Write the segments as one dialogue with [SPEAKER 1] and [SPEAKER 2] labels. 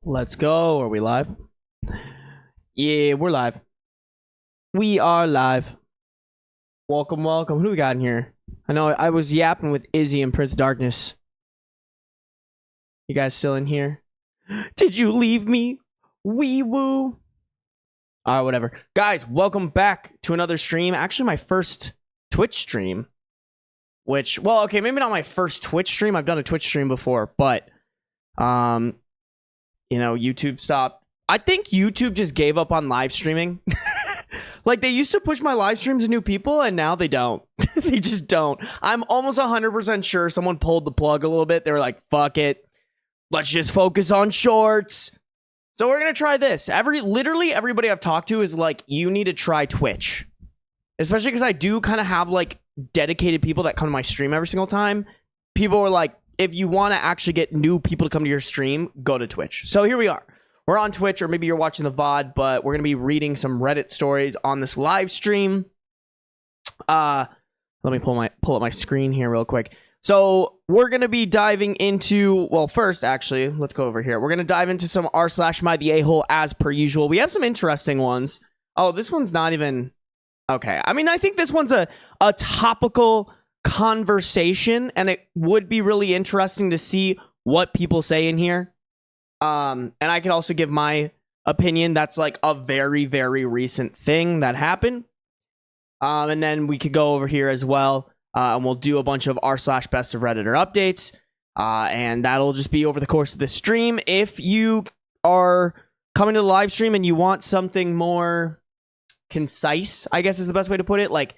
[SPEAKER 1] Let's go. Are we live? Yeah, we're live. We are live. Welcome, welcome. Who do we got in here? I know I was yapping with Izzy and Prince Darkness. You guys still in here? Did you leave me? Wee woo. Alright, whatever. Guys, welcome back to another stream. Actually, my first Twitch stream. Which, well, okay, maybe not my first Twitch stream. I've done a Twitch stream before, but you know, YouTube stopped. I think YouTube just gave up on live streaming. Like, they used to push my live streams to new people, and now they don't. They just don't. I'm almost 100% sure someone pulled the plug a little bit. They were like, fuck it. Let's just focus on shorts. So we're going to try this. Literally everybody I've talked to is like, you need to try Twitch. Especially because I do kind of have, like, dedicated people that come to my stream every single time. People were like, if you want to actually get new people to come to your stream, go to Twitch. So here we are. We're on Twitch, or maybe you're watching the VOD, but we're going to be reading some Reddit stories on this live stream. Let me pull up my screen here real quick. So we're going to be diving into, well, first, actually, let's go over here. We're going to dive into some r/mytheahole as per usual. We have some interesting ones. Oh, this one's not even, okay. I mean, I think this one's a topical conversation, and it would be really interesting to see what people say in here. And I could also give my opinion. That's like a very, very recent thing that happened. And then we could go over here as well, and we'll do a bunch of r/best of Redditor updates. And that'll just be over the course of the stream. If you are coming to the live stream and you want something more concise, I guess is the best way to put it. Like,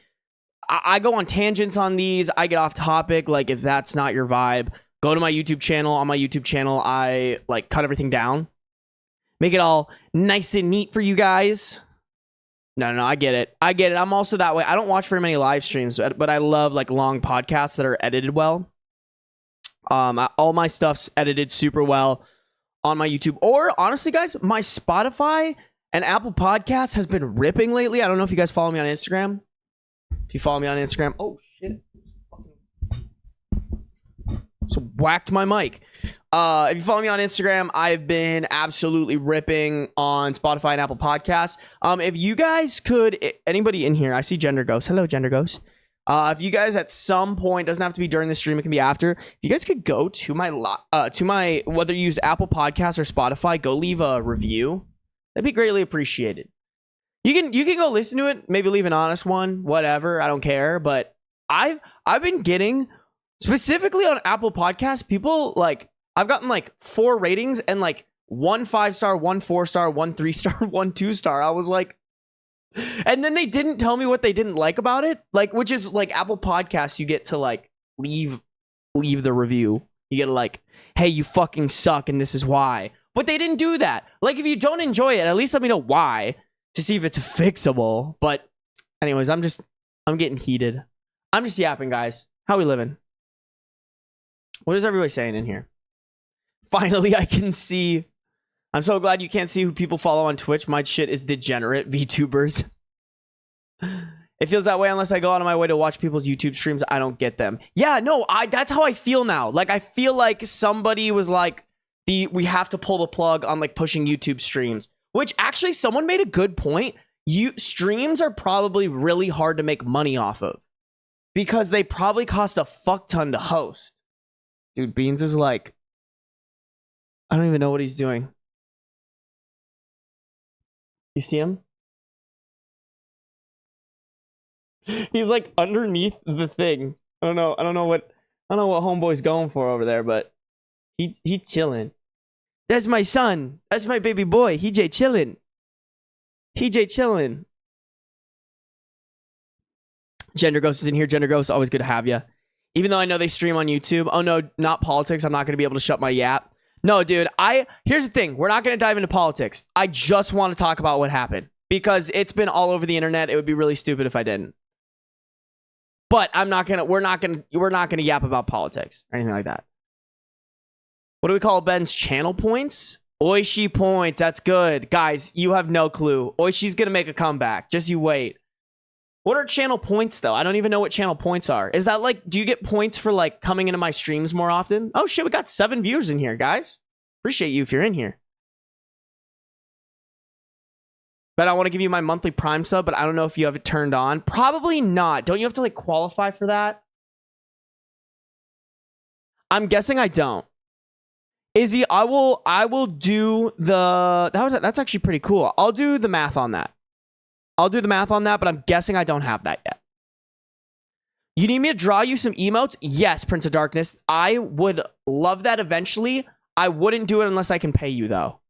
[SPEAKER 1] I go on tangents on these. I get off topic. Like, if that's not your vibe, go to my YouTube channel. On my YouTube channel, I like cut everything down, make it all nice and neat for you guys. No, I get it. I'm also that way. I don't watch very many live streams, but I love like long podcasts that are edited well. All my stuff's edited super well on my YouTube. Or honestly, guys, my Spotify and Apple Podcasts has been ripping lately. I don't know if you guys follow me on Instagram. If you follow me on Instagram, oh shit, so whacked my mic. If you follow me on Instagram, I've been absolutely ripping on Spotify and Apple Podcasts. If you guys could, anybody in here, I see Gender Ghost. Hello, Gender Ghost. If you guys at some point, doesn't have to be during the stream, it can be after. If you guys could go to my whether you use Apple Podcasts or Spotify, go leave a review. That'd be greatly appreciated. You can go listen to it, maybe leave an honest one, whatever, I don't care. But I've been getting, specifically on Apple Podcasts, people like, I've gotten like 4 ratings and like 1 5-star, 1 4-star, 1 3-star, 1 2-star. I was like, and then they didn't tell me what they didn't like about it, like, which is like Apple Podcasts, you get to like leave the review. You get to like, hey, you fucking suck and this is why. But they didn't do that. Like, if you don't enjoy it, at least let me know why, to see if it's fixable. But anyways, I'm getting heated. I'm just yapping, guys. How we living? What is everybody saying in here? Finally, I can see. I'm so glad you can't see who people follow on Twitch. My shit is degenerate VTubers. It feels that way unless I go out of my way to watch people's YouTube streams. I don't get them. Yeah, no, that's how I feel now. Like, I feel like somebody was like, we have to pull the plug on like pushing YouTube streams. Which actually, someone made a good point. Streams are probably really hard to make money off of, because they probably cost a fuck ton to host. Dude, Beans is like, I don't even know what he's doing. You see him? He's like underneath the thing. I don't know what homeboy's going for over there, but he's chilling. That's my son. That's my baby boy. He J chillin'. Gender Ghost is in here. Gender Ghost, always good to have you. Even though I know they stream on YouTube. Oh no, not politics. I'm not going to be able to shut my yap. No, dude. Here's the thing. We're not going to dive into politics. I just want to talk about what happened, because it's been all over the internet. It would be really stupid if I didn't. But we're not going to yap about politics or anything like that. What do we call Ben's channel points? Oishi points. That's good. Guys, you have no clue. Oishi's going to make a comeback. Just you wait. What are channel points, though? I don't even know what channel points are. Is that like, do you get points for like coming into my streams more often? Oh shit, we got 7 viewers in here, guys. Appreciate you if you're in here. But I want to give you my monthly Prime sub, but I don't know if you have it turned on. Probably not. Don't you have to like qualify for that? I'm guessing I don't. Izzy, I will do the that's actually pretty cool. I'll do the math on that. But I'm guessing I don't have that yet. You need me to draw you some emotes? Yes, Prince of Darkness. I would love that eventually. I wouldn't do it unless I can pay you though.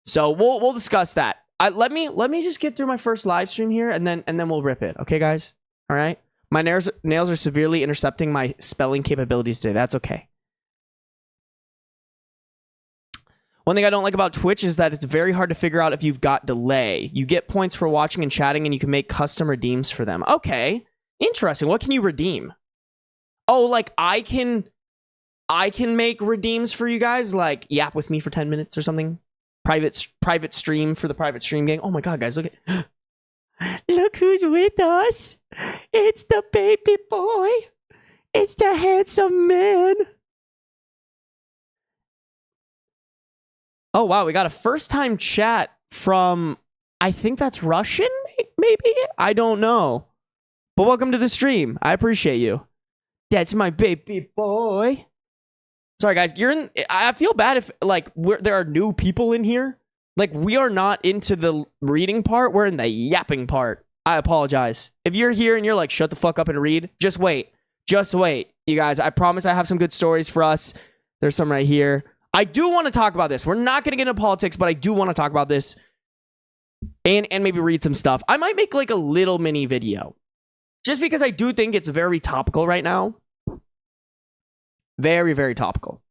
[SPEAKER 1] So we'll discuss that. Let me just get through my first live stream here and then we'll rip it. Okay, guys? All right? My nails are severely intercepting my spelling capabilities today. That's okay. One thing I don't like about Twitch is that it's very hard to figure out if you've got delay. You get points for watching and chatting, and you can make custom redeems for them. Okay. Interesting. What can you redeem? Oh, like I can make redeems for you guys, like yap with me for 10 minutes or something. Private stream for the private stream gang. Oh my god, guys, look at look who's with us. It's the baby boy. It's the handsome man. Oh, wow. We got a first-time chat from, I think that's Russian, maybe? I don't know. But welcome to the stream. I appreciate you. That's my baby boy. Sorry, guys. I feel bad if, like, there are new people in here. Like, we are not into the reading part. We're in the yapping part. I apologize. If you're here and you're like, shut the fuck up and read, just wait. Just wait, you guys. I promise I have some good stories for us. There's some right here. I do want to talk about this. We're not going to get into politics, but I do want to talk about this and maybe read some stuff. I might make like a little mini video just because I do think it's very topical right now. Very, very topical.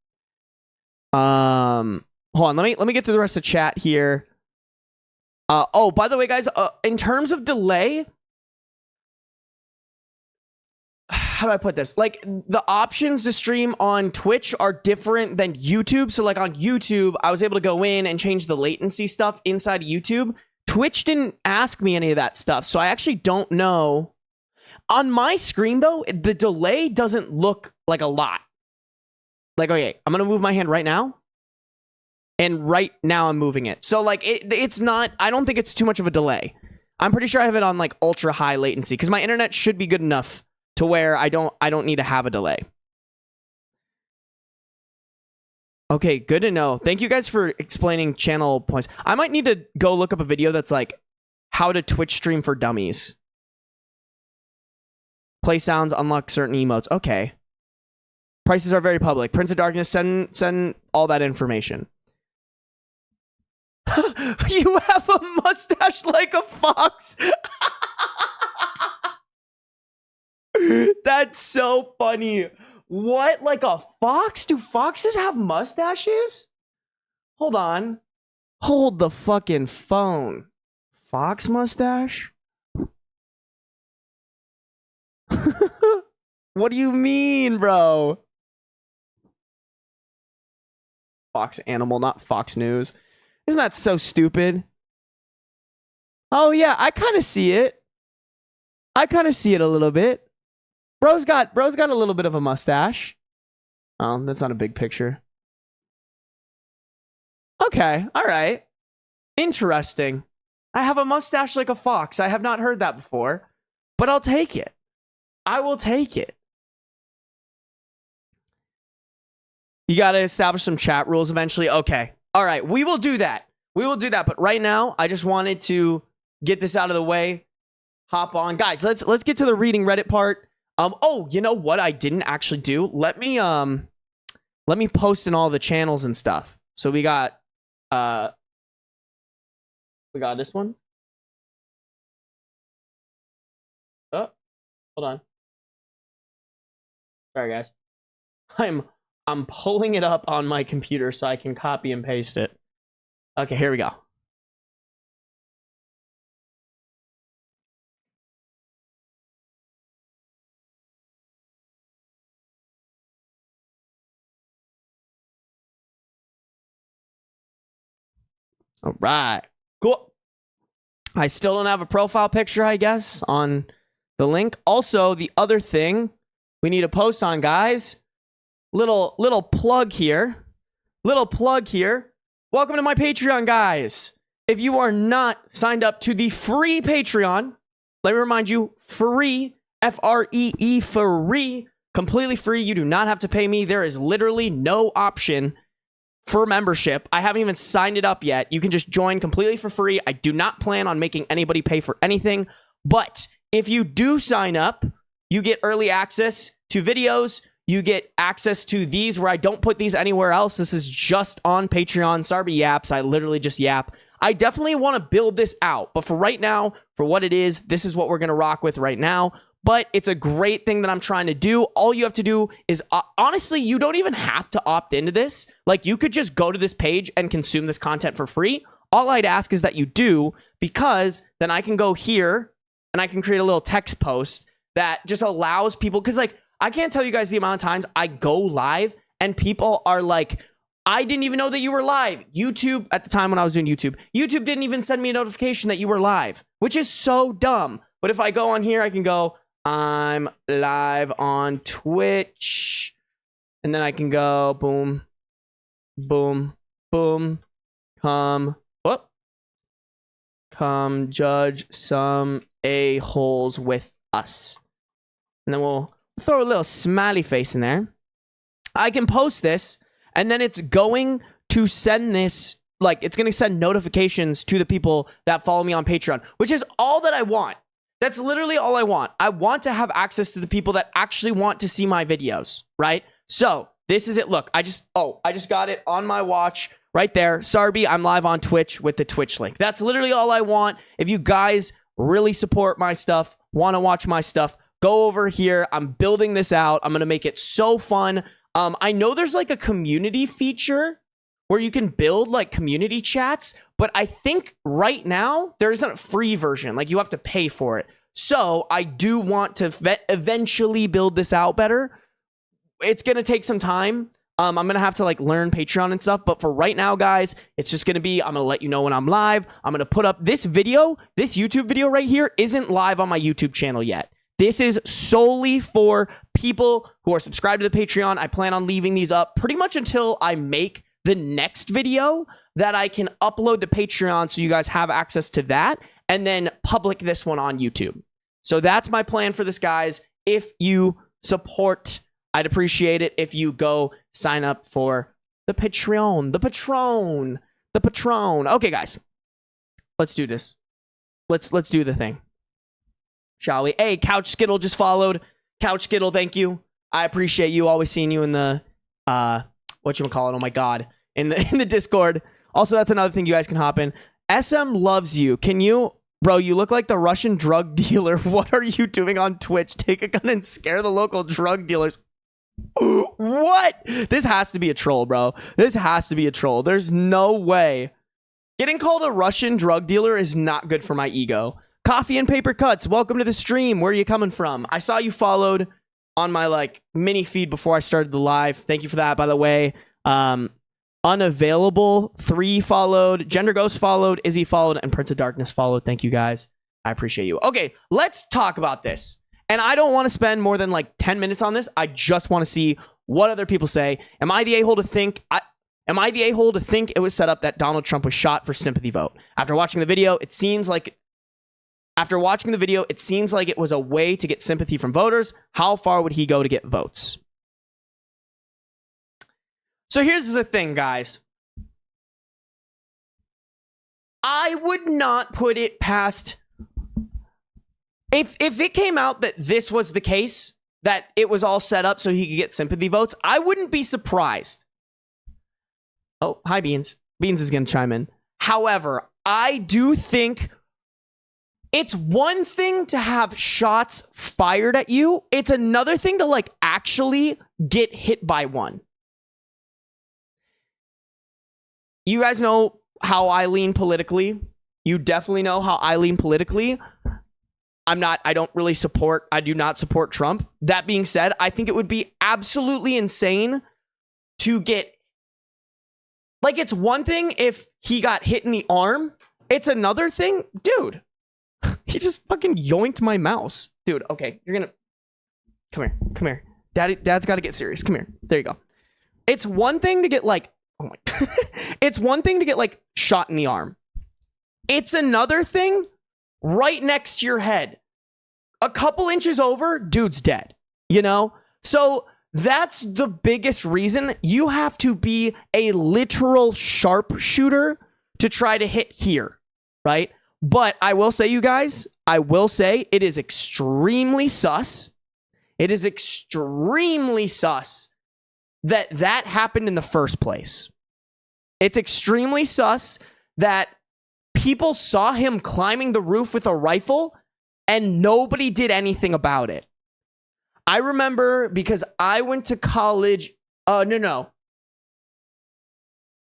[SPEAKER 1] Hold on. Let me get through the rest of chat here. Oh, by the way, guys, in terms of delay, how do I put this? Like, the options to stream on Twitch are different than YouTube. So, like, on YouTube, I was able to go in and change the latency stuff inside of YouTube. Twitch didn't ask me any of that stuff, so I actually don't know. On my screen, though, the delay doesn't look like a lot. Like, okay, I'm going to move my hand right now. And right now, I'm moving it. So, like, it's not... I don't think it's too much of a delay. I'm pretty sure I have it on, like, ultra high latency, because my internet should be good enough to where I don't need to have a delay. Okay, good to know. Thank you guys for explaining channel points. I might need to go look up a video that's like how to Twitch stream for dummies. Play sounds, unlock certain emotes. Okay. Prices are very public. Prince of Darkness, send all that information. You have a mustache like a fox. That's so funny. What? Like a fox? Do foxes have mustaches? Hold on. Hold the fucking phone. Fox mustache? What do you mean, bro? Fox animal, not Fox News. Isn't that so stupid? Oh yeah, I kind of see it. I kind of see it a little bit. Bro's got a little bit of a mustache. Oh, that's not a big picture. Okay, all right. Interesting. I have a mustache like a fox. I have not heard that before, but I'll take it. I will take it. You got to establish some chat rules eventually. Okay. All right, we will do that. We will do that, but right now, I just wanted to get this out of the way. Hop on. Guys, let's get to the reading Reddit part. Oh, you know what I didn't actually do? Let me post in all the channels and stuff. So we got this one. Oh, hold on. Sorry, guys. I'm pulling it up on my computer so I can copy and paste it. Okay, here we go. All right. Cool. I still don't have a profile picture, I guess, on the link. Also, the other thing we need to post on, guys. Little plug here. Welcome to my Patreon, guys. if you are not signed up to the free Patreon, let me remind you, free, F-R-E-E, free, completely free. You do not have to pay me. There is literally no option for membership. I haven't even signed it up yet. You can just join completely for free. I do not plan on making anybody pay for anything. But if you do sign up, you get early access to videos. You get access to these where I don't put these anywhere else. This is just on Patreon. Sarby yaps. I literally just yap. I definitely want to build this out. But for right now, for what it is, this is what we're going to rock with right now. But it's a great thing that I'm trying to do. All you have to do is, honestly, you don't even have to opt into this. Like, you could just go to this page and consume this content for free. All I'd ask is that you do, because then I can go here and I can create a little text post that just allows people, because, like, I can't tell you guys the amount of times I go live and people are like, I didn't even know that you were live. YouTube, at the time when I was doing YouTube didn't even send me a notification that you were live, which is so dumb. But if I go on here, I can go, I'm live on Twitch. And then I can go boom, boom, boom. Come judge some a-holes with us. And then we'll throw a little smiley face in there. I can post this, and then it's going to send this, like, it's going to send notifications to the people that follow me on Patreon, which is all that I want. That's literally all I want. I want to have access to the people that actually want to see my videos, right? So this is it. Look, I just got it on my watch right there. Sarby, I'm live on Twitch with the Twitch link. That's literally all I want. If you guys really support my stuff, want to watch my stuff, go over here. I'm building this out. I'm going to make it so fun. I know there's like a community feature where you can build like community chats, but I think right now there isn't a free version. Like, you have to pay for it. So I do want to eventually build this out better. It's going to take some time. I'm going to have to like learn Patreon and stuff. But for right now, guys, it's just going to be, I'm going to let you know when I'm live. I'm going to put up this video. This YouTube video right here isn't live on my YouTube channel yet. This is solely for people who are subscribed to the Patreon. I plan on leaving these up pretty much until I make the next video that I can upload to Patreon, so you guys have access to that, and then public this one on YouTube. So that's my plan for this, guys. If you support, I'd appreciate it if you go sign up for the Patreon, the Patron. Okay, guys, let's do this. Let's do the thing, shall we? Hey, Couch Skittle just followed. Couch Skittle, thank you. I appreciate you. Always seeing you in the whatchamacallit, oh my god, in the Discord. Also, that's another thing you guys can hop in. SM loves you. Can you, bro, you look like the Russian drug dealer. What are you doing on Twitch? Take a gun and scare the local drug dealers. What? This has to be a troll, bro. This has to be a troll. There's no way. Getting called a Russian drug dealer is not good for my ego. Coffee and Paper Cuts, welcome to the stream. Where are you coming from? I saw you followed on my like mini feed before I started the live. Thank you for that, by the way. Unavailable 3 followed, Gender Ghost followed, Izzy followed, and Prince of Darkness followed. Thank you guys. I appreciate you. Okay, let's talk about this. And I don't want to spend more than like 10 minutes on this. I just want to see what other people say. Am I the a-hole to think it was set up that Donald Trump was shot for sympathy vote? After watching the video, it seems like it was a way to get sympathy from voters. How far would he go to get votes? So here's the thing, guys. I would not put it past... If it came out that this was the case, that it was all set up so he could get sympathy votes, I wouldn't be surprised. Oh, hi, Beans. Beans is going to chime in. However, I do think... It's one thing to have shots fired at you. It's another thing to like actually get hit by one. You guys know how I lean politically. You definitely know how I lean politically. I do not support Trump. That being said, I think it would be absolutely insane to get, like, it's one thing if he got hit in the arm. It's another thing, dude. He just fucking yoinked my mouse. Dude, okay, come here. Dad's got to get serious. Come here. There you go. It's one thing to get like, it's one thing to get like shot in the arm. It's another thing right next to your head. A couple inches over, dude's dead, you know? So that's the biggest reason you have to be a literal sharpshooter to try to hit here, right? But I will say, you guys, it is extremely sus. It is extremely sus that happened in the first place. It's extremely sus that people saw him climbing the roof with a rifle and nobody did anything about it. I remember because I went to college. No.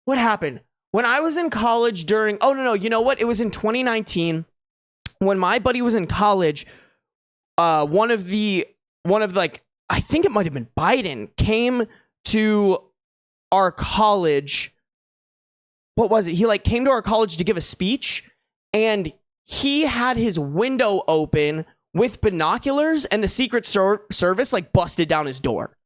[SPEAKER 1] What happened? When I was in college during, you know what? It was in 2019 when my buddy was in college. I think it might have been Biden came to our college. What was it? He came to our college to give a speech, and he had his window open with binoculars, and the Secret Service busted down his door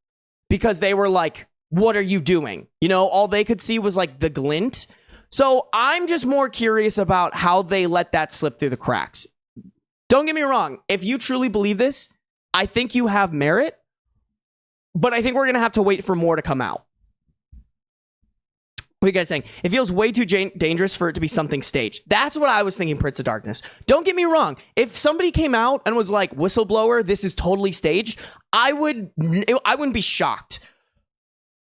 [SPEAKER 1] because they were like, what are you doing? You know, all they could see was the glint. So I'm just more curious about how they let that slip through the cracks. Don't get me wrong. If you truly believe this, I think you have merit, but I think we're going to have to wait for more to come out. What are you guys saying? It feels way too dangerous for it to be something staged. That's what I was thinking, Prince of Darkness. Don't get me wrong. If somebody came out and was like, whistleblower, this is totally staged, I wouldn't be shocked.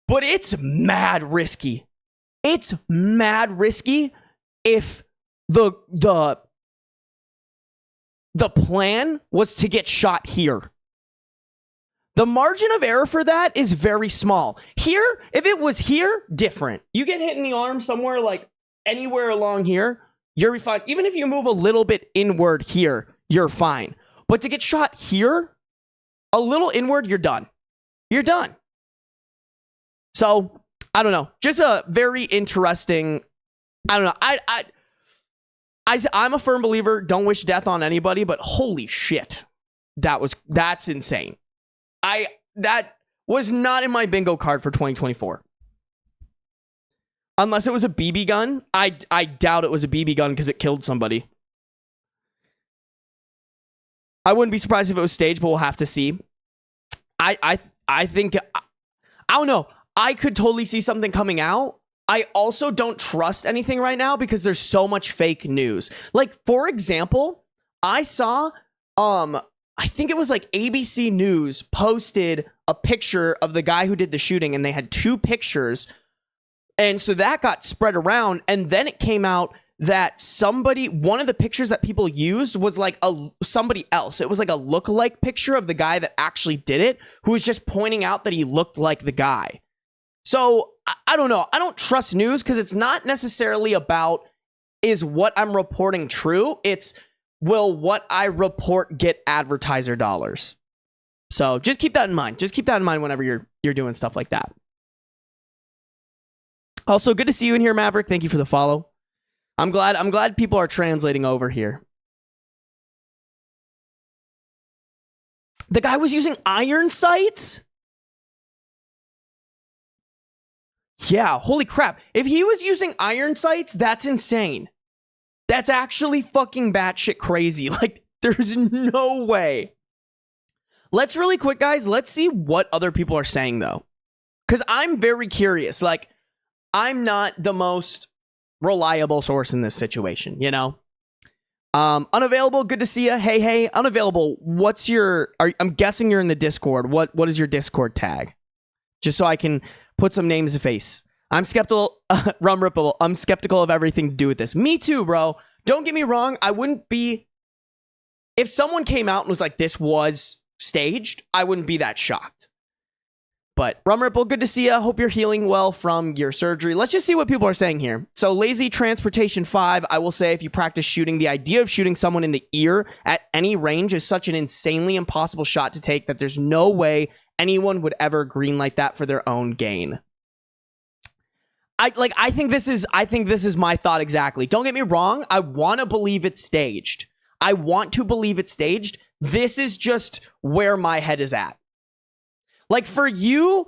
[SPEAKER 1] But it's mad risky. It's mad risky if the plan was to get shot here. The margin of error for that is very small. Here, if it was here, different. You get hit in the arm somewhere, anywhere along here, you'll be fine. Even if you move a little bit inward here, you're fine. But to get shot here, a little inward, you're done. You're done. So, I don't know. Just a very interesting, I don't know. I'm a firm believer, don't wish death on anybody, but holy shit. That's insane. That was not in my bingo card for 2024. Unless it was a BB gun. I doubt it was a BB gun because it killed somebody. I wouldn't be surprised if it was staged, but we'll have to see. I think, I don't know. I could totally see something coming out. I also don't trust anything right now because there's so much fake news. For example, I saw, I think it was ABC News posted a picture of the guy who did the shooting, and they had two pictures. And so that got spread around. And then it came out that one of the pictures that people used was somebody else. It was a lookalike picture of the guy that actually did it, who was just pointing out that he looked like the guy. So I don't know. I don't trust news because it's not necessarily about is what I'm reporting true. It's will what I report get advertiser dollars? So just keep that in mind. Just keep that in mind whenever you're doing stuff like that. Also, good to see you in here, Maverick. Thank you for the follow. I'm glad people are translating over here. The guy was using iron sights? Yeah, holy crap. If he was using iron sights, that's insane. That's actually fucking batshit crazy. There's no way. Let's really quick, guys. Let's see what other people are saying, though. Because I'm very curious. I'm not the most reliable source in this situation, you know? Unavailable, good to see you. Hey. Unavailable, what's your... I'm guessing you're in the Discord. What is your Discord tag? Just so I can put some names to face. I'm skeptical, Rum Ripple. I'm skeptical of everything to do with this. Me too, bro. Don't get me wrong. I wouldn't be... If someone came out and was like, this was staged, I wouldn't be that shocked. But Rum Ripple, good to see you. Hope you're healing well from your surgery. Let's just see what people are saying here. So Lazy Transportation 5, I will say if you practice shooting, the idea of shooting someone in the ear at any range is such an insanely impossible shot to take that there's no way anyone would ever greenlight that for their own gain. I think this is my thought exactly. Don't get me wrong. I want to believe it's staged. This is just where my head is at. For you,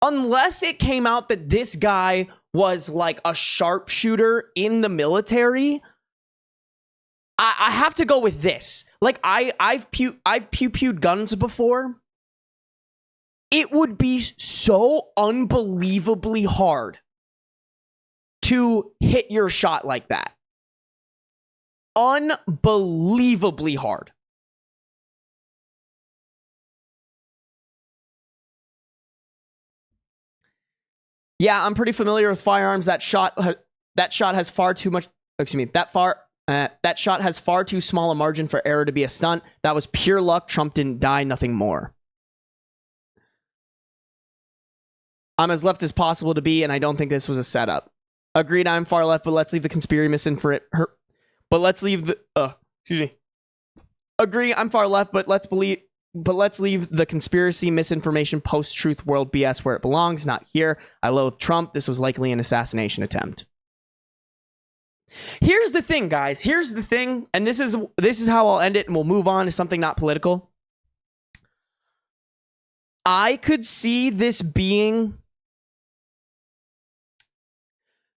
[SPEAKER 1] unless it came out that this guy was a sharpshooter in the military, I have to go with this. Like, I've pew-pewed guns before. It would be so unbelievably hard to hit your shot like that. Unbelievably hard. Yeah, I'm pretty familiar with firearms. That shot has far too much. Excuse me. That shot has far too small a margin for error to be a stunt. That was pure luck. Trump didn't die. Nothing more. I'm as left as possible to be, and I don't think this was a setup. Agreed. I'm far left, but let's leave the conspiracy misinformation. But let's leave the. Excuse me. Agree. I'm far left, but let's leave the conspiracy, misinformation, post-truth world BS where it belongs, not here. I loathe Trump. This was likely an assassination attempt. Here's the thing, guys. Here's the thing, and this is how I'll end it, and we'll move on to something not political. I could see this being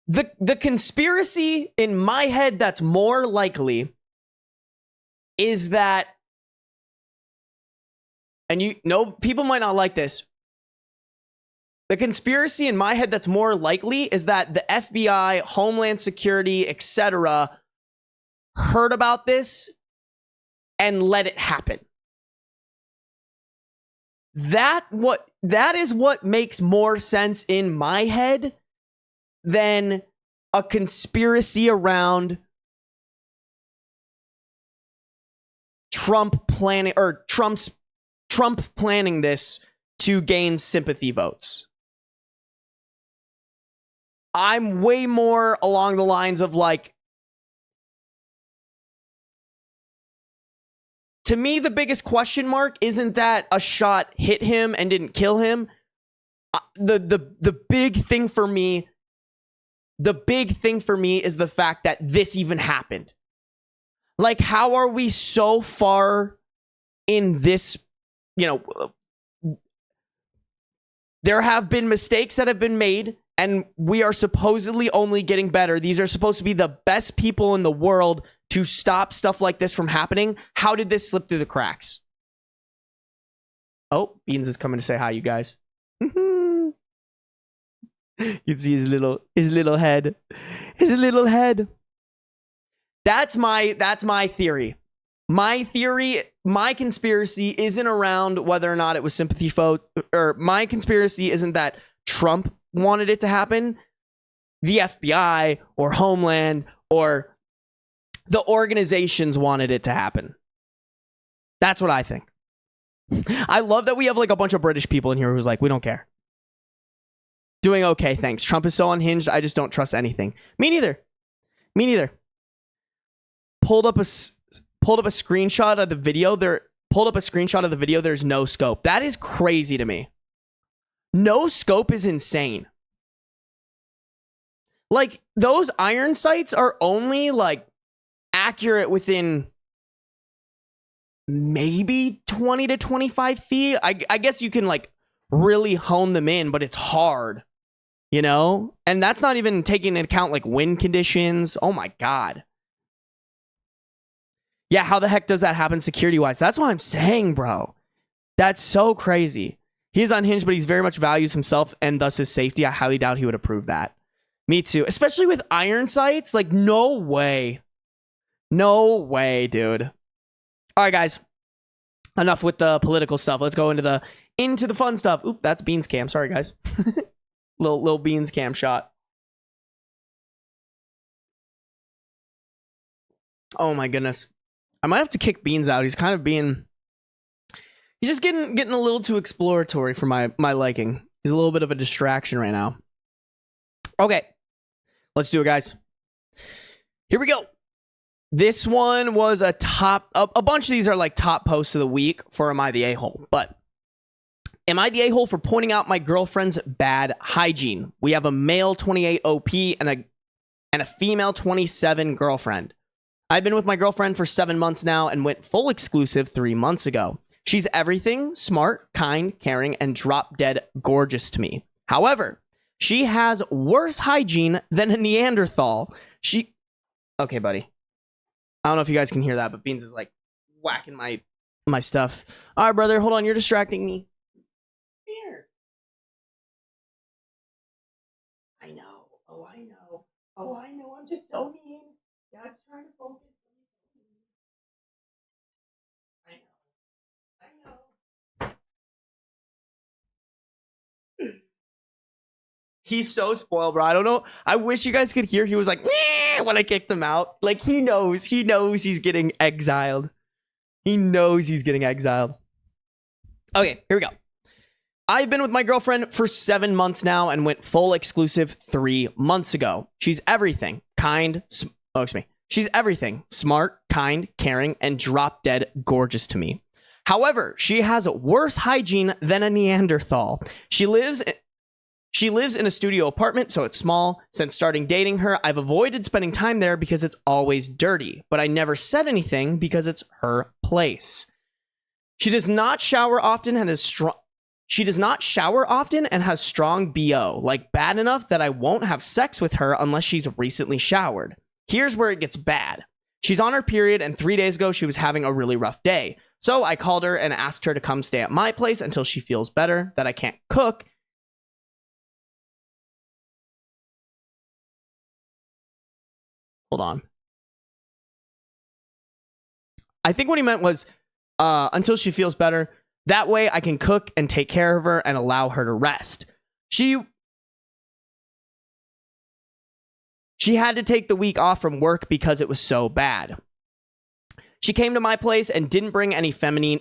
[SPEAKER 1] the conspiracy in my head that's more likely is that, and you know, people might not like this. The conspiracy in my head that's more likely is that the FBI, Homeland Security, etc., heard about this and let it happen. That is what makes more sense in my head than a conspiracy around Trump planning this to gain sympathy votes. I'm way more along the lines of, like, to me, the biggest question mark isn't that a shot hit him and didn't kill him. The big thing for me, is the fact that this even happened. Like, how are we so far in this, you know, there have been mistakes that have been made, and we are supposedly only getting better. These are supposed to be the best people in the world to stop stuff like this from happening. How did this slip through the cracks? Oh, Beans is coming to say hi, you guys. You can see his little head. His little head. That's my theory. My conspiracy isn't around whether or not it was sympathy vote, or my conspiracy isn't that Trump wanted it to happen. The FBI or Homeland or the organizations wanted it to happen. That's what I think. I love that we have like a bunch of British people in here who's like, we don't care. Doing okay, thanks. Trump is so unhinged, I just don't trust anything. Me neither. Pulled up a screenshot of the video. There's no scope. That is crazy to me. No scope is insane. Like, those iron sights are only like accurate within maybe 20 to 25 feet. I guess you can like really hone them in, but it's hard, you know? And that's not even taking into account like wind conditions. Oh my God. Yeah, how the heck does that happen security-wise? That's what I'm saying, bro. That's so crazy. He's unhinged, but he's very much values himself and thus his safety. I highly doubt he would approve that. Me too. Especially with iron sights. Like, no way. No way, dude. All right, guys. Enough with the political stuff. Let's go into the fun stuff. Oop, that's Beans cam. Sorry, guys. little Beans cam shot. Oh my goodness. I might have to kick Beans out. He's kind of being... He's just getting a little too exploratory for my liking. He's a little bit of a distraction right now. Okay. Let's do it, guys. Here we go. This one was a bunch of these are like top posts of the week for Am I the A-hole? But am I the a-hole for pointing out my girlfriend's bad hygiene? We have a male 28 OP and a female 27 girlfriend. I've been with my girlfriend for 7 months now and went full exclusive 3 months ago. She's everything, smart, kind, caring, and drop-dead gorgeous to me. However, she has worse hygiene than a Neanderthal. Okay, buddy. I don't know if you guys can hear that, but Beans is like whacking my stuff. All right, brother, hold on. You're distracting me. Here. I know. Oh, I know. Oh, I know. I'm just so mean. Dad's trying to focus. I know. I know. He's so spoiled, bro. I don't know. I wish you guys could hear. He was like, "Meh," when I kicked him out. Like, he knows he's getting exiled. He knows he's getting exiled. Okay, here we go. I've been with my girlfriend for 7 months now and went full exclusive 3 months ago. She's everything. She's everything. Smart, kind, caring, and drop dead gorgeous to me. However, she has worse hygiene than a Neanderthal. She lives in a studio apartment, so it's small. Since starting dating her, I've avoided spending time there because it's always dirty, but I never said anything because it's her place. She does not shower often and has strong BO, like bad enough that I won't have sex with her unless she's recently showered. Here's where it gets bad. She's on her period, and 3 days ago she was having a really rough day. So I called her and asked her to come stay at my place until she feels better, that I can't cook. Hold on. I think what he meant was until she feels better. That way I can cook and take care of her and allow her to rest. She had to take the week off from work because it was so bad. She came to my place and didn't bring any feminine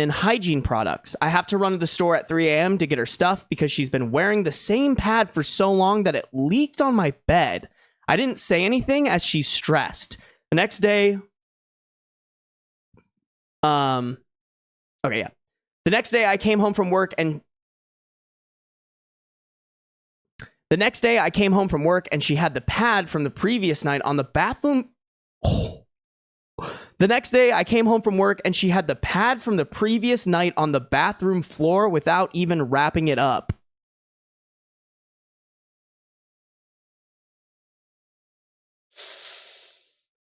[SPEAKER 1] hygiene products. I have to run to the store at 3 a.m. to get her stuff because she's been wearing the same pad for so long that it leaked on my bed. I didn't say anything as she's stressed. The next day, The next day I came home from work and she had the pad from the previous night on the bathroom. The next day I came home from work and she had the pad from the previous night on the bathroom floor without even wrapping it up.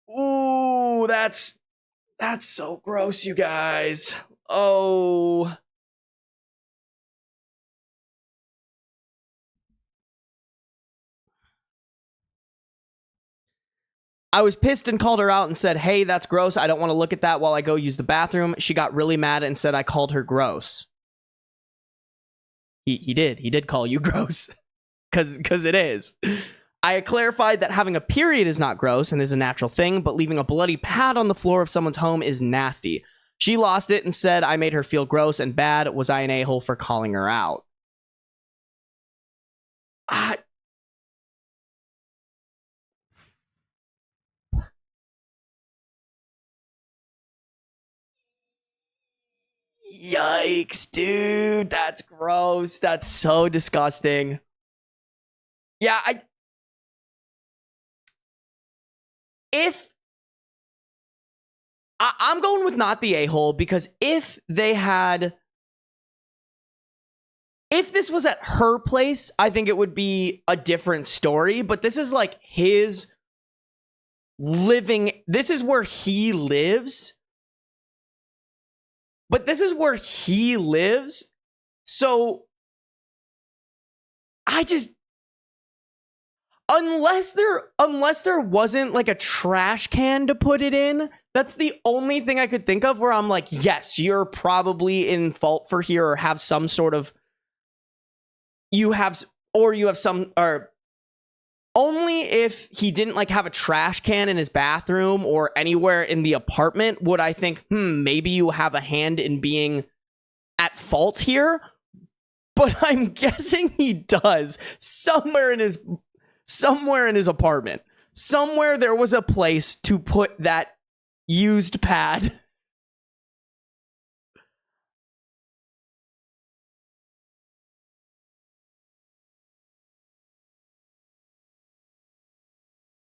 [SPEAKER 1] Ooh, that's so gross, you guys. Oh. I was pissed and called her out and said, hey, that's gross. I don't want to look at that while I go use the bathroom. She got really mad and said I called her gross. He did call you gross. Because it is. I clarified that having a period is not gross and is a natural thing, but leaving a bloody pad on the floor of someone's home is nasty. She lost it and said I made her feel gross and bad. Was I an a-hole for calling her out? Yikes, dude. That's gross. That's so disgusting. Yeah, I'm going with not the a-hole because if this was at her place, I think it would be a different story. But this is like his living. This is where he lives. But this is where he lives. So I just, unless there wasn't like a trash can to put it in, that's the only thing I could think of where I'm like, yes, you're probably in fault for here or have some sort of, only if he didn't like have a trash can in his bathroom or anywhere in the apartment would I think, maybe you have a hand in being at fault here. But I'm guessing he does somewhere in his apartment. Somewhere there was a place to put that used pad.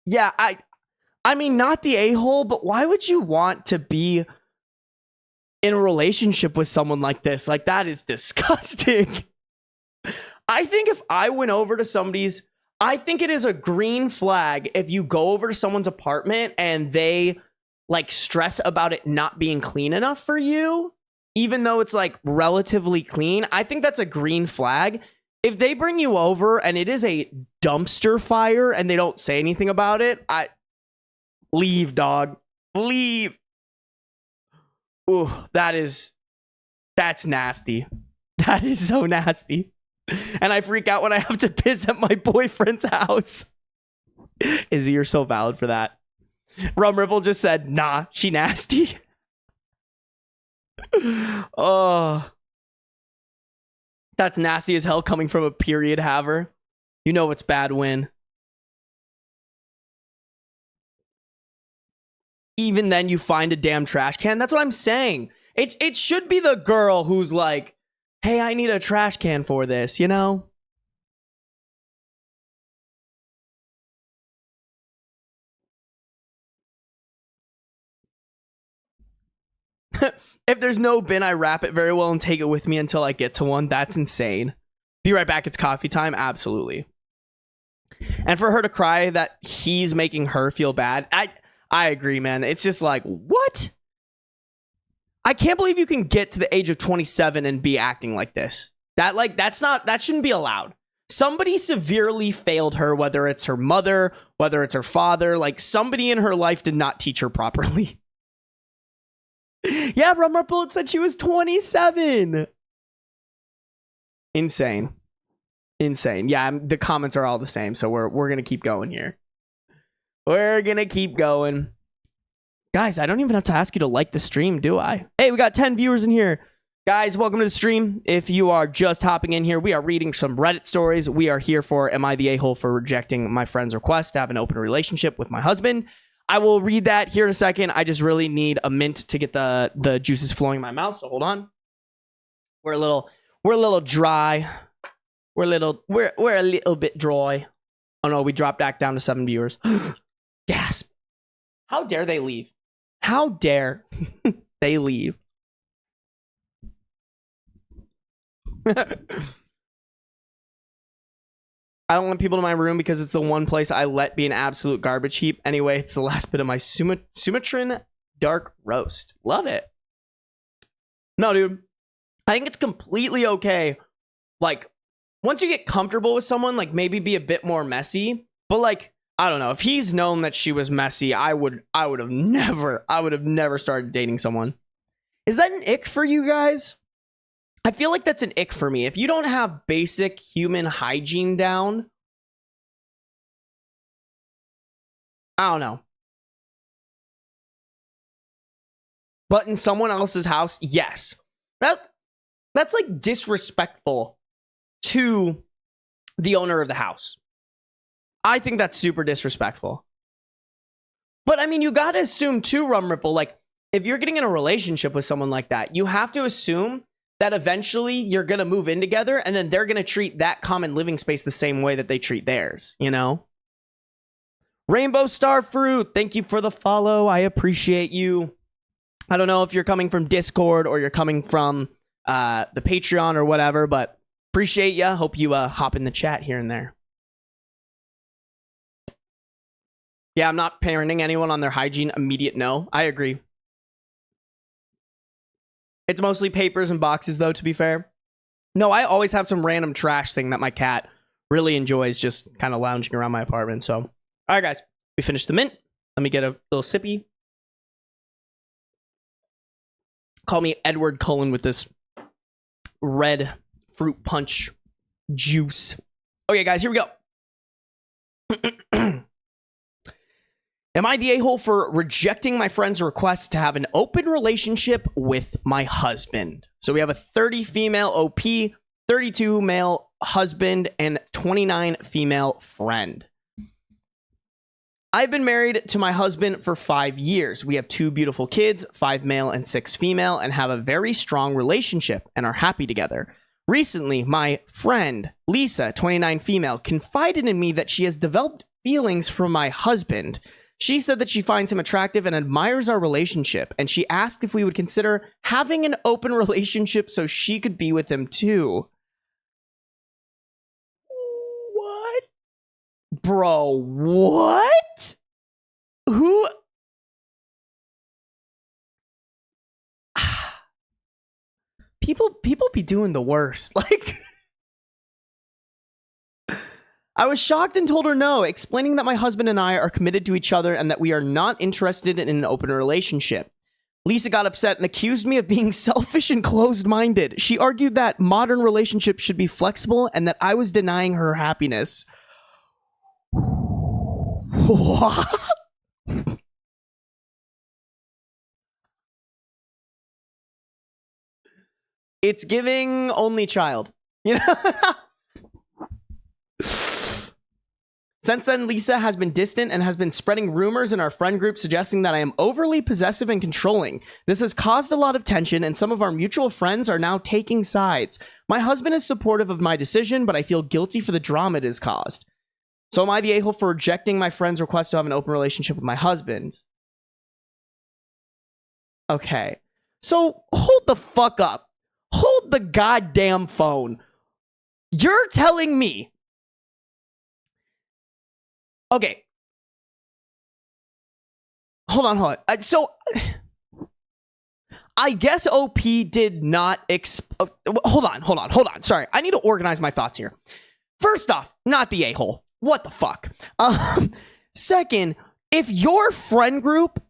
[SPEAKER 1] Yeah, I mean, not the a-hole, but why would you want to be in a relationship with someone like this? Like, that is disgusting. I think if I went over to somebody's, I think it is a green flag if you go over to someone's apartment and they like stress about it not being clean enough for you, even though it's like relatively clean. I think that's a green flag. If they bring you over and it is a dumpster fire and they don't say anything about it, leave, dog. Leave. Ooh, that's nasty. That is so nasty. And I freak out when I have to piss at my boyfriend's house. Izzy, you're so valid for that. Rum Ripple just said, nah, she nasty. Oh, that's nasty as hell coming from a period haver. You know it's bad when. Even then you find a damn trash can. That's what I'm saying. It should be the girl who's like, hey, I need a trash can for this, you know? If there's no bin, I wrap it very well and take it with me until I get to one. That's insane. Be right back. It's coffee time. Absolutely. And for her to cry that he's making her feel bad, I agree, man. It's just like, what? I can't believe you can get to the age of 27 and be acting like this. That shouldn't be allowed. Somebody severely failed her, whether it's her mother, whether it's her father. Like, somebody in her life did not teach her properly. Yeah, Rum Bullet said she was 27. Insane. Yeah, the comments are all the same, so we're gonna keep going here. We're gonna keep going. Guys, I don't even have to ask you to like the stream, do I? Hey, we got 10 viewers in here. Guys, welcome to the stream. If you are just hopping in here, we are reading some Reddit stories. We are here for Am I the A-hole for rejecting my friend's request to have an open relationship with my husband? I will read that here in a second. I just really need a mint to get the juices flowing in my mouth, so hold on. We're a little dry. We're a little bit dry. Oh no, we dropped back down to 7 viewers. Gasp. How dare they leave? How dare they leave? I don't want people in my room because it's the one place I let be an absolute garbage heap. Anyway, it's the last bit of my Sumatran dark roast. Love it. No, dude. I think it's completely okay. Like, once you get comfortable with someone, like, maybe be a bit more messy. But, like, I don't know. If he's known that she was messy, I would have never started dating someone. Is that an ick for you guys? I feel like that's an ick for me. If you don't have basic human hygiene down, I don't know. But in someone else's house, yes. That's like disrespectful to the owner of the house. I think that's super disrespectful. But I mean, you gotta assume too, Rum Ripple, like, if you're getting in a relationship with someone like that, you have to assume that eventually you're going to move in together and then they're going to treat that common living space the same way that they treat theirs, you know? Rainbow Star Fruit, thank you for the follow. I appreciate you. I don't know if you're coming from Discord or you're coming from the Patreon or whatever, but appreciate ya. Hope you hop in the chat here and there. Yeah, I'm not parenting anyone on their hygiene. Immediate no. I agree. It's mostly papers and boxes, though, to be fair. No, I always have some random trash thing that my cat really enjoys just kind of lounging around my apartment. So, all right, guys, we finished the mint. Let me get a little sippy. Call me Edward Cullen with this red fruit punch juice. Okay, guys, here we go. Am I the a-hole for rejecting my friend's request to have an open relationship with my husband? So we have a 30 female OP, 32 male husband, and 29 female friend. I've been married to my husband for 5 years. We have 2 beautiful kids, 5 male and 6 female, and have a very strong relationship and are happy together. Recently, my friend, Lisa, 29 female, confided in me that she has developed feelings for my husband. She said that she finds him attractive and admires our relationship, and she asked if we would consider having an open relationship so she could be with him too. What? Bro, what? Who? People be doing the worst. Like, I was shocked and told her no, explaining that my husband and I are committed to each other and that we are not interested in an open relationship. Lisa got upset and accused me of being selfish and closed-minded. She argued that modern relationships should be flexible and that I was denying her happiness. What? It's giving only child. You know? Since then, Lisa has been distant and has been spreading rumors in our friend group suggesting that I am overly possessive and controlling. This has caused a lot of tension, and some of our mutual friends are now taking sides. My husband is supportive of my decision, but I feel guilty for the drama it has caused. So am I the a-hole for rejecting my friend's request to have an open relationship with my husband? Okay. So hold the fuck up. Hold the goddamn phone. You're telling me... Okay. Hold on. So, I guess OP did not hold on. Sorry, I need to organize my thoughts here. First off, not the a-hole. What the fuck? Second, if your friend group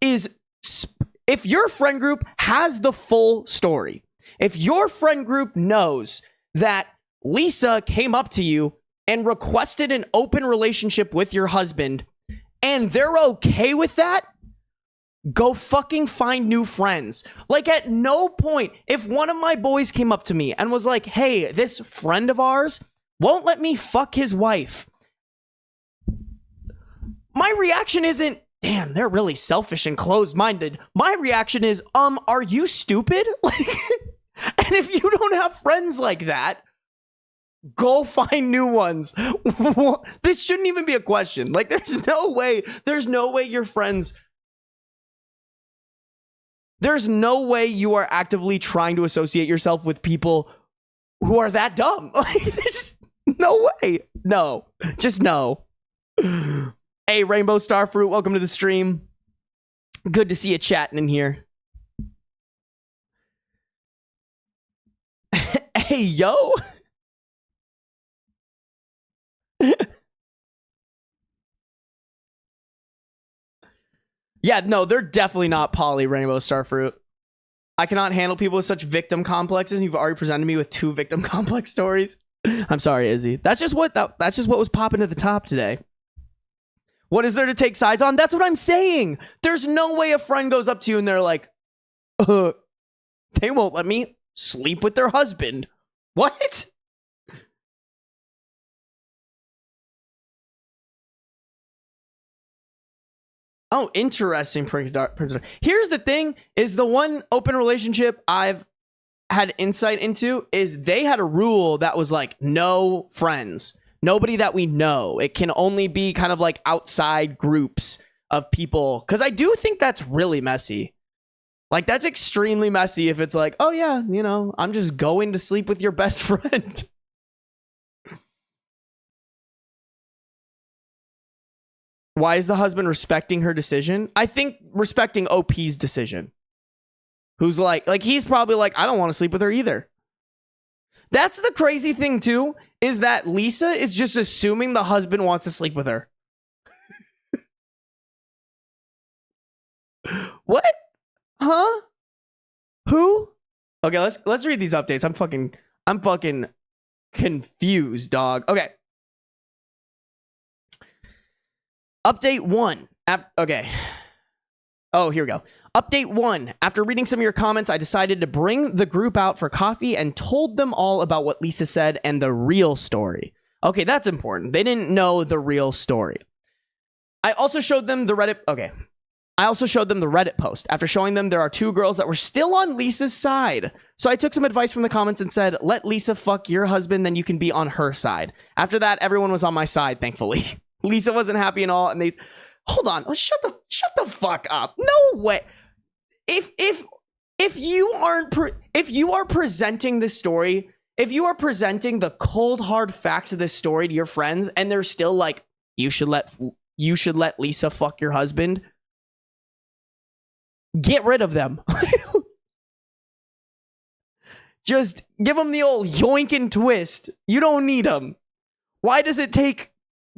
[SPEAKER 1] has the full story, if your friend group knows that Lisa came up to you and requested an open relationship with your husband, and they're okay with that, go fucking find new friends. Like, at no point, if one of my boys came up to me and was like, hey, this friend of ours won't let me fuck his wife, my reaction isn't, damn, they're really selfish and closed-minded. My reaction is, are you stupid? Like, and if you don't have friends like that, go find new ones. This shouldn't even be a question. Like, there's no way your friends... There's no way you are actively trying to associate yourself with people who are that dumb. Like, there's just no way. No. Just no. Hey, Rainbow Starfruit, welcome to the stream. Good to see you chatting in here. Hey, yo. Yeah, no, they're definitely not poly, Rainbow Starfruit. I cannot handle people with such victim complexes. You've already presented me with 2 victim complex stories. I'm sorry, Izzy. That's just what was popping at the top today. What is there to take sides on? That's what I'm saying. There's no way a friend goes up to you and they're like, they won't let me sleep with their husband. What? Oh, interesting. Here's the thing, is the one open relationship I've had insight into is they had a rule that was like, no friends, nobody that we know. It can only be kind of like outside groups of people. Because I do think that's really messy. Like, that's extremely messy if it's like, oh yeah, you know, I'm just going to sleep with your best friend. Why is the husband respecting her decision? I think respecting OP's decision. Who's like he's probably like, I don't want to sleep with her either. That's the crazy thing too, is that Lisa is just assuming the husband wants to sleep with her. What? Huh? Who? Okay, let's read these updates. I'm fucking confused, dog. Okay. Update 1. Okay. Oh, here we go. Update 1. After reading some of your comments, I decided to bring the group out for coffee and told them all about what Lisa said and the real story. Okay, that's important. They didn't know the real story. I also showed them the Reddit... Okay. I also showed them the Reddit post. After showing them, there are 2 girls that were still on Lisa's side. So I took some advice from the comments and said, let Lisa fuck your husband, then you can be on her side. After that, everyone was on my side, thankfully. Lisa wasn't happy and all, and they... Hold on. Shut the fuck up. No way. If you are presenting this story, if you are presenting the cold hard facts of this story to your friends and they're still like, you should let Lisa fuck your husband. Get rid of them. Just give them the old yoink and twist. You don't need them. Why does it take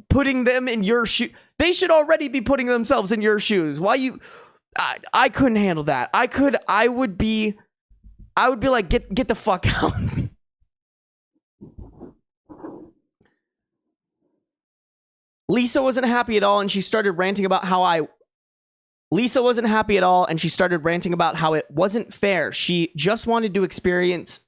[SPEAKER 1] putting them in your shoe? They should already be putting themselves in your shoes. Why you? I couldn't handle that. I would be like, get the fuck out. Lisa wasn't happy at all, and she started ranting about how it wasn't fair. She just wanted to experiment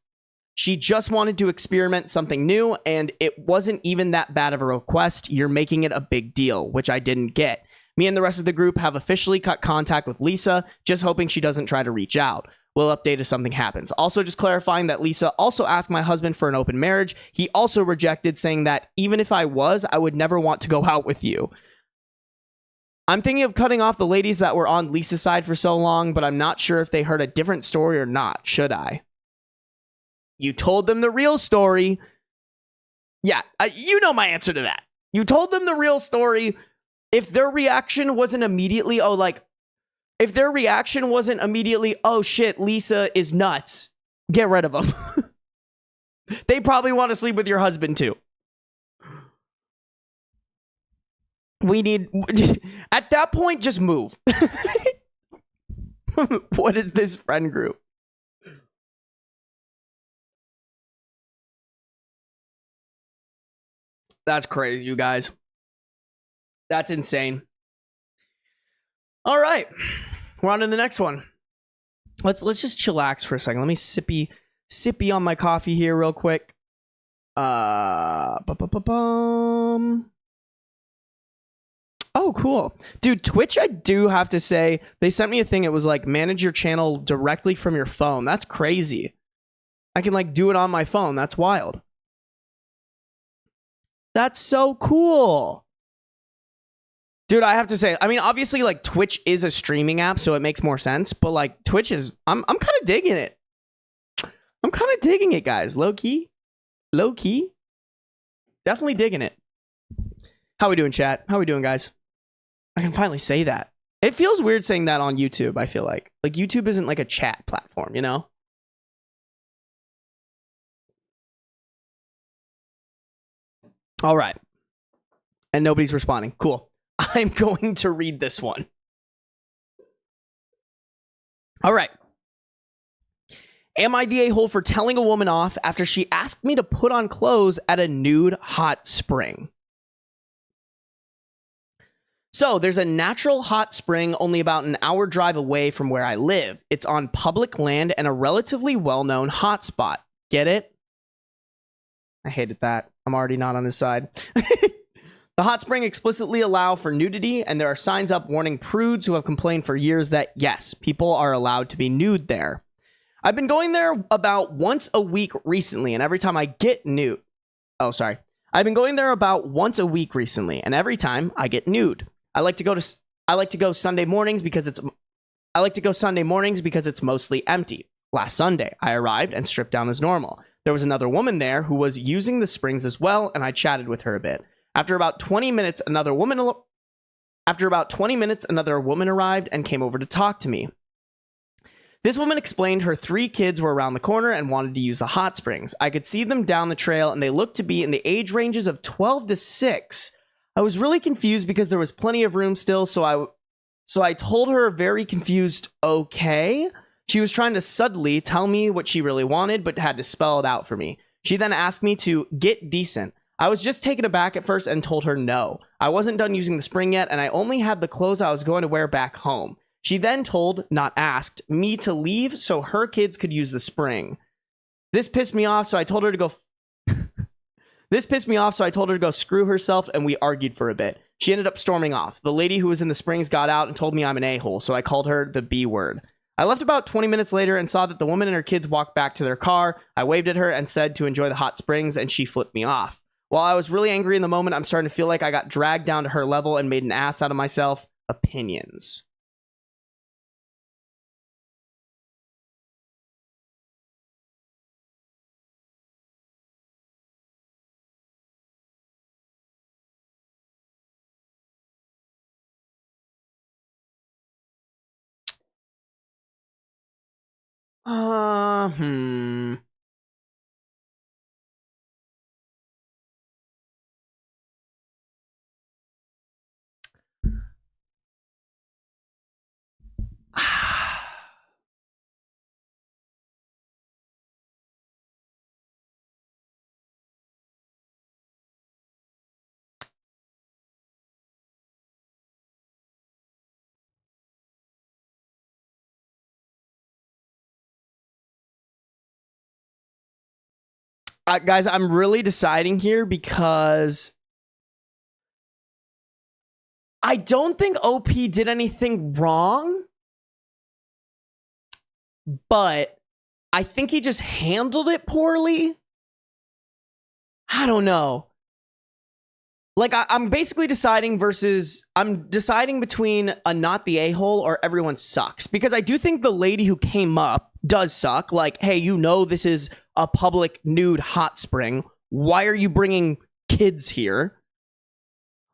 [SPEAKER 1] something new, and it wasn't even that bad of a request. You're making it a big deal, which I didn't get. Me and the rest of the group have officially cut contact with Lisa, just hoping she doesn't try to reach out. We'll update if something happens. Also, just clarifying that Lisa also asked my husband for an open marriage. He also rejected, saying that even if I would never want to go out with you. I'm thinking of cutting off the ladies that were on Lisa's side for so long, but I'm not sure if they heard a different story or not. Should I? You told them the real story. Yeah, you know my answer to that. You told them the real story. If their reaction wasn't immediately, oh shit, Lisa is nuts, get rid of them. They probably want to sleep with your husband too. At that point, just move. What is this friend group? That's crazy, you guys. That's insane. All right, we're on to the next one. Let's just chillax for a second. Let me sippy on my coffee here real quick. Oh, cool. Dude, Twitch, I do have to say, they sent me a thing. It was like, manage your channel directly from your phone. That's crazy. I can like do it on my phone. That's wild. That's so cool. Dude, I have to say, I mean, obviously, like, Twitch is a streaming app, so it makes more sense. But, like, Twitch is... I'm kind of digging it. I'm kind of digging it, guys. Low-key. Low-key. Definitely digging it. How we doing, chat? How we doing, guys? I can finally say that. It feels weird saying that on YouTube, I feel like. Like, YouTube isn't, like, a chat platform, you know? All right. And nobody's responding. Cool. I'm going to read this one. All right. Am I the a-hole for telling a woman off after she asked me to put on clothes at a nude hot spring? So, there's a natural hot spring only about an hour drive away from where I live. It's on public land and a relatively well-known hot spot. Get it? I hated that. I'm already not on his side. The hot spring explicitly allow for nudity, and there are signs up warning prudes who have complained for years that, yes, people are allowed to be nude there. I've been going there about once a week recently, and every time I get nude... Oh, sorry. I've been going there about once a week recently, and every time I get nude. I like to go Sunday mornings because it's mostly empty. Last Sunday, I arrived and stripped down as normal. There was another woman there who was using the springs as well, and I chatted with her a bit. After about 20 minutes, another woman arrived and came over to talk to me. This woman explained her 3 kids were around the corner and wanted to use the hot springs. I could see them down the trail, and they looked to be in the age ranges of 12 to 6. I was really confused because there was plenty of room still, so I told her, very confused, okay. She was trying to subtly tell me what she really wanted, but had to spell it out for me. She then asked me to get decent. I was just taken aback at first and told her no. I wasn't done using the spring yet, and I only had the clothes I was going to wear back home. She then told, not asked, me to leave so her kids could use the spring. This pissed me off, so I told her to go... screw herself, and we argued for a bit. She ended up storming off. The lady who was in the springs got out and told me I'm an a-hole, so I called her the B word. I left about 20 minutes later and saw that the woman and her kids walked back to their car. I waved at her and said to enjoy the hot springs, and she flipped me off. While I was really angry in the moment, I'm starting to feel like I got dragged down to her level and made an ass out of myself. Opinions. Hmm. Guys, I'm really deciding here because I don't think OP did anything wrong, but I think he just handled it poorly. I don't know. Like, I'm basically deciding between a not the a-hole or everyone sucks. Because I do think the lady who came up does suck. Like, hey, you know this is a public nude hot spring. Why are you bringing kids here?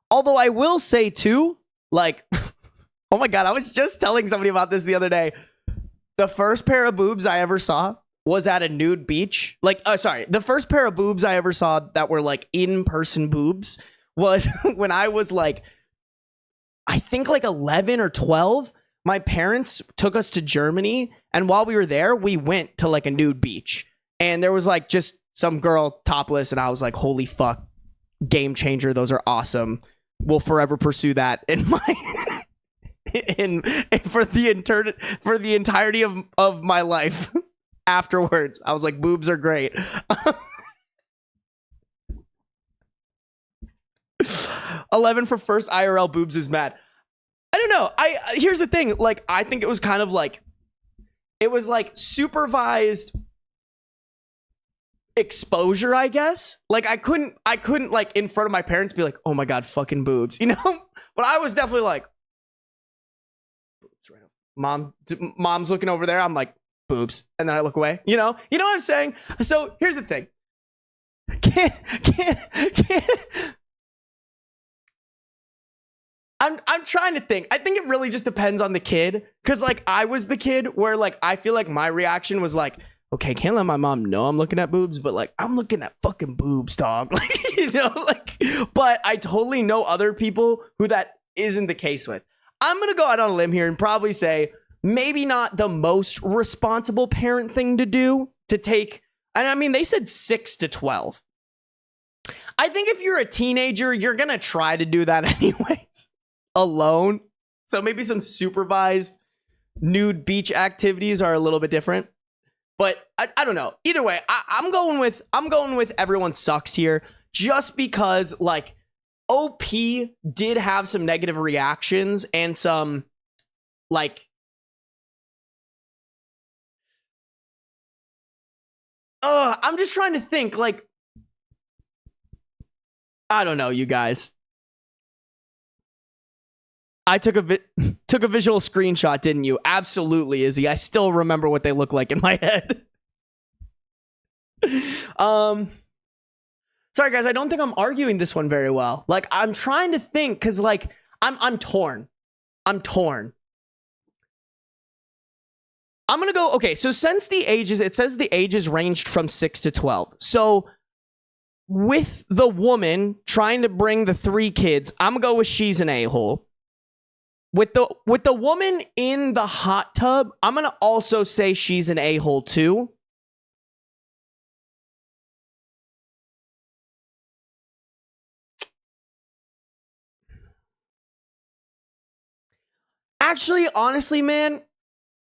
[SPEAKER 1] Although I will say, too, like, oh my God, I was just telling somebody about this the other day. The first pair of boobs I ever saw was at a nude beach. Like, the first pair of boobs I ever saw that were, like, in-person boobs was when I was like, I think like 11 or 12. My parents took us to Germany, and while we were there, we went to like a nude beach, and there was like just some girl topless, and I was like, holy fuck, game changer. Those are awesome. We'll forever pursue that in my for the entirety of my life. Afterwards, I was like, boobs are great. 11 for first IRL boobs is mad. I don't know. Here's the thing. Like, I think it was kind of like, it was like supervised exposure, I guess. Like, I couldn't like in front of my parents be like, oh my God, fucking boobs, you know? But I was definitely like, boobs right now. Mom's looking over there. I'm like, boobs. And then I look away, you know what I'm saying? So here's the thing. I'm trying to think. I think it really just depends on the kid. Cause like I was the kid where like I feel like my reaction was like, okay, can't let my mom know I'm looking at boobs, but like I'm looking at fucking boobs, dog. Like, you know, like, but I totally know other people who that isn't the case with. I'm gonna go out on a limb here and probably say maybe not the most responsible parent thing to do to take. And I mean, they said 6 to 12. I think if you're a teenager, you're gonna try to do that anyways. Alone. So maybe some supervised nude beach activities are a little bit different. But I don't know. Either way, I'm going with everyone sucks here, just because like OP did have some negative reactions and some like I'm just trying to think, like, I don't know, you guys. I took a visual screenshot, didn't you? Absolutely, Izzy. I still remember what they look like in my head. Sorry guys, I don't think I'm arguing this one very well. Like, I'm trying to think because like I'm torn. I'm gonna go, okay, so since the ages, it says the ages ranged from 6 to 12. So with the woman trying to bring the 3 kids, I'm gonna go with she's an a-hole. With the woman in the hot tub, I'm going to also say she's an a-hole too. Actually, honestly, man,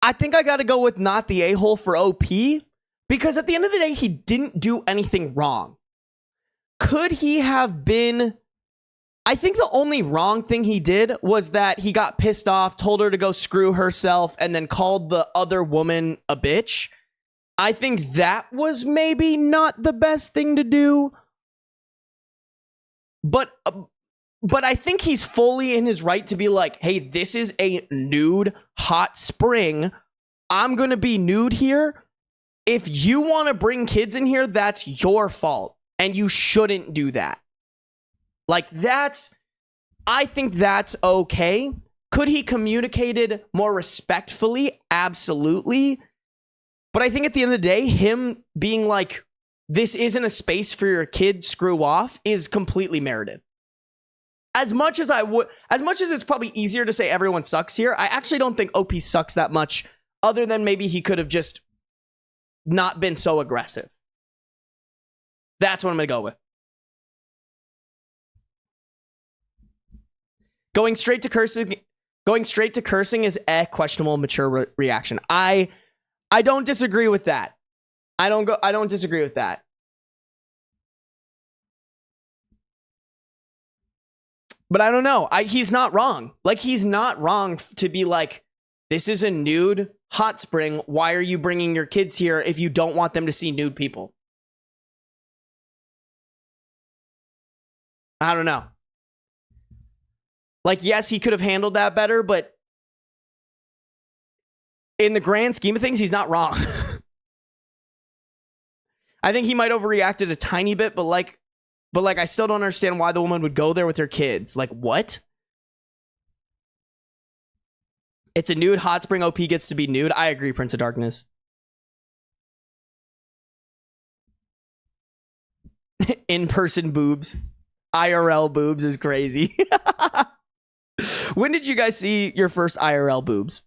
[SPEAKER 1] I think I got to go with not the a-hole for OP, because at the end of the day, he didn't do anything wrong. Could he have been... I think the only wrong thing he did was that he got pissed off, told her to go screw herself, and then called the other woman a bitch. I think that was maybe not the best thing to do. But I think he's fully in his right to be like, hey, this is a nude hot spring. I'm going to be nude here. If you want to bring kids in here, that's your fault. And you shouldn't do that. Like, I think that's okay. Could he communicated more respectfully? Absolutely. But I think at the end of the day, him being like, this isn't a space for your kid, screw off, is completely merited. As much as it's probably easier to say everyone sucks here, I actually don't think OP sucks that much, other than maybe he could have just not been so aggressive. That's what I'm going to go with. Going straight to cursing is a questionable mature reaction. I don't disagree with that. I don't disagree with that. But I don't know. He's not wrong. Like, he's not wrong to be like, this is a nude hot spring. Why are you bringing your kids here if you don't want them to see nude people? I don't know. Like, yes, he could have handled that better, but in the grand scheme of things, he's not wrong. I think he might have overreacted a tiny bit, but I still don't understand why the woman would go there with her kids. Like, what? It's a nude hot spring. OP gets to be nude. I agree, Prince of Darkness. In-person boobs. IRL boobs is crazy. When did you guys see your first IRL boobs?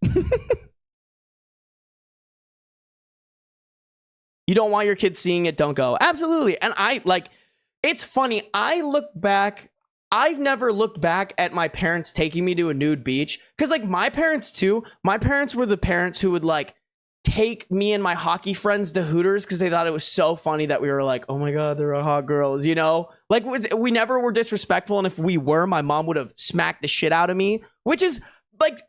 [SPEAKER 1] You don't want your kids seeing it, don't go. Absolutely. And it's funny. I've never looked back at my parents taking me to a nude beach. Because, like, my parents were the parents who would, like, take me and my hockey friends to Hooters because they thought it was so funny that we were like, oh my God, they're hot girls, you know? Like, we never were disrespectful. And if we were, my mom would have smacked the shit out of me, which is, like,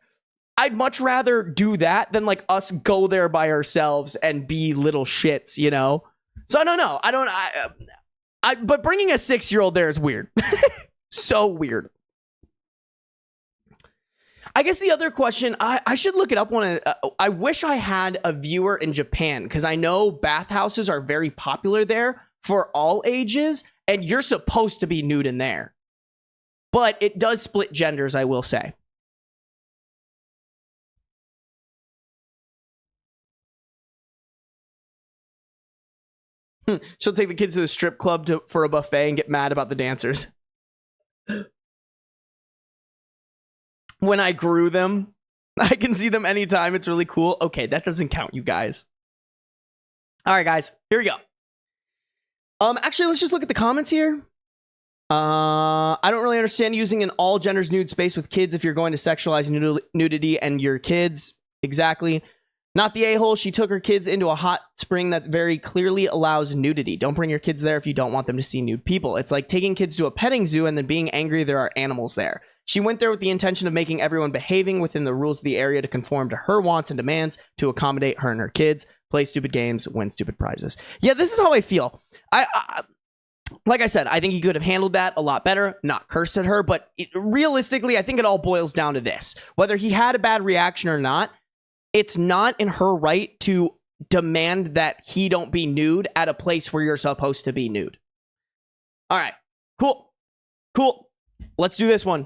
[SPEAKER 1] I'd much rather do that than, like, us go there by ourselves and be little shits, you know? So I don't know. But bringing a 6-year-old there is weird. So weird. I guess the other question, I should look it up. I wish I had a viewer in Japan, because I know bathhouses are very popular there for all ages, and you're supposed to be nude in there. But it does split genders, I will say. She'll take the kids to the strip club for a buffet and get mad about the dancers. When I grew them, I can see them anytime. It's really cool. Okay, that doesn't count, you guys. All right, guys, here we go. Actually, let's just look at the comments here. I don't really understand using an all genders nude space with kids if you're going to sexualize nudity and your kids. Exactly. Not the a-hole. She took her kids into a hot spring that very clearly allows nudity. Don't bring your kids there if you don't want them to see nude people. It's like taking kids to a petting zoo and then being angry there are animals there. She went there with the intention of making everyone behaving within the rules of the area to conform to her wants and demands to accommodate her and her kids. Play stupid games, win stupid prizes. Yeah, this is how I feel. Like I said, I think he could have handled that a lot better, not cursed at her. But realistically, I think it all boils down to this. Whether he had a bad reaction or not, it's not in her right to demand that he don't be nude at a place where you're supposed to be nude. All right, cool. Let's do this one.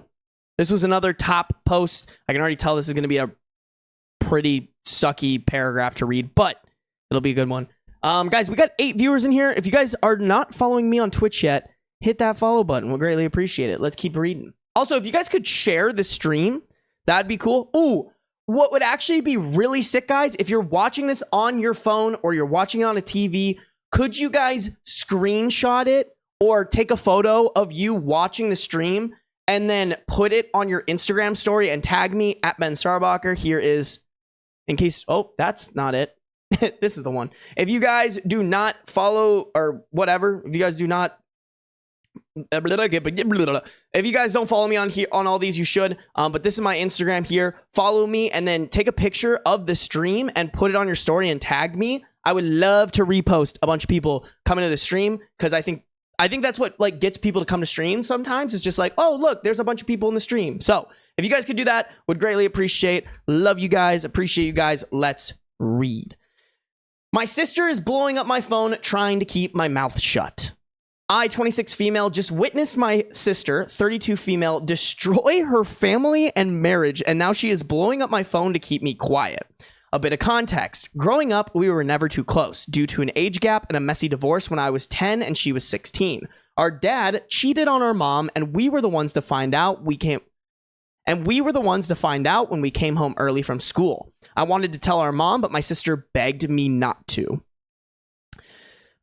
[SPEAKER 1] This was another top post. I can already tell this is going to be a pretty sucky paragraph to read, but it'll be a good one. Guys, we got 8 viewers in here. If you guys are not following me on Twitch yet, hit that follow button. We'll greatly appreciate it. Let's keep reading. Also, if you guys could share the stream, that'd be cool. Ooh, what would actually be really sick, guys, if you're watching this on your phone or you're watching it on a TV, could you guys screenshot it or take a photo of you watching the stream and then put it on your Instagram story and tag me at Ben Starbacher? Here is, in case, oh, that's not it. This is the one. If you guys do not follow or whatever, if you guys do not, if you guys don't follow me on here on all these, you should. But this is my Instagram here. Follow me and then take a picture of the stream and put it on your story and tag me. I would love to repost a bunch of people coming to the stream, because I think that's what like gets people to come to stream sometimes. It's just like, oh, look, there's a bunch of people in the stream. So if you guys could do that, would greatly appreciate. Love you guys. Appreciate you guys. Let's read. My sister is blowing up my phone trying to keep my mouth shut. I, 26 female, just witnessed my sister, 32 female, destroy her family and marriage, and now she is blowing up my phone to keep me quiet. A bit of context. Growing up, we were never too close due to an age gap and a messy divorce when I was 10 and she was 16. Our dad cheated on our mom, and we were the ones to find out when we came home early from school. I wanted to tell our mom, but my sister begged me not to.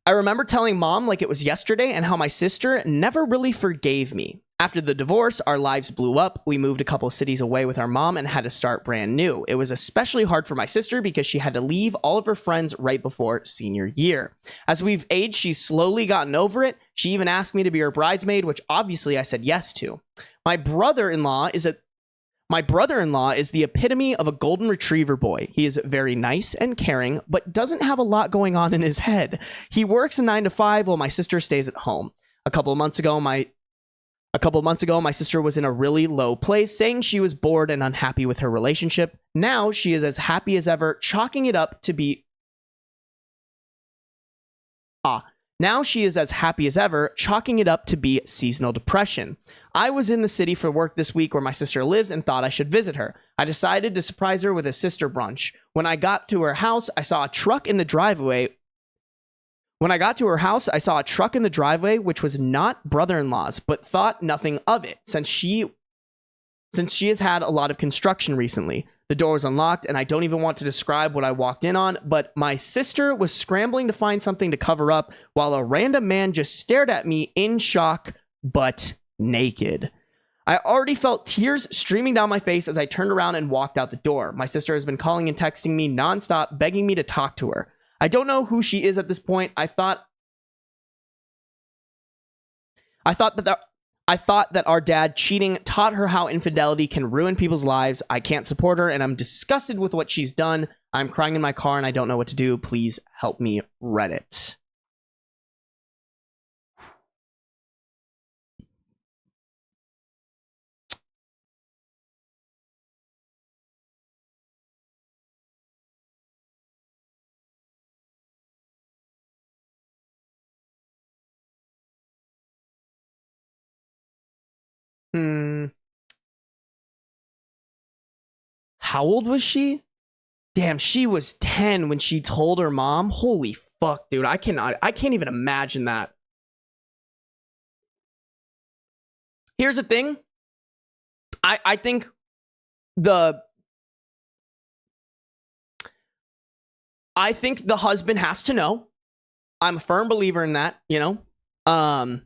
[SPEAKER 1] I remember telling mom like it was yesterday and how my sister never really forgave me. After the divorce, our lives blew up. We moved a couple cities away with our mom and had to start brand new. It was especially hard for my sister because she had to leave all of her friends right before senior year. As we've aged, she's slowly gotten over it. She even asked me to be her bridesmaid, which obviously I said yes to. My brother-in-law is the epitome of a golden retriever boy. He is very nice and caring, but doesn't have a lot going on in his head. He works a 9 to 5 while my sister stays at home. A couple of months ago, my sister was in a really low place, saying she was bored and unhappy with her relationship. Now she is as happy as ever, chalking it up to be seasonal depression. I was in the city for work this week where my sister lives and thought I should visit her. I decided to surprise her with a sister brunch. When I got to her house, I saw a truck in the driveway. Which was not brother-in-law's, but thought nothing of it since she has had a lot of construction recently. The door was unlocked, and I don't even want to describe what I walked in on, but my sister was scrambling to find something to cover up while a random man just stared at me in shock, but naked. I already felt tears streaming down my face as I turned around and walked out the door. My sister has been calling and texting me nonstop, begging me to talk to her. I don't know who she is at this point. I thought that our dad cheating taught her how infidelity can ruin people's lives. I can't support her, and I'm disgusted with what she's done. I'm crying in my car, and I don't know what to do. Please help me, Reddit. How old was she? Damn, she was 10 when she told her mom. Holy fuck, dude. I can't even imagine that. Here's the thing. I think the husband has to know. I'm a firm believer in that, you know. I'm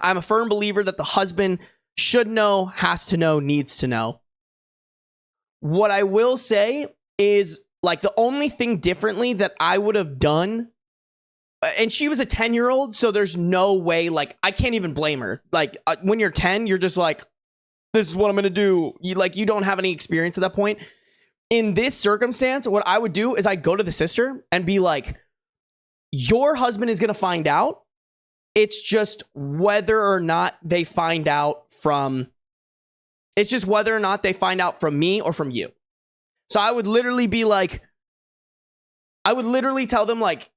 [SPEAKER 1] a firm believer that the husband should know, has to know, needs to know. What I will say is, like, the only thing differently that I would have done, and she was a 10-year-old, so there's no way, like, I can't even blame her. Like, when you're 10, you're just like, this is what I'm going to do. You don't have any experience at that point. In this circumstance, what I would do is I'd go to the sister and be like, your husband is going to find out. It's just whether or not they find out from me or from you. So I would literally tell them, like,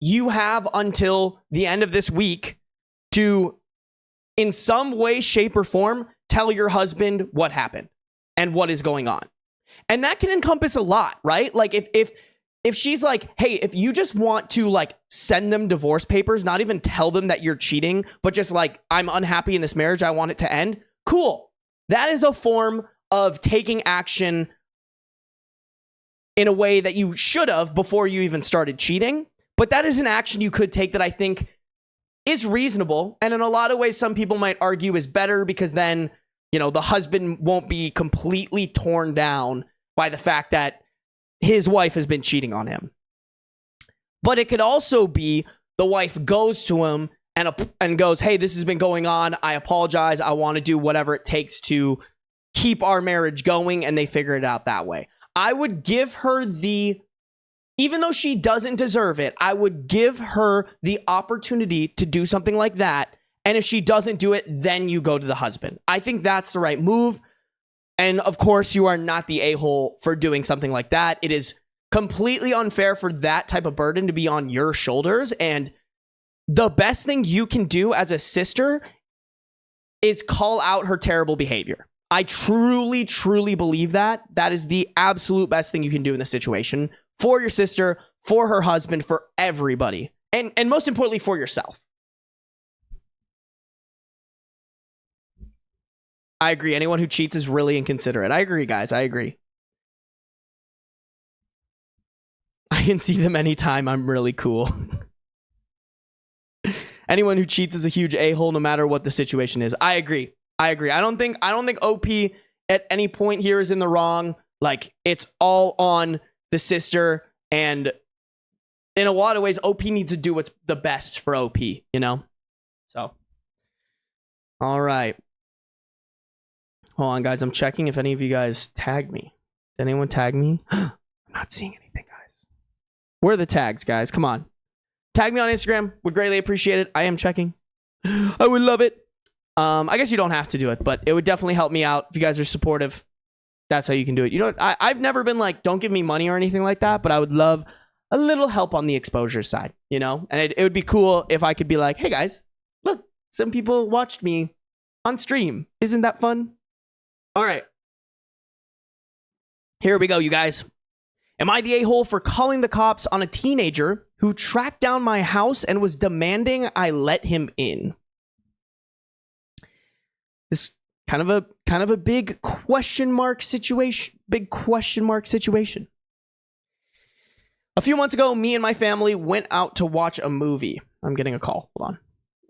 [SPEAKER 1] you have until the end of this week to, in some way, shape, or form, tell your husband what happened and what is going on. And that can encompass a lot, right? Like, if she's like, hey, if you just want to, like, send them divorce papers, not even tell them that you're cheating, but just like, I'm unhappy in this marriage, I want it to end. Cool. That is a form of taking action in a way that you should have before you even started cheating. But that is an action you could take that I think is reasonable. And in a lot of ways, some people might argue is better because then, you know, the husband won't be completely torn down by the fact that his wife has been cheating on him. But it could also be the wife goes to him and goes, hey, this has been going on. I apologize. I want to do whatever it takes to keep our marriage going. And they figure it out that way. I would give her even though she doesn't deserve it, I would give her the opportunity to do something like that. And if she doesn't do it, then you go to the husband. I think that's the right move. And of course, you are not the a-hole for doing something like that. It is completely unfair for that type of burden to be on your shoulders. And the best thing you can do as a sister is call out her terrible behavior. I truly, truly believe that that is the absolute best thing you can do in this situation for your sister, for her husband, for everybody. And most importantly, for yourself. I agree. Anyone who cheats is really inconsiderate. I agree, guys. I agree. I can see them anytime. I'm really cool. Anyone who cheats is a huge a-hole no matter what the situation is. I agree. I agree. I don't think OP at any point here is in the wrong. Like, it's all on the sister, and in a lot of ways, OP needs to do what's the best for OP, you know? So, all right. Hold on, guys. I'm checking if any of you guys tagged me. Did anyone tag me? I'm not seeing anything, guys. Where are the tags, guys? Come on. Tag me on Instagram. Would greatly appreciate it. I am checking. I would love it. I guess you don't have to do it, but it would definitely help me out if you guys are supportive. That's how you can do it. You know, I've never been like, don't give me money or anything like that, but I would love a little help on the exposure side, you know? And it would be cool if I could be like, hey guys, look, some people watched me on stream. Isn't that fun? All right. Here we go, you guys. Am I the a-hole for calling the cops on a teenager who tracked down my house and was demanding I let him in? This kind of a big question mark situation. A few months ago, me and my family went out to watch a movie. I'm getting a call. Hold on.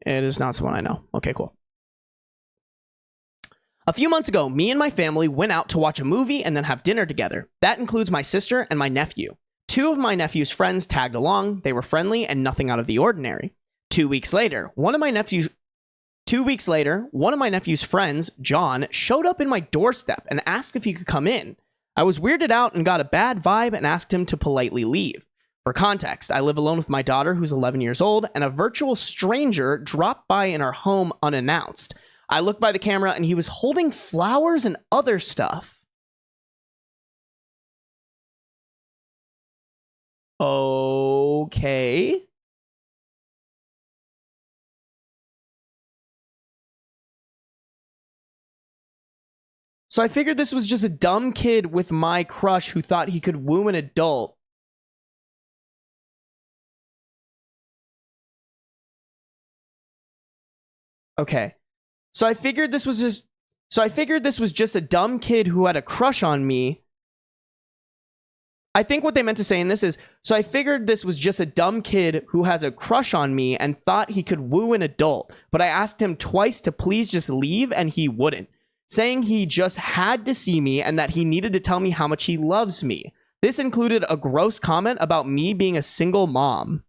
[SPEAKER 1] It is not someone I know. Okay, cool. A few months ago, me and my family went out to watch a movie and then have dinner together. That includes my sister and my nephew. Two of my nephew's friends tagged along. They were friendly and nothing out of the ordinary. 2 weeks later, one of my nephew's friends, John, showed up in my doorstep and asked if he could come in. I was weirded out and got a bad vibe and asked him to politely leave. For context, I live alone with my daughter, who's 11 years old, and a virtual stranger dropped by in our home unannounced. I looked by the camera and he was holding flowers and other stuff. Okay. So I figured this was just a dumb kid with my crush who thought he could woo an adult. Okay. So I figured this was just a dumb kid who had a crush on me. I think what they meant to say in this is, so I figured this was just a dumb kid who has a crush on me and thought he could woo an adult, but I asked him twice to please just leave and he wouldn't, saying he just had to see me and that he needed to tell me how much he loves me. This included a gross comment about me being a single mom.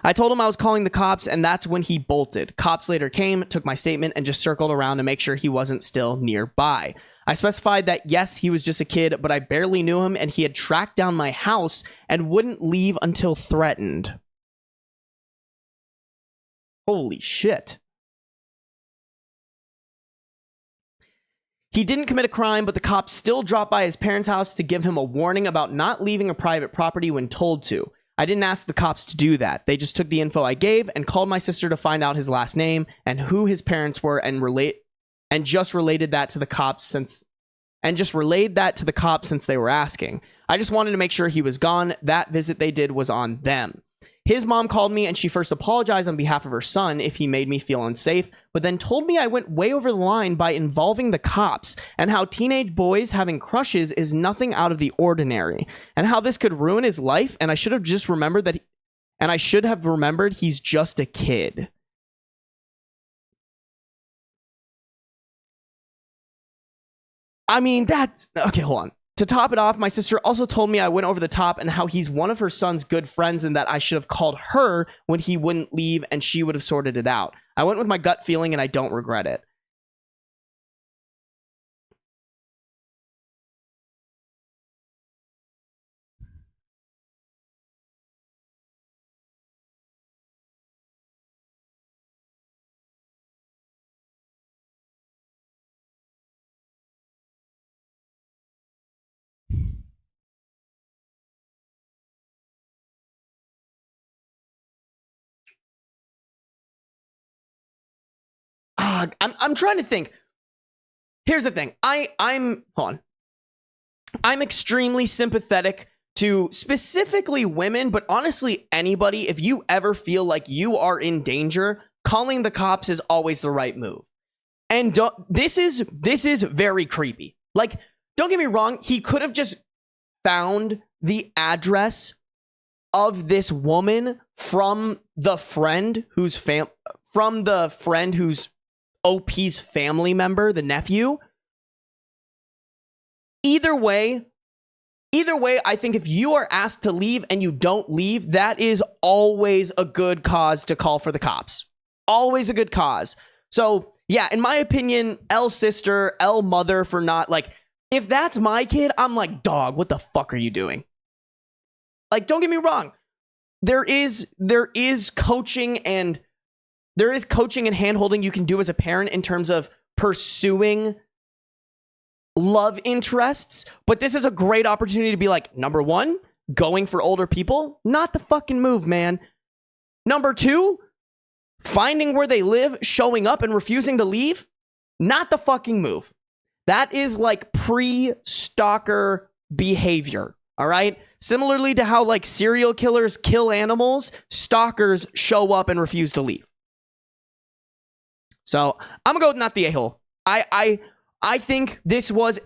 [SPEAKER 1] I told him I was calling the cops, and that's when he bolted. Cops later came, took my statement, and just circled around to make sure he wasn't still nearby. I specified that, yes, he was just a kid, but I barely knew him, and he had tracked down my house and wouldn't leave until threatened. Holy shit. He didn't commit a crime, but the cops still dropped by his parents' house to give him a warning about not leaving a private property when told to. I didn't ask the cops to do that. They just took the info I gave and called my sister to find out his last name and who his parents were and just relayed that to the cops since they were asking. I just wanted to make sure he was gone. That visit they did was on them. His mom called me and she first apologized on behalf of her son if he made me feel unsafe, but then told me I went way over the line by involving the cops and how teenage boys having crushes is nothing out of the ordinary and how this could ruin his life, and I should have remembered he's just a kid. I mean, that's okay, hold on. To top it off, my sister also told me I went over the top and how he's one of her son's good friends and that I should have called her when he wouldn't leave and she would have sorted it out. I went with my gut feeling and I don't regret it. I'm trying to think. here's the thing. I'm hold on. I'm extremely sympathetic to specifically women, but honestly anybody. If you ever feel like you are in danger, calling the cops is always the right move. And this is very creepy. Like, don't get me wrong, he could have just found the address of this woman from the friend who's OP's family member, the nephew. Either way, I think if you are asked to leave and you don't leave, that is always a good cause to call for the cops. Always a good cause. So, yeah, in my opinion, L sister, L mother for not, like, if that's my kid, I'm like, dog, what the fuck are you doing? Like, don't get me wrong. There is coaching and hand-holding you can do as a parent in terms of pursuing love interests, but this is a great opportunity to be like, number one, going for older people, not the fucking move, man. Number two, finding where they live, showing up and refusing to leave, not the fucking move. That is like pre-stalker behavior, all right? Similarly to how like serial killers kill animals, stalkers show up and refuse to leave. So I'm gonna go with not the a-hole. I think this was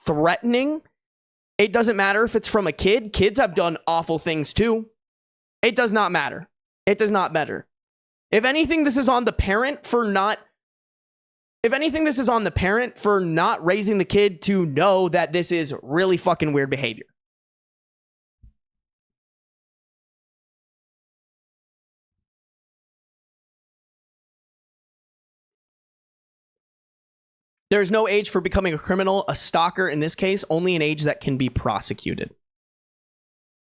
[SPEAKER 1] threatening. It doesn't matter if it's from a kid. Kids have done awful things too. It does not matter. It does not matter. If anything, this is on the parent for not raising the kid to know that this is really fucking weird behavior. There's no age for becoming a criminal, a stalker in this case, only an age that can be prosecuted.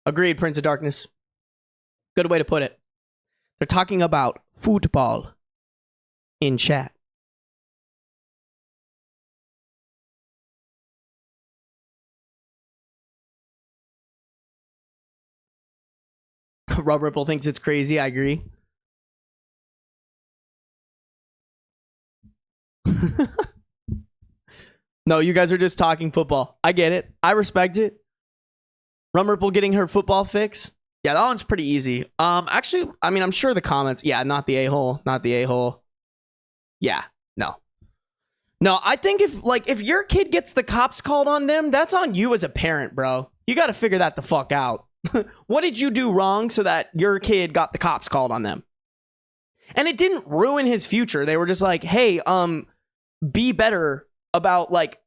[SPEAKER 1] Agreed, Prince of Darkness. Good way to put it. They're talking about football in chat. Rob Ripple thinks it's crazy. I agree. No, you guys are just talking football. I get it. I respect it. Rum Ripple getting her football fix. Yeah, that one's pretty easy. Actually, I mean, I'm sure the comments. Yeah, not the a-hole. Not the a-hole. Yeah, no. No, I think if your kid gets the cops called on them, that's on you as a parent, bro. You got to figure that the fuck out. What did you do wrong so that your kid got the cops called on them? And it didn't ruin his future. They were just like, hey, be better about like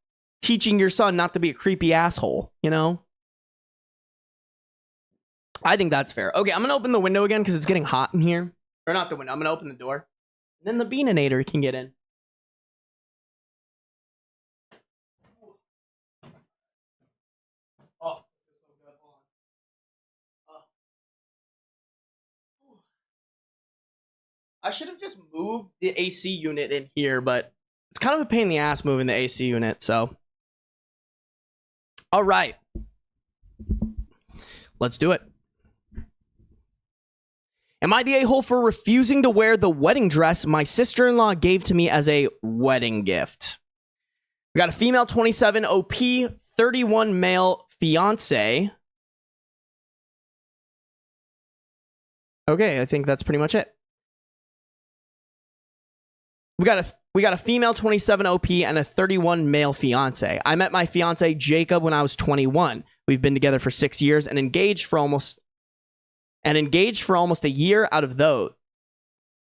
[SPEAKER 1] teaching your son not to be a creepy asshole, you know? I think that's fair. Okay, I'm gonna open the window again because it's getting hot in here. Or not the window, I'm gonna open the door. And then the Beaninator can get in. Oh, I should have just moved the AC unit in here, but it's kind of a pain in the ass moving the AC unit, so. All right. Let's do it. Am I the a-hole for refusing to wear the wedding dress my sister-in-law gave to me as a wedding gift? We got a female 27 OP, 31 male fiance. Okay, I think that's pretty much it. We got a female 27 OP and a 31 male fiance. I met my fiance Jacob when I was 21. We've been together for 6 years and engaged for almost a year out of those.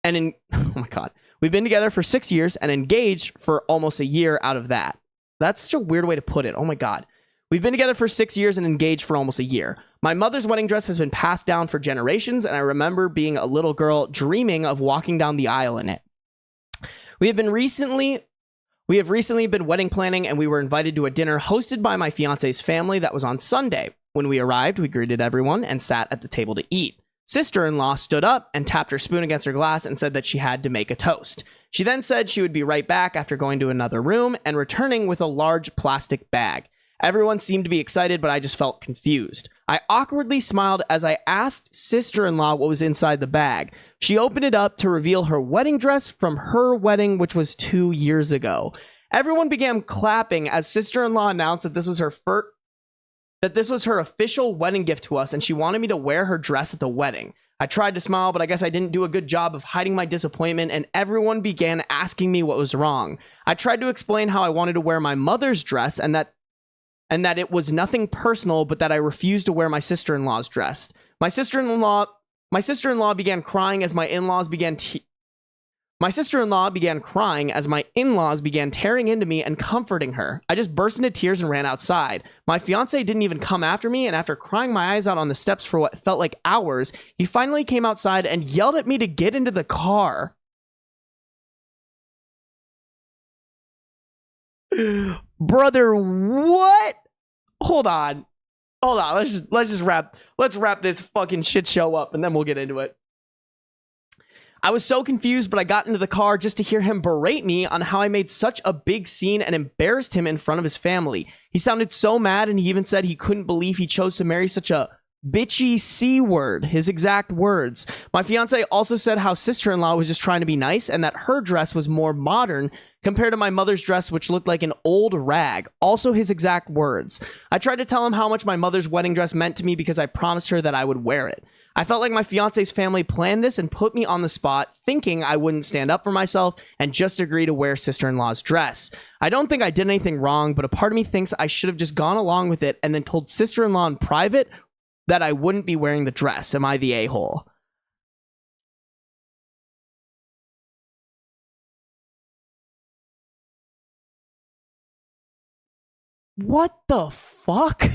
[SPEAKER 1] Oh my god. We've been together for 6 years and engaged for almost a year out of that. That's such a weird way to put it. Oh my god. We've been together for 6 years and engaged for almost a year. My mother's wedding dress has been passed down for generations, and I remember being a little girl dreaming of walking down the aisle in it. We have recently been wedding planning, and we were invited to a dinner hosted by my fiance's family that was on Sunday. When we arrived, we greeted everyone and sat at the table to eat. Sister-in-law stood up and tapped her spoon against her glass and said that she had to make a toast. She then said she would be right back after going to another room and returning with a large plastic bag. Everyone seemed to be excited, but I just felt confused. I awkwardly smiled as I asked sister-in-law what was inside the bag. She opened it up to reveal her wedding dress from her wedding, which was 2 years ago. Everyone began clapping as sister-in-law announced that this was her official wedding gift to us, and she wanted me to wear her dress at the wedding. I tried to smile, but I guess I didn't do a good job of hiding my disappointment, and everyone began asking me what was wrong. I tried to explain how I wanted to wear my mother's dress and that it was nothing personal, but that I refused to wear my sister-in-law's dress. My sister-in-law began crying as my in-laws began tearing into me and comforting her. I just burst into tears and ran outside. My fiance didn't even come after me, and after crying my eyes out on the steps for what felt like hours, he finally came outside and yelled at me to get into the car. Brother, what? Hold on. Let's wrap this fucking shit show up, and then we'll get into it. I was so confused, but I got into the car just to hear him berate me on how I made such a big scene and embarrassed him in front of his family. He sounded so mad, and he even said he couldn't believe he chose to marry such a bitchy C word, his exact words. My fiance also said how sister-in-law was just trying to be nice and that her dress was more modern compared to my mother's dress, which looked like an old rag. Also his exact words. I tried to tell him how much my mother's wedding dress meant to me because I promised her that I would wear it. I felt like my fiance's family planned this and put me on the spot, thinking I wouldn't stand up for myself and just agree to wear sister-in-law's dress. I don't think I did anything wrong, but a part of me thinks I should have just gone along with it and then told sister-in-law in private that I wouldn't be wearing the dress. Am I the a-hole? What the fuck?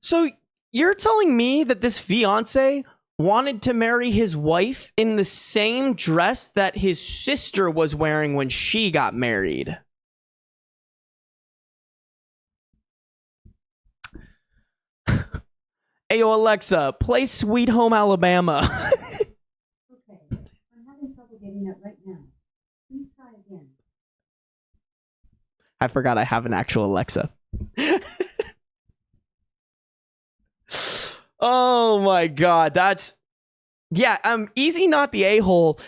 [SPEAKER 1] So you're telling me that this fiance wanted to marry his wife in the same dress that his sister was wearing when she got married? Ayo, Alexa, play Sweet Home Alabama.
[SPEAKER 2] Okay, I'm having trouble getting that right now. Please try again.
[SPEAKER 1] I forgot I have an actual Alexa. Oh my god, that's... Yeah, easy not the a-hole.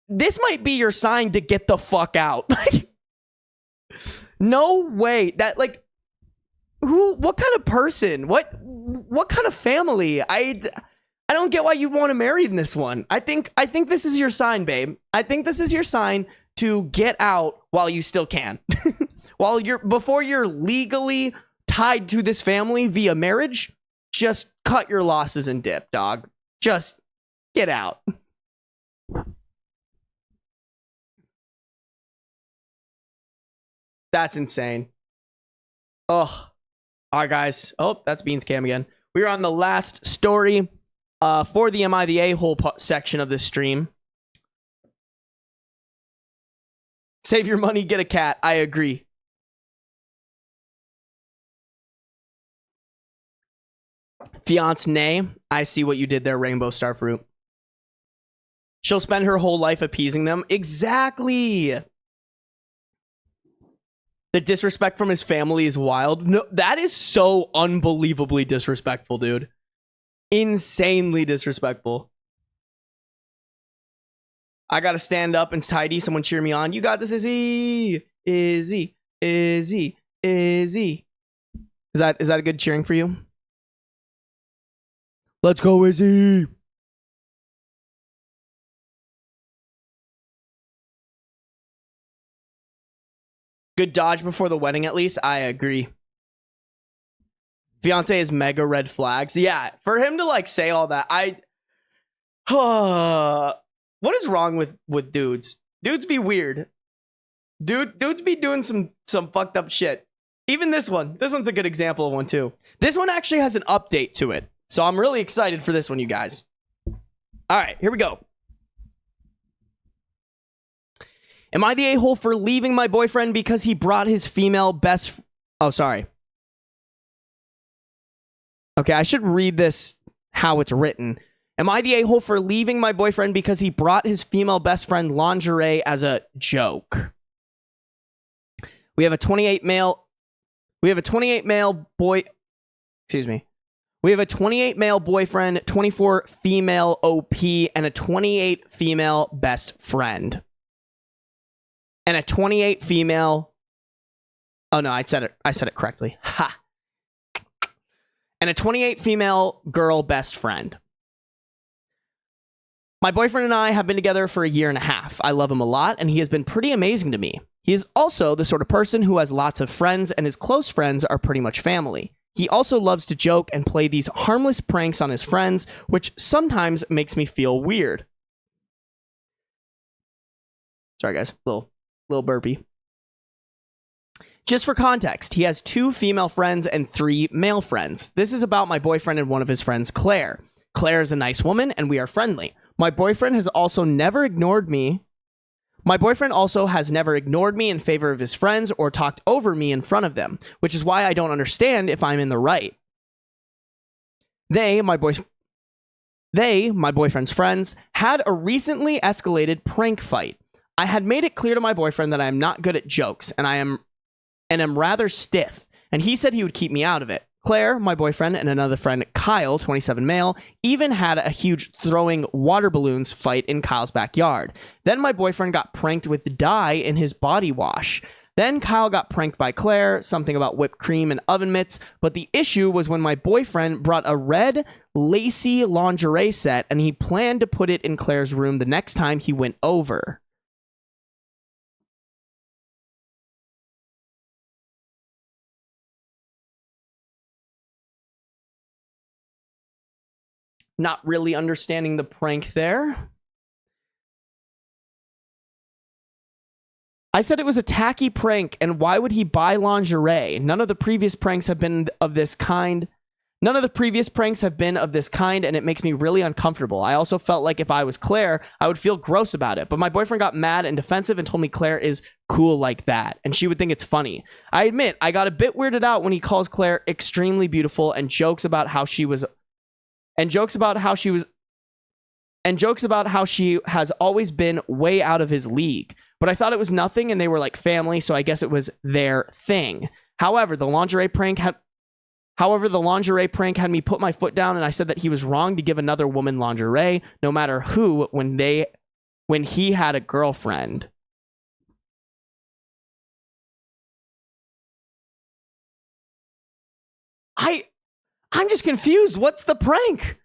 [SPEAKER 1] This might be your sign to get the fuck out. No way. That, like... What kind of person? What kind of family? I don't get why you want to marry in this one. I think this is your sign, babe. I think this is your sign to get out while you still can. Before you're legally tied to this family via marriage, just cut your losses and dip, dog. Just get out. That's insane. Ugh. All right, guys. Oh, that's Beans Cam again. We're on the last story for the Am I the A-hole section of this stream. Save your money, get a cat. I agree. Fiance, I see what you did there, Rainbow Starfruit. She'll spend her whole life appeasing them. Exactly. The disrespect from his family is wild. No, that is so unbelievably disrespectful, dude. Insanely disrespectful. I gotta stand up and tidy. Someone cheer me on. You got this, Izzy. Izzy. Izzy. Izzy. Is that a good cheering for you? Let's go, Izzy. Good dodge before the wedding, at least. I agree. Fiance is mega red flags. Yeah, for him to like say all that, what is wrong with dudes? Dudes be weird. Dudes be doing some fucked up shit. Even this one. This one's a good example of one too. This one actually has an update to it. So I'm really excited for this one, you guys. All right, here we go. Am I the a-hole for leaving my boyfriend because he brought his female best... Oh, sorry. Okay, I should read this how it's written. Am I the a-hole for leaving my boyfriend because he brought his female best friend lingerie as a joke? We have a 28 male boy... Excuse me. We have a 28 male boyfriend, 24 female OP, and a 28 female best friend. And a 28 female... Oh, no, I said it correctly. Ha! And a 28 female girl best friend. My boyfriend and I have been together for a year and a half. I love him a lot, and he has been pretty amazing to me. He is also the sort of person who has lots of friends, and his close friends are pretty much family. He also loves to joke and play these harmless pranks on his friends, which sometimes makes me feel weird. Sorry, guys. Little burpee. Just for context, he has 2 female friends and 3 male friends. This is about my boyfriend and one of his friends, Claire. Claire is a nice woman, and we are friendly. My boyfriend has also never ignored me. My boyfriend also has never ignored me in favor of his friends or talked over me in front of them, which is why I don't understand if I'm in the right. They, my boyfriend's friends, had a recently escalated prank fight. I had made it clear to my boyfriend that I am not good at jokes, and am rather stiff, and he said he would keep me out of it. Claire, my boyfriend, and another friend, Kyle, 27 male, even had a huge throwing water balloons fight in Kyle's backyard. Then my boyfriend got pranked with dye in his body wash. Then Kyle got pranked by Claire, something about whipped cream and oven mitts, but the issue was when my boyfriend brought a red, lacy lingerie set, and he planned to put it in Claire's room the next time he went over. Not really understanding the prank there. I said it was a tacky prank, and why would he buy lingerie? None of the previous pranks have been of this kind. And it makes me really uncomfortable. I also felt like if I was Claire, I would feel gross about it. But my boyfriend got mad and defensive and told me Claire is cool like that, and she would think it's funny. I admit, I got a bit weirded out when he calls Claire extremely beautiful and jokes about how she has always been way out of his league. But I thought it was nothing, and they were like family, so I guess it was their thing. However, the lingerie prank had me put my foot down, and I said that he was wrong to give another woman lingerie, no matter who, when he had a girlfriend. I'm just confused. What's the prank?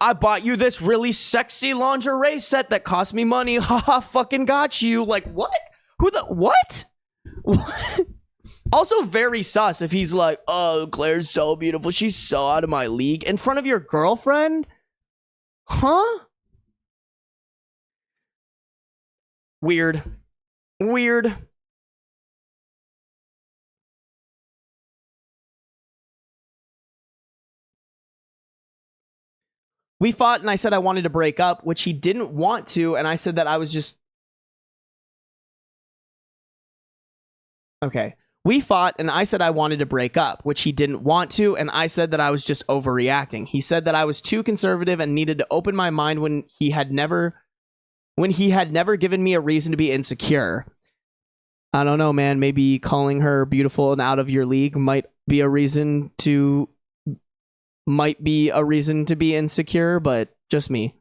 [SPEAKER 1] I bought you this really sexy lingerie set that cost me money. Haha, fucking got you. Like, what? What? What? Also very sus if he's like, oh, Claire's so beautiful. She's so out of my league. In front of your girlfriend? Huh? Weird. We fought, and I said I wanted to break up, which he didn't want to, and I said that I was just... Okay. We fought, and I said I wanted to break up, which he didn't want to, and I said that I was just overreacting. He said that I was too conservative and needed to open my mind when he had never given me a reason to be insecure. I don't know, man. Maybe calling her beautiful and out of your league might be a reason to be insecure, but just me.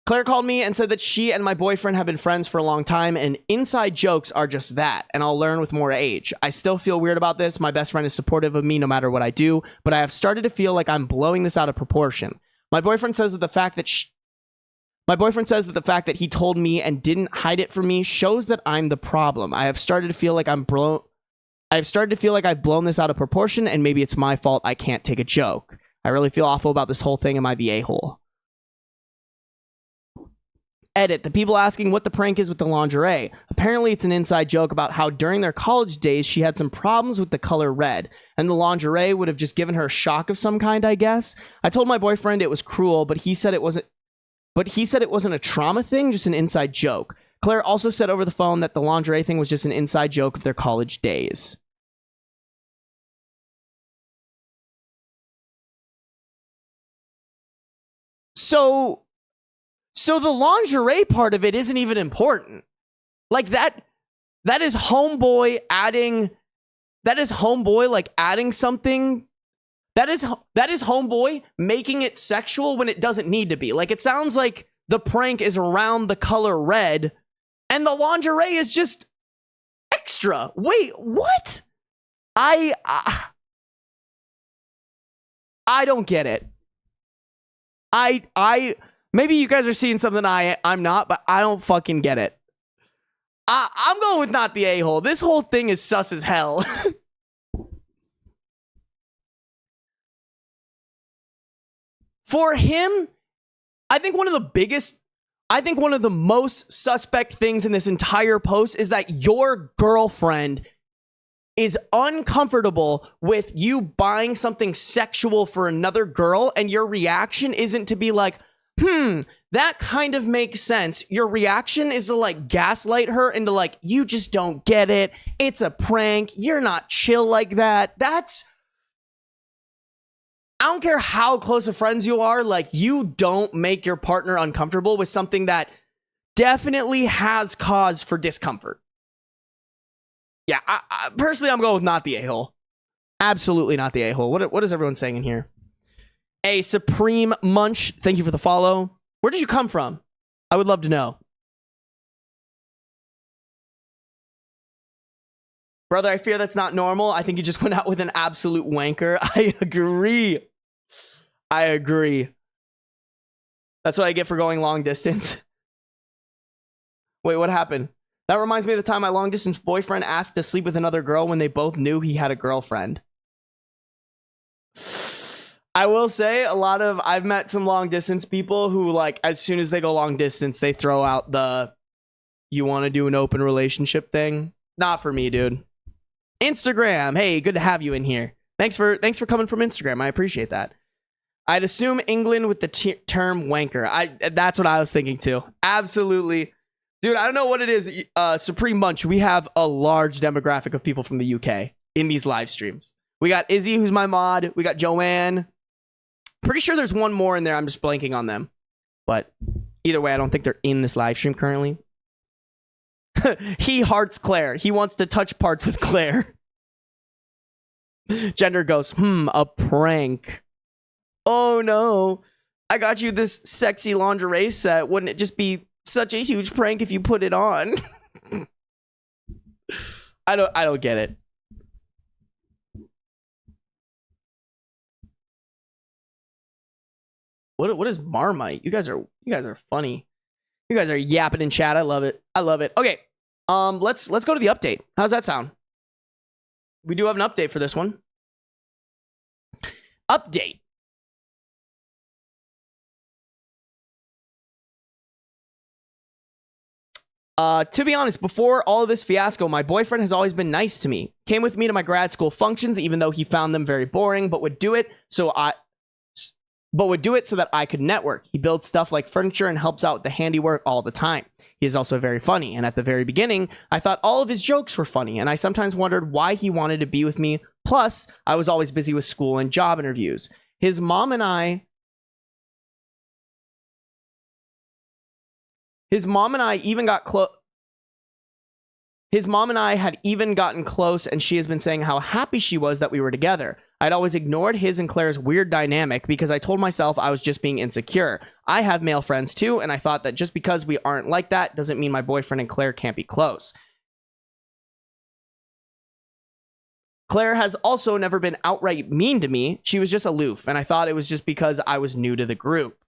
[SPEAKER 1] Claire called me and said that she and my boyfriend have been friends for a long time, and inside jokes are just that, and I'll learn with more age. I still feel weird about this. My best friend is supportive of me no matter what I do, but I have started to feel like I'm blowing this out of proportion. My boyfriend says that the fact that he told me and didn't hide it from me shows that I'm the problem. I have started to feel like I've blown this out of proportion, and maybe it's my fault I can't take a joke. I really feel awful about this whole thing. Am I the a-hole? Edit. The people asking what the prank is with the lingerie. Apparently it's an inside joke about how during their college days she had some problems with the color red, and the lingerie would have just given her a shock of some kind, I guess. I told my boyfriend it was cruel, but he said it wasn't a trauma thing, just an inside joke. Claire also said over the phone that the lingerie thing was just an inside joke of their college days. So the lingerie part of it isn't even important. Like that is homeboy like adding something That is homeboy making it sexual when it doesn't need to be. Like, it sounds like the prank is around the color red and the lingerie is just extra. Wait, what? I don't get it. I maybe you guys are seeing something I'm not, but I don't fucking get it. I'm going with not the a-hole. This whole thing is sus as hell. For him, I think one of the most suspect things in this entire post is that your girlfriend is uncomfortable with you buying something sexual for another girl, and your reaction isn't to be like, that kind of makes sense. Your reaction is to like gaslight her into like, you just don't get it. It's a prank. You're not chill like that. I don't care how close of friends you are, like, you don't make your partner uncomfortable with something that definitely has cause for discomfort. Yeah, I personally, I'm going with not the a-hole. Absolutely not the a-hole. What is everyone saying in here? A Supreme Munch, thank you for the follow. Where did you come from? I would love to know. Brother, I fear that's not normal. I think you just went out with an absolute wanker. I agree. That's what I get for going long distance. Wait, what happened? That reminds me of the time my long distance boyfriend asked to sleep with another girl when they both knew he had a girlfriend. I will say I've met some long distance people who, like, as soon as they go long distance, they throw out the, you want to do an open relationship thing. Not for me, dude. Instagram. Hey, good to have you in here. Thanks for coming from Instagram. I appreciate that. I'd assume England with the term wanker. That's what I was thinking too. Absolutely. Dude, I don't know what it is. Supreme Munch, we have a large demographic of people from the UK in these live streams. We got Izzy, who's my mod. We got Joanne. Pretty sure there's one more in there. I'm just blanking on them. But either way, I don't think they're in this live stream currently. He hearts Claire. He wants to touch parts with Claire. Gender goes, a prank. Oh no. I got you this sexy lingerie set. Wouldn't it just be such a huge prank if you put it on? I don't get it. What is Marmite? You guys are funny. You guys are yapping in chat. I love it. Okay. Let's go to the update. How's that sound? We do have an update for this one. Update. To be honest, before all of this fiasco, my boyfriend has always been nice to me. Came with me to my grad school functions, even though he found them very boring, but would do it so that I could network. He builds stuff like furniture and helps out with the handiwork all the time. He is also very funny, and at the very beginning, I thought all of his jokes were funny, and I sometimes wondered why he wanted to be with me. Plus, I was always busy with school and job interviews. His mom and I even got close. His mom and I had even gotten close, and she has been saying how happy she was that we were together. I'd always ignored his and Claire's weird dynamic because I told myself I was just being insecure. I have male friends too, and I thought that just because we aren't like that doesn't mean my boyfriend and Claire can't be close. Claire has also never been outright mean to me. She was just aloof, and I thought it was just because I was new to the group.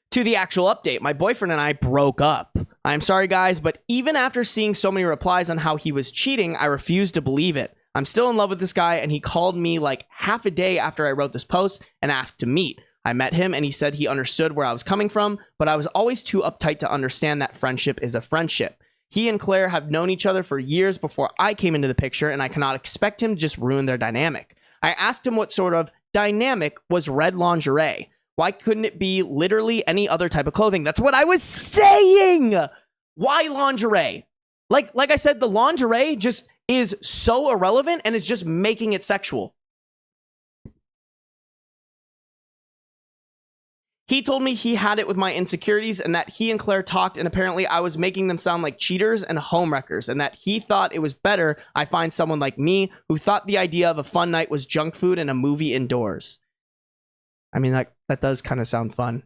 [SPEAKER 1] To the actual update, my boyfriend and I broke up. I'm sorry, guys, but even after seeing so many replies on how he was cheating, I refused to believe it. I'm still in love with this guy, and he called me like half a day after I wrote this post and asked to meet. I met him, and he said he understood where I was coming from, but I was always too uptight to understand that friendship is a friendship. He and Claire have known each other for years before I came into the picture, and I cannot expect him to just ruin their dynamic. I asked him what sort of dynamic was red lingerie. Why couldn't it be literally any other type of clothing? That's what I was saying. Why lingerie? Like I said, the lingerie just is so irrelevant and it's just making it sexual. He told me he had it with my insecurities and that he and Claire talked, and apparently I was making them sound like cheaters and homewreckers, and that he thought it was better I find someone like me who thought the idea of a fun night was junk food and a movie indoors. I mean, that does kind of sound fun.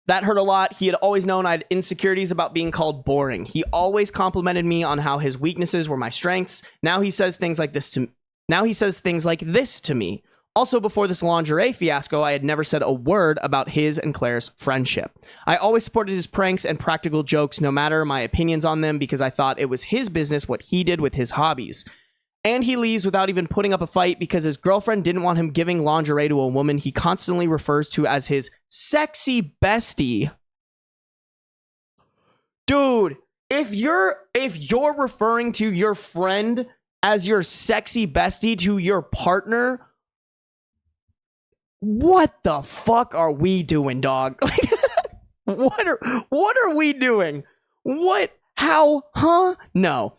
[SPEAKER 1] That hurt a lot. He had always known I had insecurities about being called boring. He always complimented me on how his weaknesses were my strengths. Now he says things like this to me. Also, before this lingerie fiasco, I had never said a word about his and Claire's friendship. I always supported his pranks and practical jokes, no matter my opinions on them, because I thought it was his business what he did with his hobbies. And he leaves without even putting up a fight because his girlfriend didn't want him giving lingerie to a woman he constantly refers to as his sexy bestie. Dude, if you're referring to your friend as your sexy bestie to your partner, what the fuck are we doing, dog? What are we doing? What? How? Huh? No.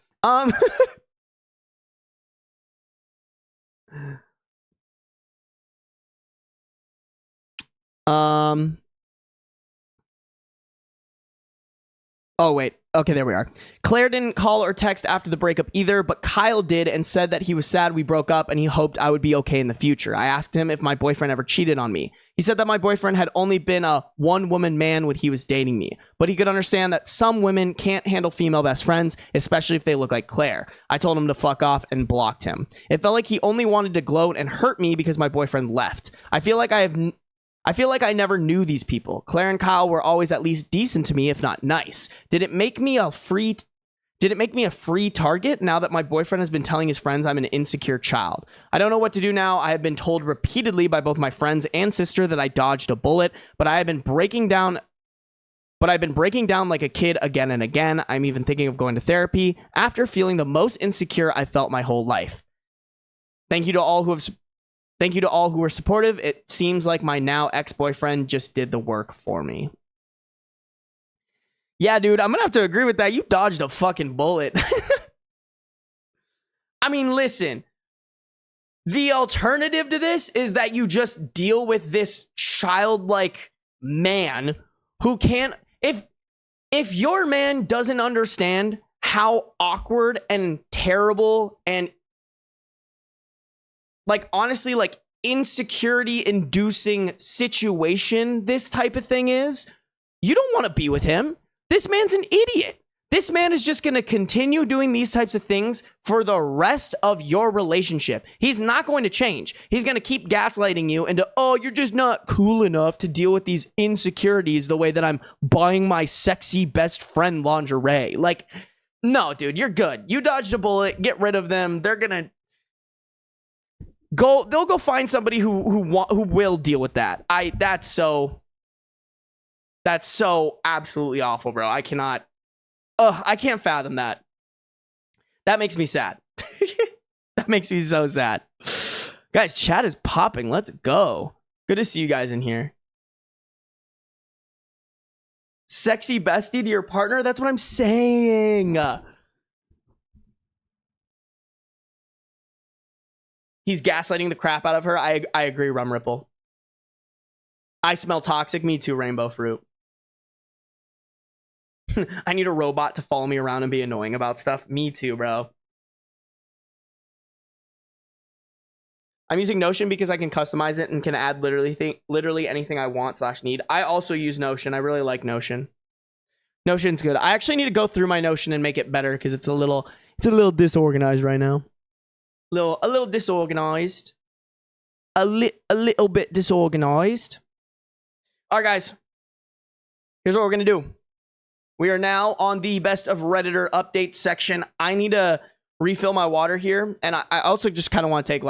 [SPEAKER 1] Oh, wait. Okay, there we are. Claire didn't call or text after the breakup either, but Kyle did and said that he was sad we broke up and he hoped I would be okay in the future. I asked him if my boyfriend ever cheated on me. He said that my boyfriend had only been a one-woman man when he was dating me, but he could understand that some women can't handle female best friends, especially if they look like Claire. I told him to fuck off and blocked him. It felt like he only wanted to gloat and hurt me because my boyfriend left. I feel like I never knew these people. Claire and Kyle were always at least decent to me, if not nice. Did it make me a free target now that my boyfriend has been telling his friends I'm an insecure child? I don't know what to do now. I have been told repeatedly by both my friends and sister that I dodged a bullet, but I've been breaking down like a kid again and again. I'm even thinking of going to therapy after feeling the most insecure I felt my whole life. Thank you to all who were supportive. It seems like my now ex-boyfriend just did the work for me. Yeah, dude, I'm gonna have to agree with that. You dodged a fucking bullet. I mean, listen. The alternative to this is that you just deal with this childlike man who can't... If your man doesn't understand how awkward and terrible and honestly, insecurity inducing situation this type of thing is, you don't want to be with him. This man's an idiot. This man is just going to continue doing these types of things for the rest of your relationship. He's not going to change. He's going to keep gaslighting you into, oh, you're just not cool enough to deal with these insecurities the way that I'm buying my sexy best friend lingerie. No, dude, you're good. You dodged a bullet. Get rid of them. They're going to they'll go find somebody who will deal with that. That's so absolutely awful, bro. I can't fathom that. That makes me sad. That makes me so sad. Guys, chat is popping. Let's go. Good to see you guys in here. Sexy bestie to your partner? That's what I'm saying. He's gaslighting the crap out of her. I agree, Rum Ripple. I smell toxic. Me too, Rainbow Fruit. I need a robot to follow me around and be annoying about stuff. Me too, bro. I'm using Notion because I can customize it and can add literally anything I want / need. I also use Notion. I really like Notion. Notion's good. I actually need to go through my Notion and make it better because it's a little disorganized right now. A little disorganized. A little bit disorganized. All right, guys. Here's what we're going to do. We are now on the best of Redditor updates section. I need to refill my water here. And I also just kind of want to take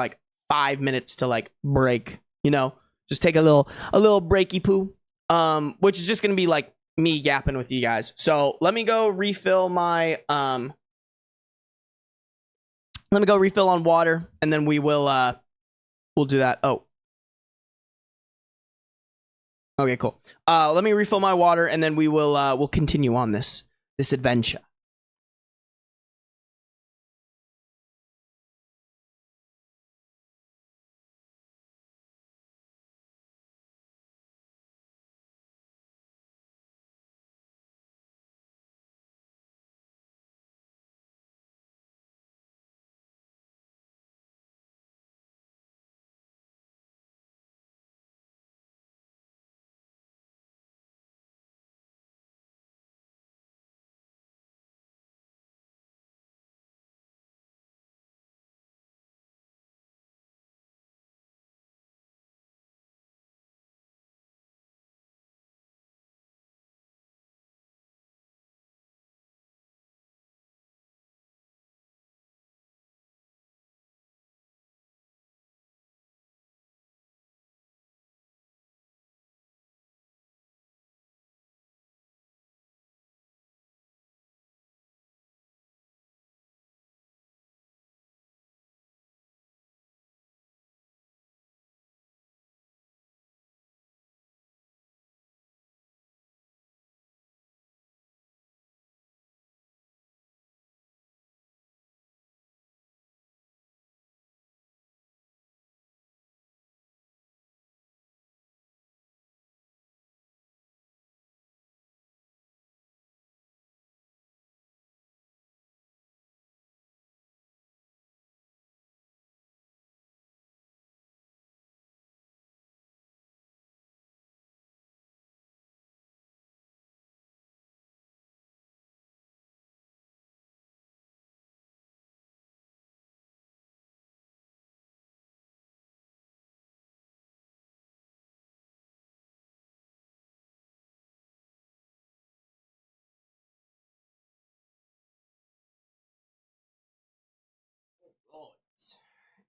[SPEAKER 1] 5 minutes to break, just take a little breaky poo. Which is just going to be me yapping with you guys. So let me go refill my, let me go refill on water, and then we'll do that. Oh. Okay, cool. Let me refill my water, and then we'll continue on this adventure.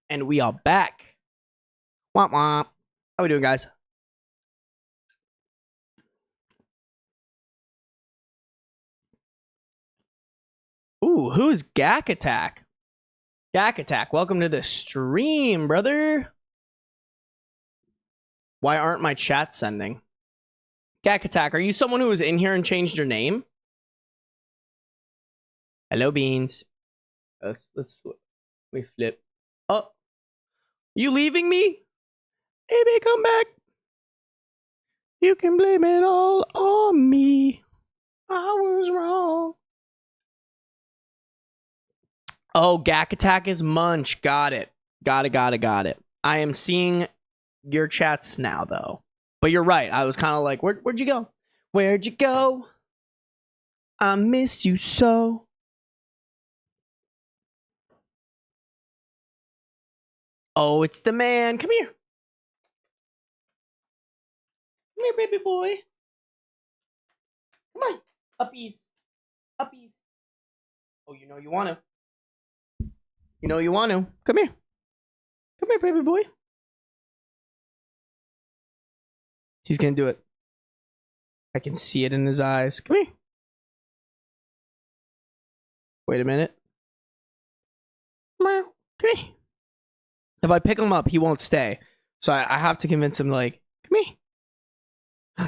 [SPEAKER 1] And we are back. Womp womp. How we doing, guys? Ooh, who's Gak Attack? Gak Attack, welcome to the stream, brother. Why aren't my chats sending? Gak Attack, are you someone who was in here and changed your name? Hello, Beans. Let's we flip. Oh, you leaving me? Baby, come back. You can blame it all on me. I was wrong. Oh, Gak Attack is Munch. Got it. Got it. I am seeing your chats now, though. But you're right. I was kind of like, where'd you go? Where'd you go? I miss you so. Oh, it's the man. Come here. Come here, baby boy. Come on. Uppies. Uppies. Oh, you know you want to. You know you want to. Come here. Come here, baby boy. He's going to do it. I can see it in his eyes. Come here. Wait a minute. Come here. If I pick him up, he won't stay. So I have to convince him, like, come here.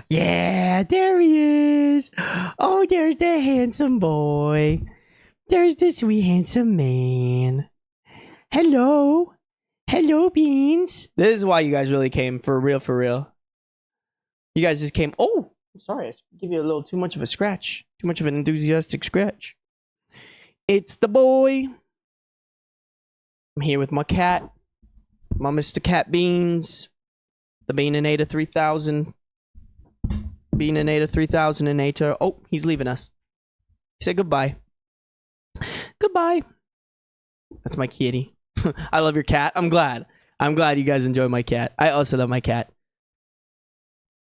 [SPEAKER 1] Yeah, there he is. Oh, there's the handsome boy. There's the sweet handsome man. Hello. Hello, Beans. This is why you guys really came. For real, for real. You guys just came. Oh, I'm sorry. I give you a little too much of a scratch. Too much of an enthusiastic scratch. It's the boy. I'm here with my cat. My Mr. Cat Beans. The Bean and AITA 3000. Bean and AITA 3000 and AITA. Oh, he's leaving us. He said goodbye. Goodbye. That's my kitty. I love your cat. I'm glad you guys enjoy my cat. I also love my cat.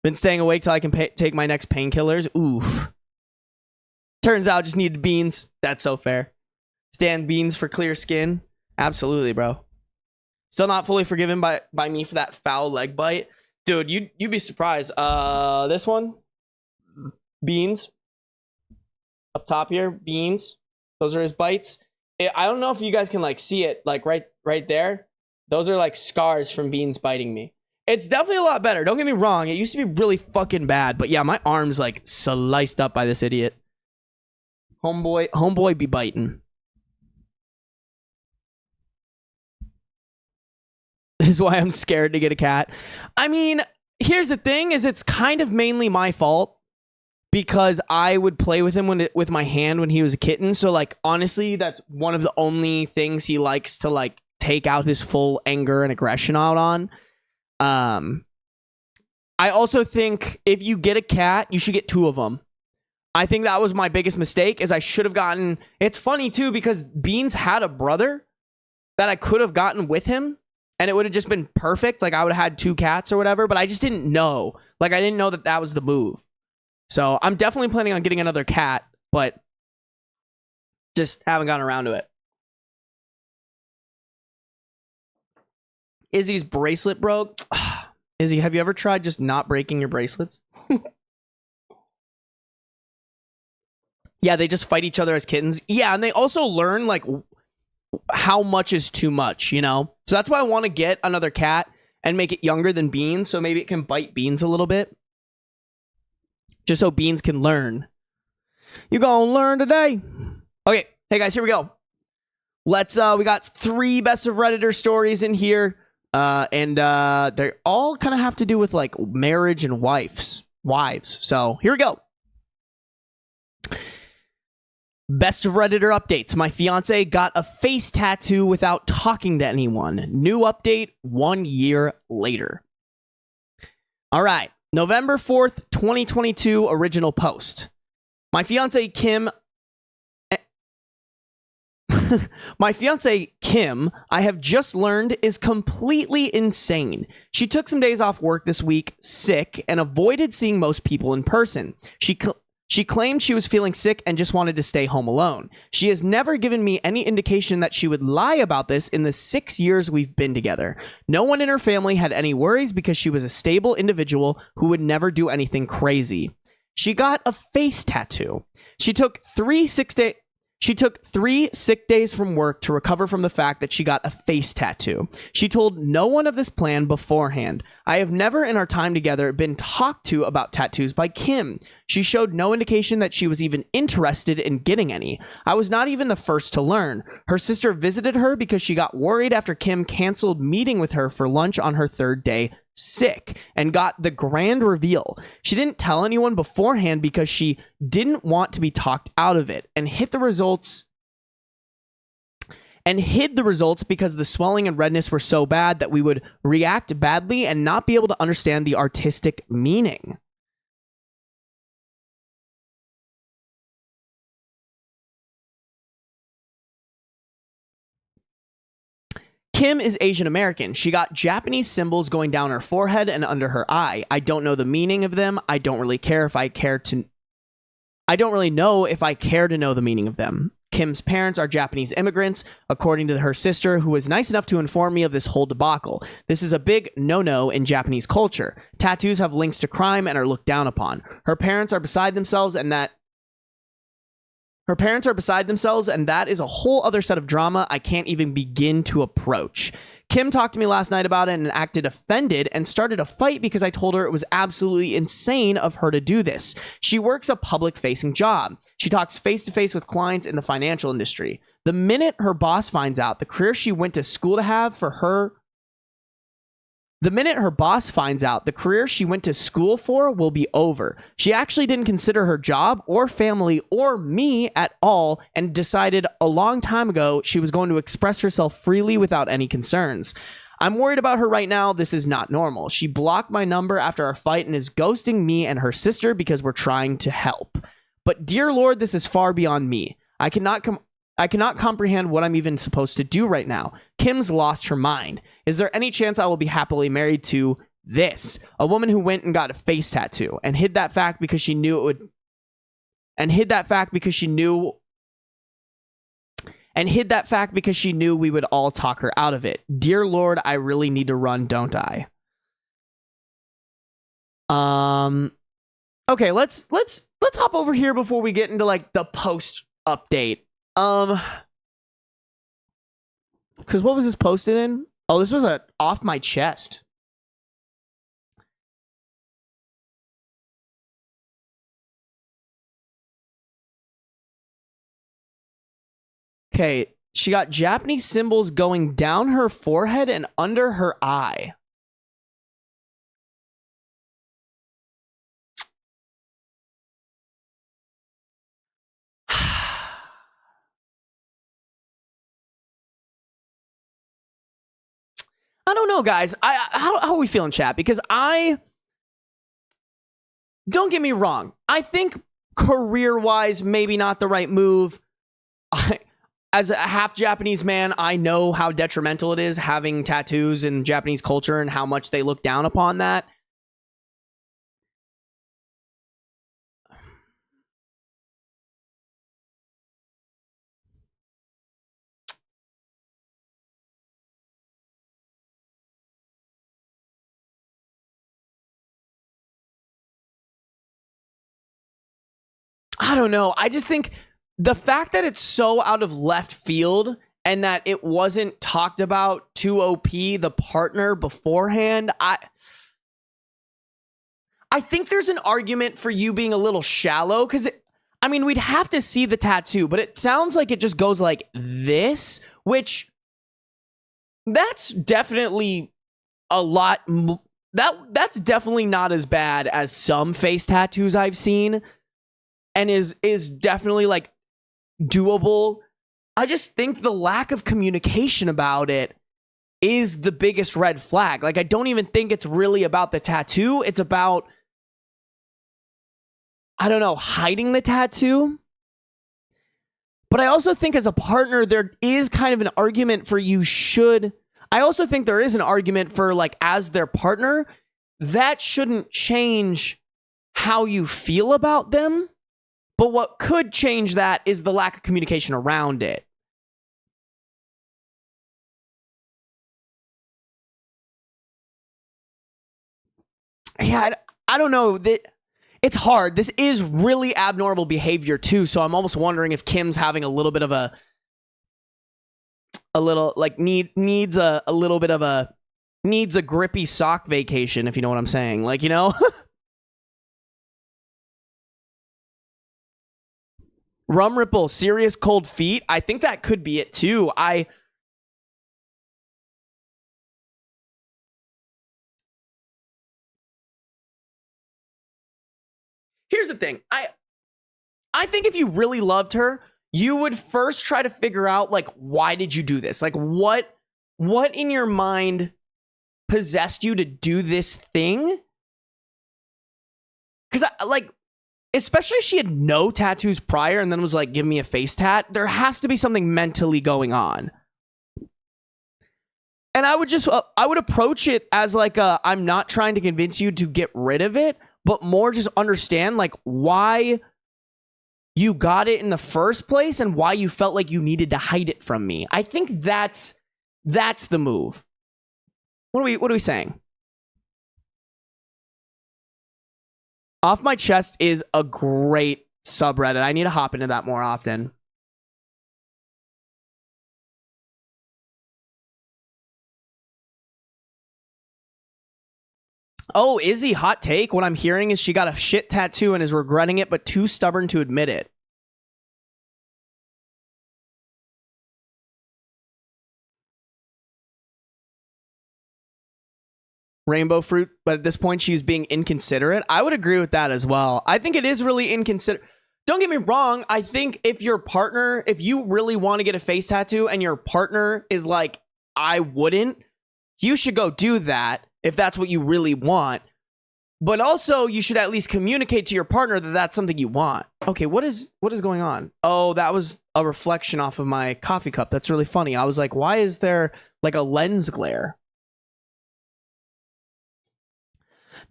[SPEAKER 1] Been staying awake till I can take my next painkillers. Ooh. Turns out just needed beans. That's so fair. Stand beans for clear skin. Absolutely, bro. Still not fully forgiven by me for that foul leg bite. Dude, you'd be surprised. This one. Beans. Up top here. Beans. Those are his bites. I don't know if you guys can like see it, like right there. Those are like scars from Beans biting me. It's definitely a lot better. Don't get me wrong. It used to be really fucking bad, but yeah, my arm's like sliced up by this idiot. Homeboy be biting. This is why I'm scared to get a cat. I mean, here's the thing: is it's kind of mainly my fault. Because I would play with him with my hand when he was a kitten. So, like, honestly, that's one of the only things he likes to, like, take out his full anger and aggression out on. I also think if you get a cat, you should get 2 of them. I think that was my biggest mistake, is I should have gotten... It's funny, too, because Beans had a brother that I could have gotten with him, and it would have just been perfect. Like, I would have had 2 cats or whatever, but I just didn't know. Like, I didn't know that was the move. So I'm definitely planning on getting another cat, but just haven't gotten around to it. Izzy's bracelet broke. Izzy, have you ever tried just not breaking your bracelets? Yeah, they just fight each other as kittens. Yeah, and they also learn like how much is too much, you know? So that's why I want to get another cat and make it younger than Beans, so maybe it can bite Beans a little bit. Just so Beans can learn. You gonna learn today. Okay, hey guys, here we go. Let's, we got 3 best of Redditor stories in here. And they all kind of have to do with like marriage and wives. So here we go. Best of Redditor updates. My fiance got a face tattoo without talking to anyone. New update 1 year later. All right. November 4th, 2022, original post. My fiance Kim, I have just learned is completely insane. She took some days off work this week, sick, and avoided seeing most people in person. She claimed she was feeling sick and just wanted to stay home alone. She has never given me any indication that she would lie about this in the 6 years we've been together. No one in her family had any worries because she was a stable individual who would never do anything crazy. She got a face tattoo. She took 3 sick days from work to recover from the fact that she got a face tattoo. She told no one of this plan beforehand. I have never in our time together been talked to about tattoos by Kim. She showed no indication that she was even interested in getting any. I was not even the first to learn. Her sister visited her because she got worried after Kim canceled meeting with her for lunch on her 3rd day sick and got the grand reveal. She didn't tell anyone beforehand because she didn't want to be talked out of it and hid the results because the swelling and redness were so bad that we would react badly and not be able to understand the artistic meaning. Kim is Asian American. She got Japanese symbols going down her forehead and under her eye. I don't know the meaning of them. I don't really know if I care to know the meaning of them. Kim's parents are Japanese immigrants, according to her sister, who was nice enough to inform me of this whole debacle. This is a big no-no in Japanese culture. Tattoos have links to crime and are looked down upon. Her parents are beside themselves, and that is a whole other set of drama I can't even begin to approach. Kim talked to me last night about it and acted offended and started a fight because I told her it was absolutely insane of her to do this. She works a public-facing job. She talks face-to-face with clients in the financial industry. The minute her boss finds out the career she went to school for will be over. She actually didn't consider her job or family or me at all and decided a long time ago she was going to express herself freely without any concerns. I'm worried about her right now. This is not normal. She blocked my number after our fight and is ghosting me and her sister because we're trying to help. But dear Lord, this is far beyond me. I cannot comprehend what I'm even supposed to do right now. Kim's lost her mind. Is there any chance I will be happily married to this? A woman who went and got a face tattoo and hid that fact because she knew we would all talk her out of it. Dear Lord, I really need to run, don't I? Okay, let's hop over here before we get into like the post update. Because what was this posted in? Oh, this was a off my chest. Okay, she got Japanese symbols going down her forehead and under her eye. I don't know, guys. How are we feeling, chat? Because don't get me wrong. I think career-wise, maybe not the right move. As a half Japanese man, I know how detrimental it is having tattoos in Japanese culture and how much they look down upon that. I don't know. I just think the fact that it's so out of left field and that it wasn't talked about to OP, the partner, beforehand, I think there's an argument for you being a little shallow because, I mean, we'd have to see the tattoo, but it sounds like it just goes like this, which that's definitely a lot. That's definitely not as bad as some face tattoos I've seen. And is definitely like doable. I just think the lack of communication about it is the biggest red flag. Like, I don't even think it's really about the tattoo. It's about, I don't know, hiding the tattoo. But I also think as a partner, there is kind of an argument for I also think there is an argument for, like, as their partner, that shouldn't change how you feel about them. But what could change that is the lack of communication around it. Yeah, I don't know. It's hard. This is really abnormal behavior too, so I'm almost wondering if Kim's having a little bit of a little like needs a little bit of a needs a grippy sock vacation, if you know what I'm saying. Like, you know? Rum Ripple, serious cold feet. I think that could be it too. Here's the thing. I think if you really loved her, you would first try to figure out, like, why did you do this? Like, what in your mind possessed you to do this thing? Because, like, especially if she had no tattoos prior and then was like, give me a face tat, there has to be something mentally going on. And I would approach it as like, I'm not trying to convince you to get rid of it, but more just understand, like, why you got it in the first place and why you felt like you needed to hide it from me. I think that's the move. What are we saying? Off My Chest is a great subreddit. I need to hop into that more often. Oh, Izzy, hot take. What I'm hearing is she got a shit tattoo and is regretting it, but too stubborn to admit it. Rainbow fruit, but at this point she's being inconsiderate. I would agree with that as well. I think it is really inconsiderate. Don't get me wrong. I think if your partner, if you really want to get a face tattoo and your partner is like, I wouldn't, you should go do that if that's what you really want. But also, you should at least communicate to your partner that that's something you want. Okay, what is going on? Oh, that was a reflection off of my coffee cup. That's really funny. I was like, why is there like a lens glare?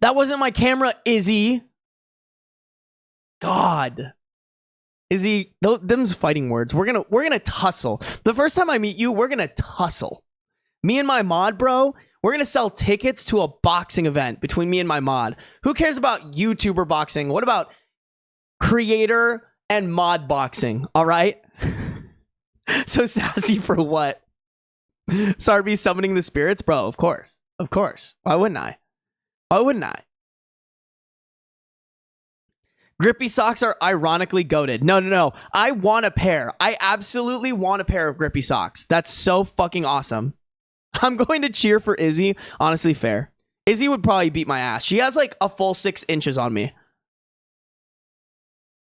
[SPEAKER 1] That wasn't my camera, Izzy. God. Izzy, them's fighting words. We're gonna tussle. The first time I meet you, we're gonna tussle. Me and my mod, bro, we're gonna sell tickets to a boxing event between me and my mod. Who cares about YouTuber boxing? What about creator and mod boxing? All right. So sassy for what? Sarby summoning the spirits, bro. Of course. Why wouldn't I? Grippy socks are ironically goated. No. I want a pair. I absolutely want a pair of grippy socks. That's so fucking awesome. I'm going to cheer for Izzy. Honestly, fair. Izzy would probably beat my ass. She has like a full 6 inches on me.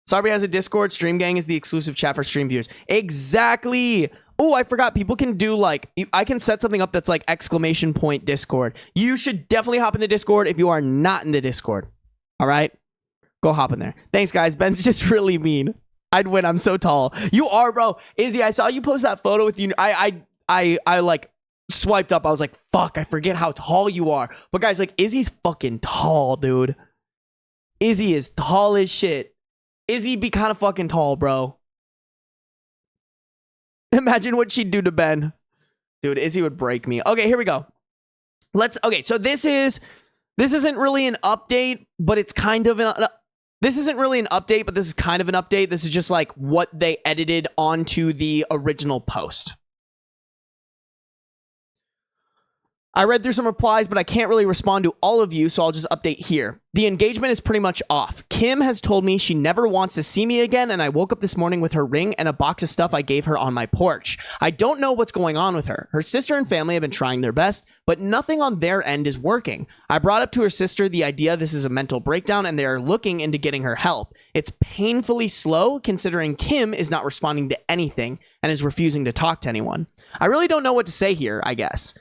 [SPEAKER 1] Sarby has a Discord. Stream Gang is the exclusive chat for stream viewers. Exactly. Oh, I forgot. People can do like, I can set something up that's like ! Discord. You should definitely hop in the Discord if you are not in the Discord. All right? Go hop in there. Thanks, guys. Ben's just really mean. I'd win. I'm so tall. You are, bro. Izzy, I saw you post that photo with you. I like swiped up. I was like, fuck, I forget how tall you are. But guys, like, Izzy's fucking tall, dude. Izzy is tall as shit. Izzy be kind of fucking tall, bro. Imagine what she'd do to Ben. Dude, Izzy would break me. Okay, here we go. Okay, so this isn't really an update, but it's kind of this isn't really an update, but this is kind of an update. This is just like what they edited onto the original post. I read through some replies, but I can't really respond to all of you, so I'll just update here. The engagement is pretty much off. Kim has told me she never wants to see me again, and I woke up this morning with her ring and a box of stuff I gave her on my porch. I don't know what's going on with her. Her sister and family have been trying their best, but nothing on their end is working. I brought up to her sister the idea this is a mental breakdown, and they are looking into getting her help. It's painfully slow, considering Kim is not responding to anything and is refusing to talk to anyone. I really don't know what to say here, I guess.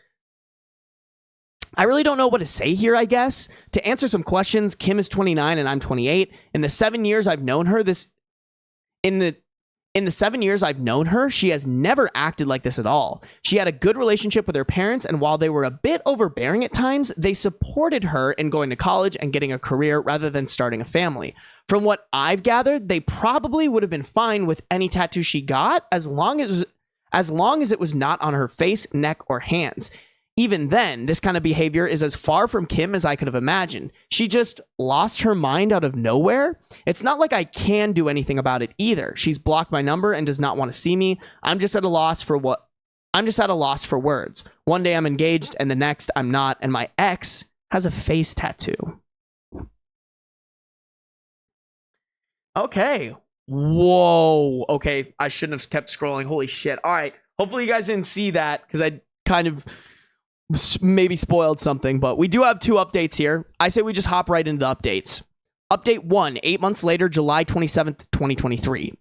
[SPEAKER 1] To answer some questions, Kim is 29 and I'm 28. In the 7 years I've known her, In the 7 years I've known her, she has never acted like this at all. She had a good relationship with her parents, and while they were a bit overbearing at times, they supported her in going to college and getting a career rather than starting a family. From what I've gathered, they probably would have been fine with any tattoo she got as long as it was not on her face, neck, or hands. Even then, this kind of behavior is as far from Kim as I could have imagined. She just lost her mind out of nowhere. It's not like I can do anything about it either. She's blocked my number and does not want to see me. I'm just at a loss for words. One day I'm engaged and the next I'm not, and my ex has a face tattoo. Okay. Whoa. Okay, I shouldn't have kept scrolling. Holy shit. All right. Hopefully you guys didn't see that because I kind of maybe spoiled something, but we do have 2 updates here. I say we just hop right into the updates. Update 1, 8 months later, July 27th, 2023.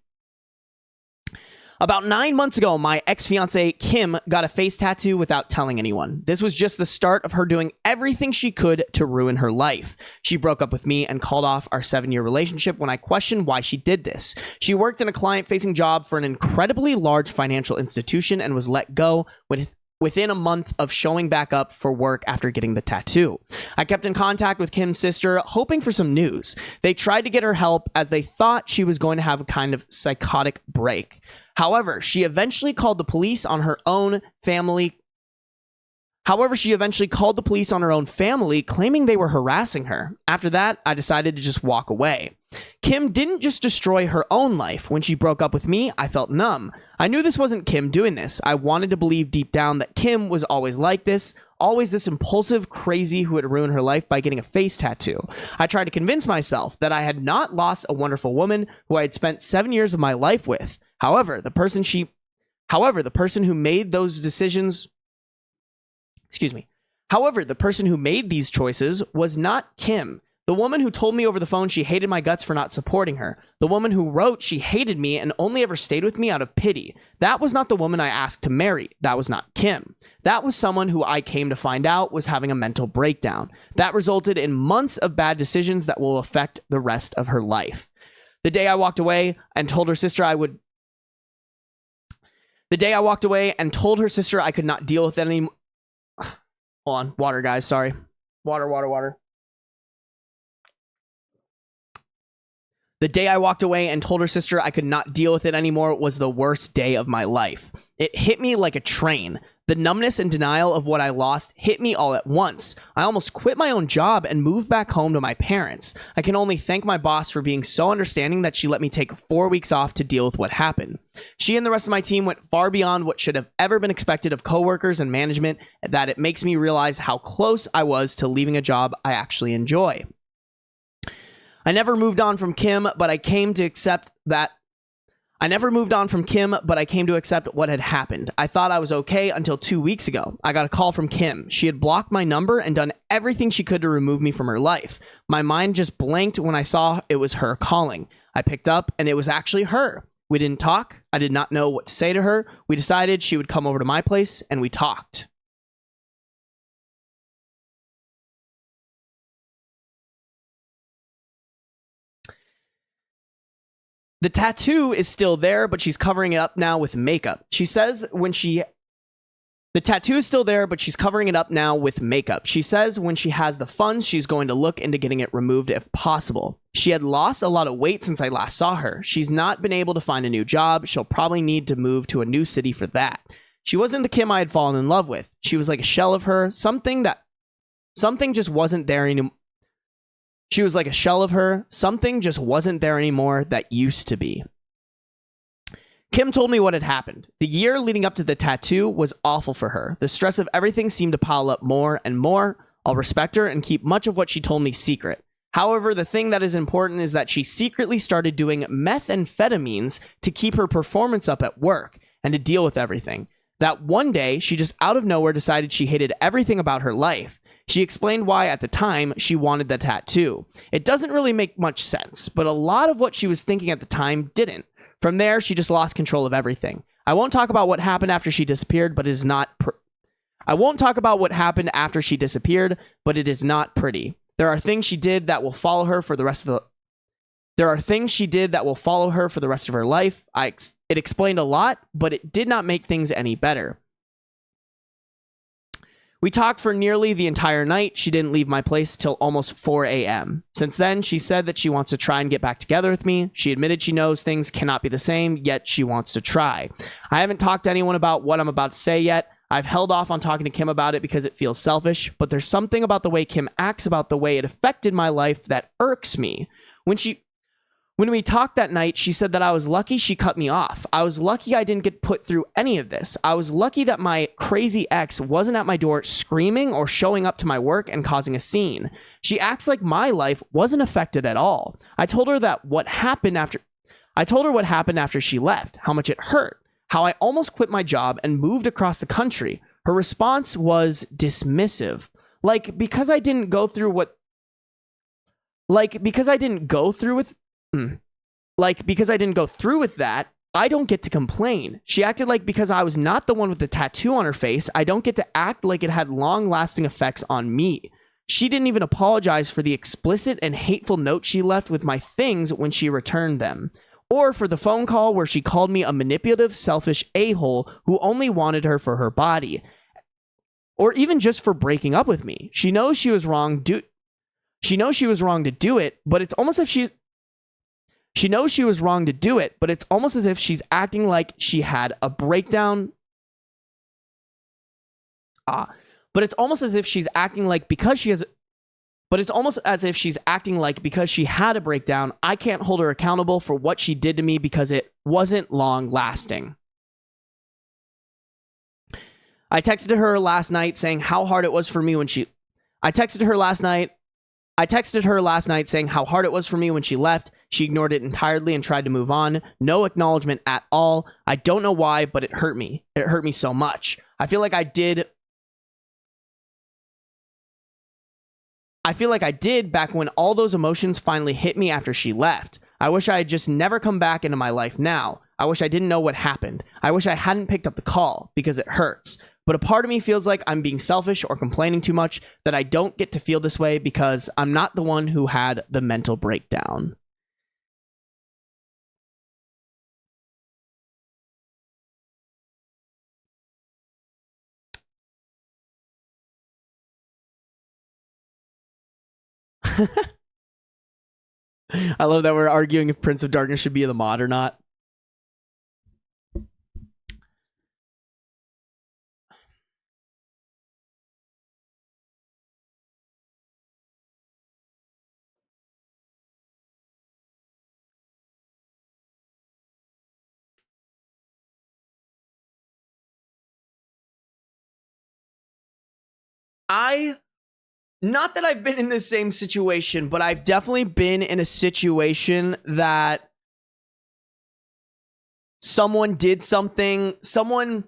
[SPEAKER 1] About 9 months ago, my ex-fiance Kim got a face tattoo without telling anyone. This was just the start of her doing everything she could to ruin her life. She broke up with me and called off our 7-year relationship when I questioned why she did this. She worked in a client-facing job for an incredibly large financial institution and was let go within a month of showing back up for work after getting the tattoo. I kept in contact with Kim's sister, hoping for some news. They tried to get her help as they thought she was going to have a kind of psychotic break. However, she eventually called the police on her own family, claiming they were harassing her. After that, I decided to just walk away. Kim didn't just destroy her own life. When she broke up with me, I felt numb. I knew this wasn't Kim doing this. I wanted to believe deep down that Kim was always like this, always this impulsive, crazy who would ruin her life by getting a face tattoo. I tried to convince myself that I had not lost a wonderful woman who I had spent 7 years of my life with. However, the person who made these choices was not Kim. The woman who told me over the phone she hated my guts for not supporting her. The woman who wrote she hated me and only ever stayed with me out of pity. That was not the woman I asked to marry. That was not Kim. That was someone who I came to find out was having a mental breakdown. That resulted in months of bad decisions that will affect the rest of her life. The day I walked away and told her sister I could not deal with it anymore. Hold on. Water, guys. Sorry. Water. The day I walked away and told her sister I could not deal with it anymore was the worst day of my life. It hit me like a train. The numbness and denial of what I lost hit me all at once. I almost quit my own job and moved back home to my parents. I can only thank my boss for being so understanding that she let me take 4 weeks off to deal with what happened. She and the rest of my team went far beyond what should have ever been expected of coworkers and management, that it makes me realize how close I was to leaving a job I actually enjoy. I never moved on from Kim, but I came to accept what had happened. I thought I was okay until 2 weeks ago. I got a call from Kim. She had blocked my number and done everything she could to remove me from her life. My mind just blanked when I saw it was her calling. I picked up and it was actually her. We didn't talk. I did not know what to say to her. We decided she would come over to my place and we talked. The tattoo is still there, but she's covering it up now with makeup. She says the tattoo is still there, but she's covering it up now with makeup. She says when she has the funds, she's going to look into getting it removed if possible. She had lost a lot of weight since I last saw her. She's not been able to find a new job. She'll probably need to move to a new city for that. She wasn't the Kim I had fallen in love with. She was like a shell of her, something just wasn't there anymore. She was like a shell of her. Something just wasn't there anymore that used to be. Kim told me what had happened. The year leading up to the tattoo was awful for her. The stress of everything seemed to pile up more and more. I'll respect her and keep much of what she told me secret. However, the thing that is important is that she secretly started doing methamphetamines to keep her performance up at work and to deal with everything. That one day, she just out of nowhere decided she hated everything about her life. She explained why at the time she wanted the tattoo. It doesn't really make much sense, but a lot of what she was thinking at the time didn't. From there, she just lost control of everything. I won't talk about what happened after she disappeared, but it is not pretty. There are things she did that will follow her for the rest of There are things she did that will follow her for the rest of her life. It explained a lot, but it did not make things any better. We talked for nearly the entire night. She didn't leave my place till almost 4 a.m. Since then, she said that she wants to try and get back together with me. She admitted she knows things cannot be the same, yet she wants to try. I haven't talked to anyone about what I'm about to say yet. I've held off on talking to Kim about it because it feels selfish, but there's something about the way Kim acts about the way it affected my life that irks me. When we talked that night, she said that I was lucky she cut me off. I was lucky I didn't get put through any of this. I was lucky that my crazy ex wasn't at my door screaming or showing up to my work and causing a scene. She acts like my life wasn't affected at all. I told her what happened after she left, how much it hurt, how I almost quit my job and moved across the country. Her response was dismissive. Because I didn't go through with that, I don't get to complain. She acted like because I was not the one with the tattoo on her face, I don't get to act like it had long-lasting effects on me. She didn't even apologize for the explicit and hateful note she left with my things when she returned them. Or for the phone call where she called me a manipulative, selfish a-hole who only wanted her for her body. Or even just for breaking up with me. She knows she was wrong to do it, but it's almost as if she's acting like she had a breakdown. But it's almost as if she's acting like because she had a breakdown, I can't hold her accountable for what she did to me because it wasn't long lasting. I texted her last night saying how hard it was for me when she left. She ignored it entirely and tried to move on. No acknowledgement at all. I don't know why, but it hurt me. It hurt me so much. I feel like I did back when all those emotions finally hit me after she left. I wish I had just never come back into my life now. I wish I didn't know what happened. I wish I hadn't picked up the call because it hurts. But a part of me feels like I'm being selfish or complaining too much, that I don't get to feel this way because I'm not the one who had the mental breakdown. I love that we're arguing if Prince of Darkness should be in the mod or not. Not that I've been in the same situation, but I've definitely been in a situation that someone did something, someone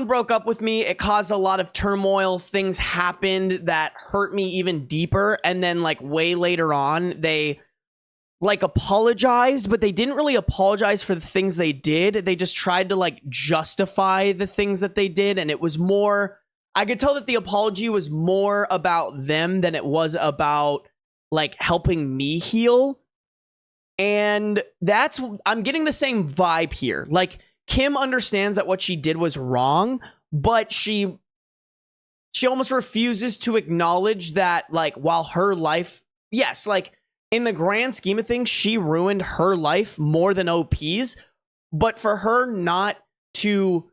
[SPEAKER 1] broke up with me, it caused a lot of turmoil, things happened that hurt me even deeper, and then way later on, they apologized, but they didn't really apologize for the things they did. They just tried to justify the things that they did, and it was more... I could tell that the apology was more about them than it was about helping me heal. And I'm getting the same vibe here. Kim understands that what she did was wrong, but she almost refuses to acknowledge that while her life, yes, in the grand scheme of things, she ruined her life more than OP's, but for her not to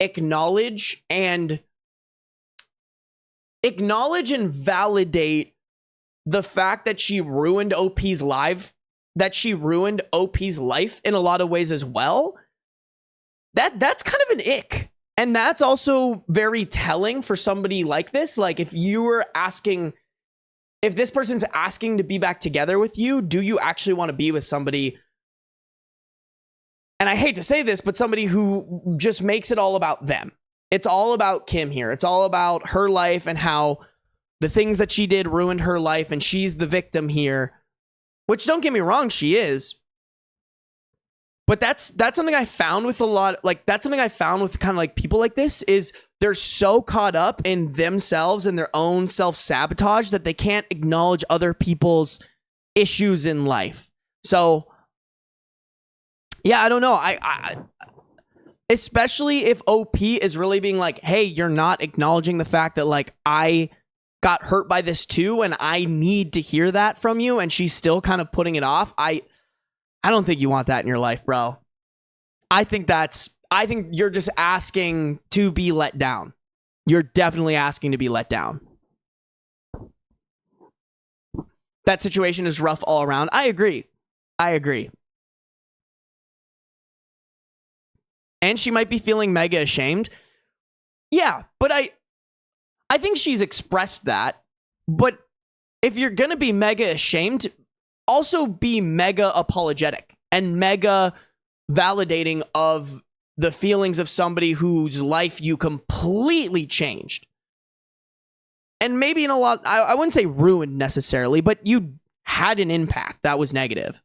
[SPEAKER 1] acknowledge and validate the fact that she ruined OP's life, in a lot of ways as well, that's kind of an ick. And that's also very telling for somebody like this. If this person's asking to be back together with you, do you actually want to be with somebody? And I hate to say this, but somebody who just makes it all about them. It's all about Kim here. It's all about her life and how the things that she did ruined her life, and she's the victim here. Which, don't get me wrong, she is. But that's something I found with a lot. That's something I found with kind of people like this, is they're so caught up in themselves and their own self-sabotage that they can't acknowledge other people's issues in life. So yeah, I don't know. I especially if OP is really being like, hey, you're not acknowledging the fact that like I got hurt by this too, and I need to hear that from you, and she's still kind of putting it off. I don't think you want that in your life, bro. I think you're just asking to be let down. You're definitely asking to be let down. That situation is rough all around. I agree. And she might be feeling mega ashamed. Yeah, but I think she's expressed that. But if you're going to be mega ashamed, also be mega apologetic and mega validating of the feelings of somebody whose life you completely changed. And maybe in a lot, I wouldn't say ruined necessarily, but you had an impact that was negative.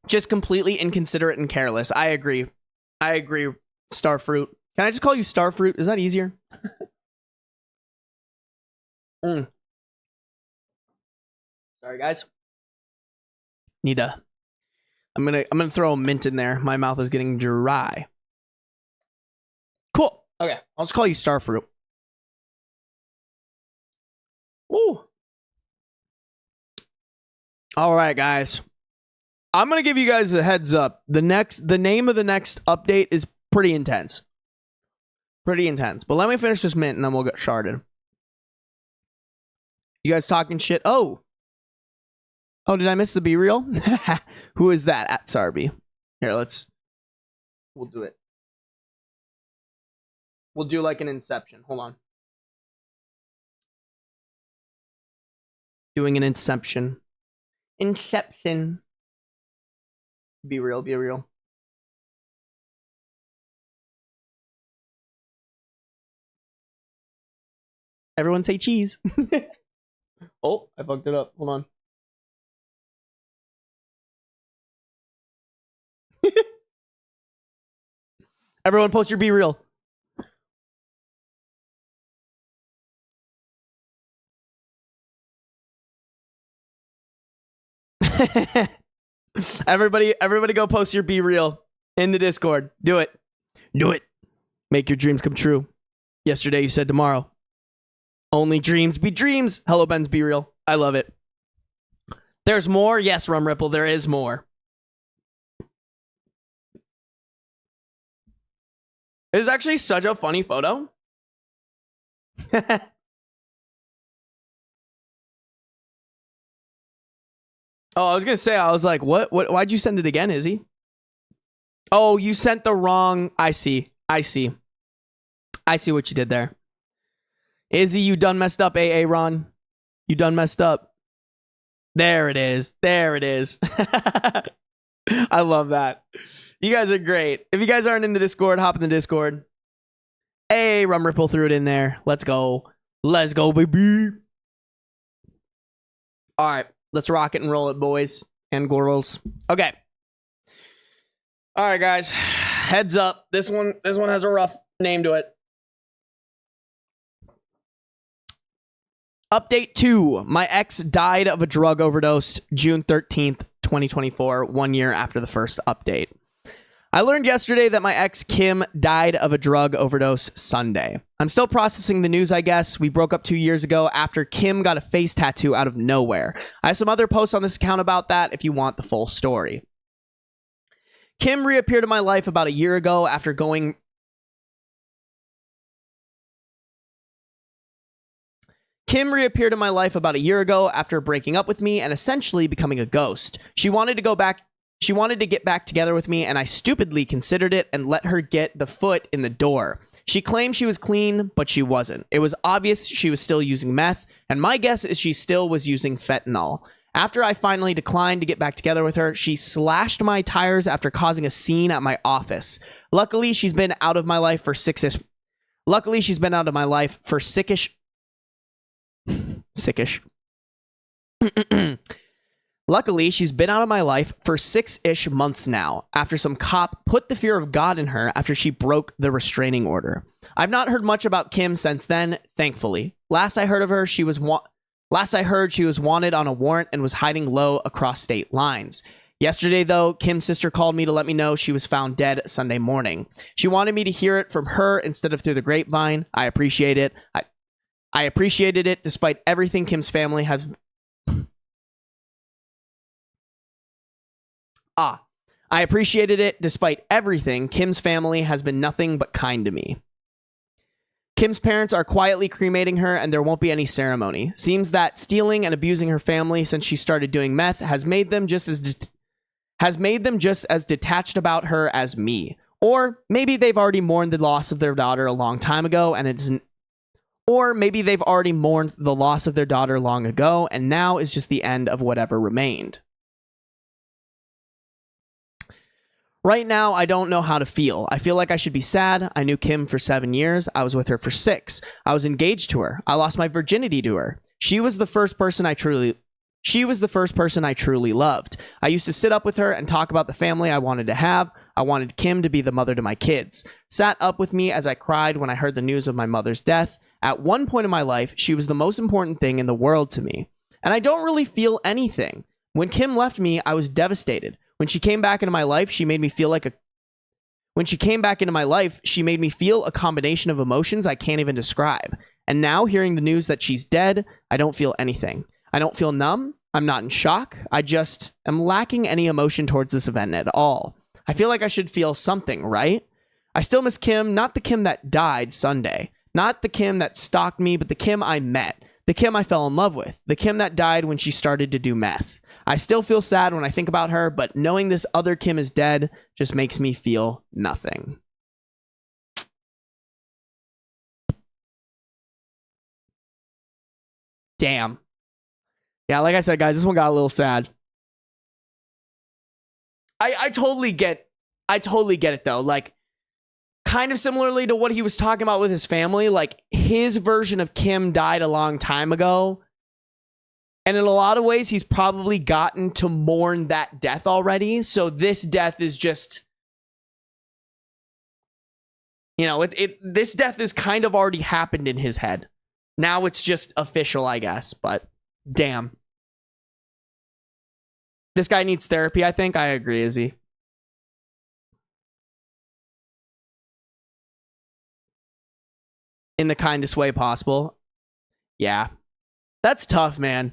[SPEAKER 1] Just completely inconsiderate and careless. I agree. Starfruit. Can I just call you Starfruit? Is that easier? Sorry, guys. I'm gonna throw a mint in there. My mouth is getting dry. Cool. Okay, I'll just call you Starfruit. Woo. All right, guys. I'm gonna give you guys a heads up. The name of the next update is pretty intense. But let me finish this mint and then we'll get sharded. You guys talking shit? Oh, did I miss the Be Real? Who is that at Sarby? Here, we'll do it. We'll do like an Inception. Hold on. Doing an Inception. Be real. Everyone say cheese. Oh, I fucked it up. Hold on. Everyone post your Be Real. Everybody go post your Be Real in the Discord. Do it. Make your dreams come true. Yesterday you said tomorrow. Only dreams be dreams. Hello, Ben's Be Real. I love it. There's more? Yes, Rum Ripple, there is more. It's actually such a funny photo. Oh, I was going to say, I was like, what? Why'd you send it again, Izzy? Oh, you sent the wrong... I see what you did there. Izzy, you done messed up, AA Ron. You done messed up. There it is. I love that. You guys are great. If you guys aren't in the Discord, hop in the Discord. Hey, Rum Ripple threw it in there. Let's go, baby. All right. Let's rock it and roll it, boys and girls. Okay. All right, guys. Heads up. This one has a rough name to it. Update 2. My ex died of a drug overdose June 13th, 2024, 1 year after the first update. I learned yesterday that my ex Kim died of a drug overdose Sunday. I'm still processing the news, I guess. We broke up 2 years ago after Kim got a face tattoo out of nowhere. I have some other posts on this account about that if you want the full story. Kim reappeared in my life about a year ago after going... Kim reappeared in my life about a year ago after breaking up with me and essentially becoming a ghost. She wanted to get back together with me, and I stupidly considered it and let her get the foot in the door. She claimed she was clean, but she wasn't. It was obvious she was still using meth, and my guess is she still was using fentanyl. After I finally declined to get back together with her, she slashed my tires after causing a scene at my office. Luckily, she's been out of my life for sickish. Luckily, she's been out of my life for 6-ish months now, after some cop put the fear of God in her after she broke the restraining order. I've not heard much about Kim since then, thankfully. Last I heard, she was wanted on a warrant and was hiding low across state lines. Yesterday, though, Kim's sister called me to let me know she was found dead Sunday morning. She wanted me to hear it from her instead of through the grapevine. I appreciate it. I appreciated it despite everything Kim's family has... I appreciated it despite everything. Kim's family has been nothing but kind to me. Kim's parents are quietly cremating her and there won't be any ceremony. Seems that stealing and abusing her family since she started doing meth has made them just as detached about her as me. Or maybe they've already mourned the loss of their daughter a long time ago and now is just the end of whatever remained. Right now, I don't know how to feel. I feel like I should be sad. I knew Kim for 7 years. I was with her for 6. I was engaged to her. I lost my virginity to her. She was the first person I truly loved. I used to sit up with her and talk about the family I wanted to have. I wanted Kim to be the mother to my kids. Sat up with me as I cried when I heard the news of my mother's death. At one point in my life, she was the most important thing in the world to me. And I don't really feel anything. When Kim left me, I was devastated. When she came back into my life, she made me feel a combination of emotions I can't even describe. And now, hearing the news that she's dead, I don't feel anything. I don't feel numb. I'm not in shock. I just am lacking any emotion towards this event at all. I feel like I should feel something, right? I still miss Kim, not the Kim that died Sunday. Not the Kim that stalked me, but the Kim I met. The Kim I fell in love with. The Kim that died when she started to do meth. I still feel sad when I think about her, but knowing this other Kim is dead just makes me feel nothing. Damn. Yeah, like I said, guys, this one got a little sad. I totally get it though. Like, kind of similarly to what he was talking about with his family, like his version of Kim died a long time ago. And in a lot of ways, he's probably gotten to mourn that death already. So this death is just, you know, this death is kind of already happened in his head. Now it's just official, I guess. But damn. This guy needs therapy, I think. I agree, Izzy. In the kindest way possible. Yeah. That's tough, man.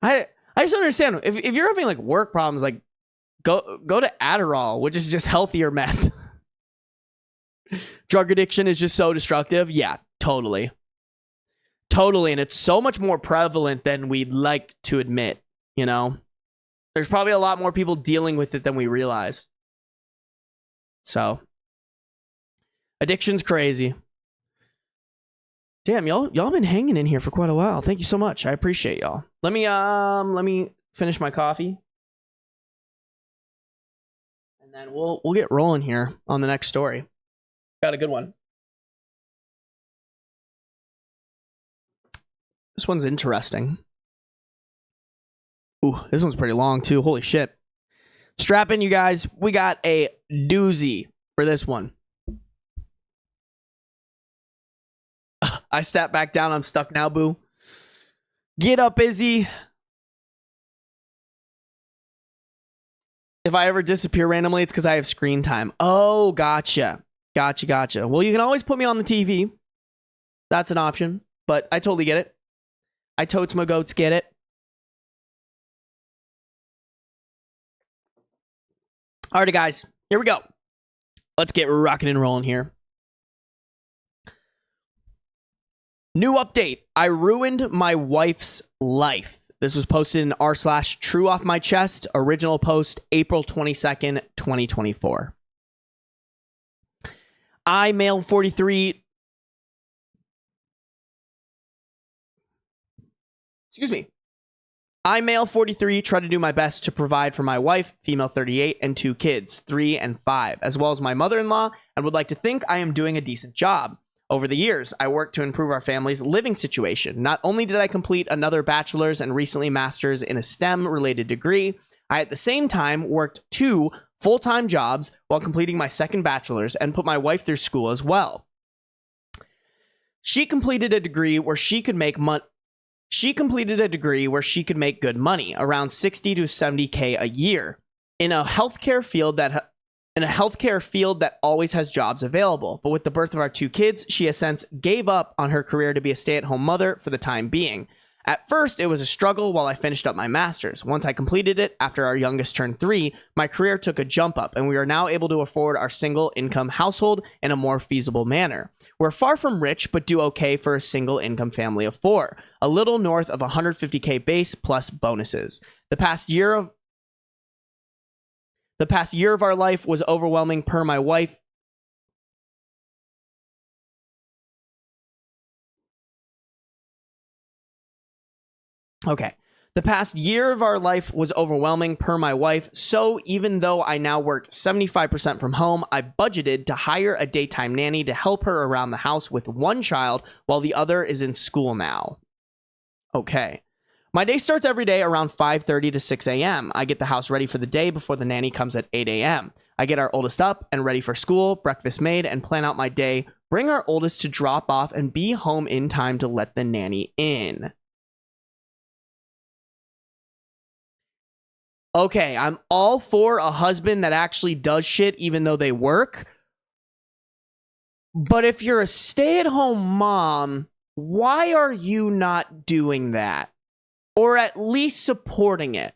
[SPEAKER 1] I just don't understand. If you're having like work problems, like go to Adderall, which is just healthier meth. Drug addiction is just so destructive. Yeah, totally. Totally. And it's so much more prevalent than we'd like to admit, you know? There's probably a lot more people dealing with it than we realize. So, addiction's crazy. Damn, y'all been hanging in here for quite a while. Thank you so much. I appreciate y'all. Let me finish my coffee. And then we'll get rolling here on the next story. Got a good one. This one's interesting. Ooh, this one's pretty long too. Holy shit. Strap in, you guys. We got a doozy for this one. I step back down. I'm stuck now, boo. Get up, Izzy. If I ever disappear randomly, it's because I have screen time. Oh, gotcha. Gotcha. Well, you can always put me on the TV. That's an option, but I totally get it. I totes my goats get it. Alrighty, guys. Here we go. Let's get rocking and rolling here. New update. I ruined my wife's life. This was posted in r/true off my chest. Original post April 22nd, 2024. I, male 43. Excuse me. I, male 43, try to do my best to provide for my wife, female 38, and 2 kids, 3 and 5, as well as my mother-in-law, and would like to think I am doing a decent job. Over the years, I worked to improve our family's living situation. Not only did I complete another bachelor's and recently master's in a STEM-related degree, I at the same time worked 2 full-time jobs while completing my second bachelor's and put my wife through school as well. She completed a degree where she could make good money, around 60 to 70K a year, in a healthcare field that always has jobs available. But with the birth of our 2 kids, she has since gave up on her career to be a stay-at-home mother for the time being. At first, it was a struggle while I finished up my master's. Once I completed it, after our youngest turned 3, my career took a jump up, and we are now able to afford our single-income household in a more feasible manner. We're far from rich, but do okay for a single-income family of 4, a little north of 150K base plus bonuses. The past year of our life was overwhelming per my wife. Okay. The past year of our life was overwhelming per my wife, so even though I now work 75% from home, I budgeted to hire a daytime nanny to help her around the house with 1 child while the other is in school now. Okay. My day starts every day around 5:30 to 6 a.m. I get the house ready for the day before the nanny comes at 8 a.m. I get our oldest up and ready for school, breakfast made, and plan out my day, bring our oldest to drop off, and be home in time to let the nanny in. Okay, I'm all for a husband that actually does shit even though they work. But if you're a stay-at-home mom, why are you not doing that? Or at least supporting it?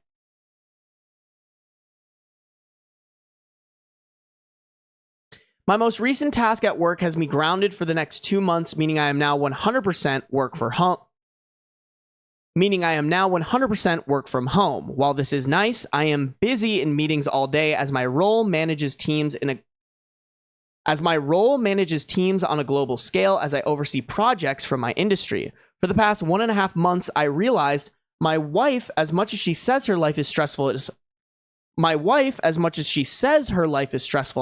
[SPEAKER 1] My most recent task at work has me grounded for the next 2 months, meaning I am now 100% work from home. While this is nice, I am busy in meetings all day as my role manages teams on a global scale as I oversee projects from my industry. For the past 1.5 months, I realized my wife, as much as she says her life is stressful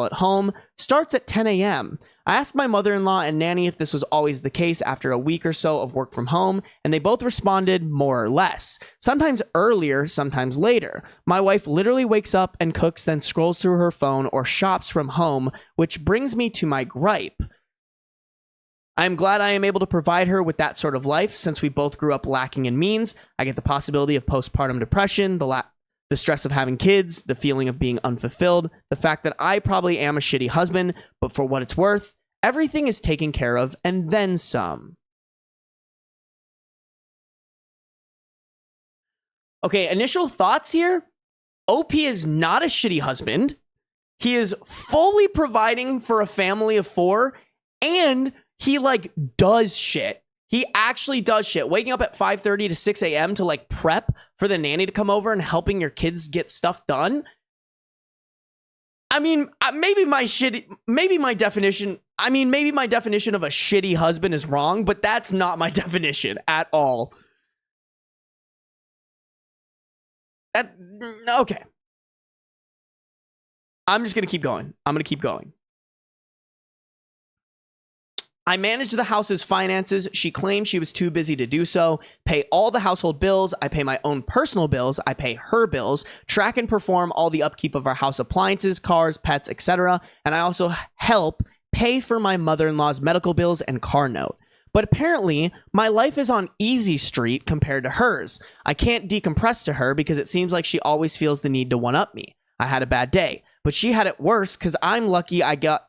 [SPEAKER 1] at home, starts at 10 a.m. I asked my mother-in-law and nanny if this was always the case after a week or so of work from home, and they both responded more or less. Sometimes earlier, sometimes later. My wife literally wakes up and cooks, then scrolls through her phone or shops from home, which brings me to my gripe. I am glad I am able to provide her with that sort of life since we both grew up lacking in means. I get the possibility of postpartum depression, the stress of having kids, the feeling of being unfulfilled, the fact that I probably am a shitty husband, but for what it's worth, everything is taken care of and then some. Okay, initial thoughts here. OP is not a shitty husband. He is fully providing for a family of 4, and he does shit. He actually does shit. Waking up at 5:30 to 6 a.m. to prep for the nanny to come over and helping your kids get stuff done. I mean, maybe my definition of a shitty husband is wrong, but that's not my definition at all. Okay. I'm just going to keep going. I manage the house's finances. She claims she was too busy to do so. Pay all the household bills. I pay my own personal bills. I pay her bills. Track and perform all the upkeep of our house appliances, cars, pets, etc. And I also help pay for my mother-in-law's medical bills and car note. But apparently, my life is on easy street compared to hers. I can't decompress to her because it seems like she always feels the need to one-up me. I had a bad day, but she had it worse because I'm lucky I got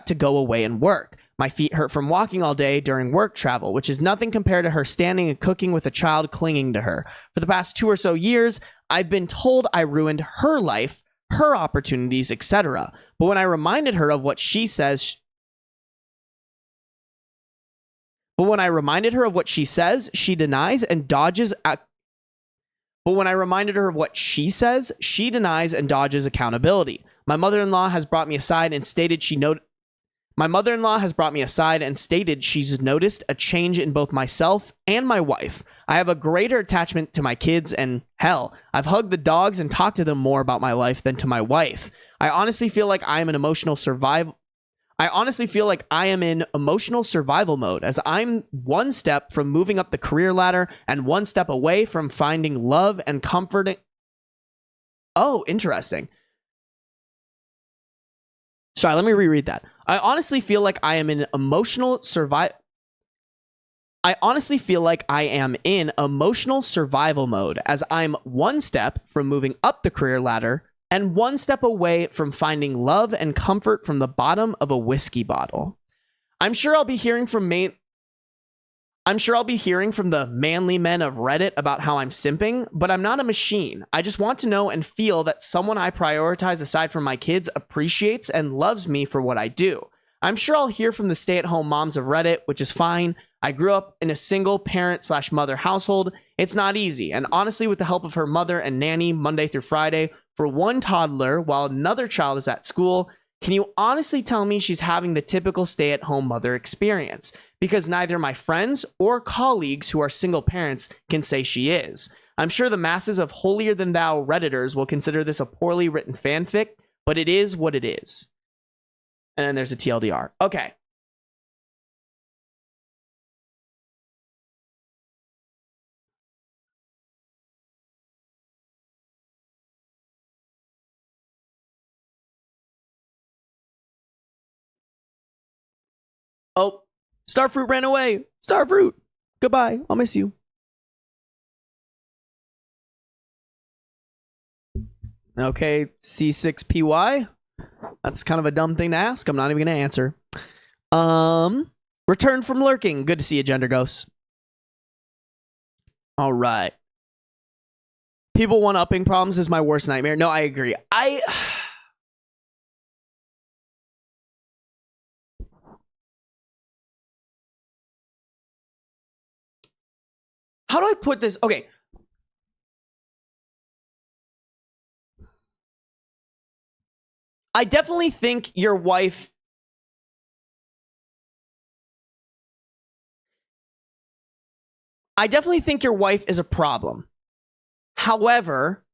[SPEAKER 1] to go away and work. My feet hurt from walking all day during work travel, which is nothing compared to her standing and cooking with a child clinging to her. For the past 2 or so years, I've been told I ruined her life, her opportunities, etc. But when I reminded her of what she says, she denies and dodges accountability. My mother-in-law has brought me aside and stated she's noticed a change in both myself and my wife. I have a greater attachment to my kids, and hell, I've hugged the dogs and talked to them more about my life than to my wife. I honestly feel like I am an emotional survival I honestly feel like I am in emotional survival mode as I'm one step from moving up the career ladder and one step away from finding love and comfort. Oh, interesting. Sorry, let me reread that. I honestly feel like I am in emotional survival. I honestly feel like I am in emotional survival mode as I'm one step from moving up the career ladder and one step away from finding love and comfort from the bottom of a whiskey bottle. I'm sure I'll be hearing from the manly men of Reddit about how I'm simping, but I'm not a machine. I just want to know and feel that someone I prioritize aside from my kids appreciates and loves me for what I do. I'm sure I'll hear from the stay-at-home moms of Reddit, which is fine. I grew up in a single parent/mother household. It's not easy, and honestly, with the help of her mother and nanny Monday through Friday for one toddler while another child is at school, can you honestly tell me she's having the typical stay-at-home mother experience? Because neither my friends or colleagues who are single parents can say she is. I'm sure the masses of holier-than-thou Redditors will consider this a poorly written fanfic, but it is what it is. And then there's a TLDR. Okay. Oh, Starfruit ran away. Starfruit, goodbye. I'll miss you. Okay, C6PY. That's kind of a dumb thing to ask. I'm not even going to answer. Return from lurking. Good to see you, Gender Ghost. All right. People one-upping problems is my worst nightmare. No, I agree. How do I put this? Okay. I definitely think your wife... I definitely think your wife is a problem. However,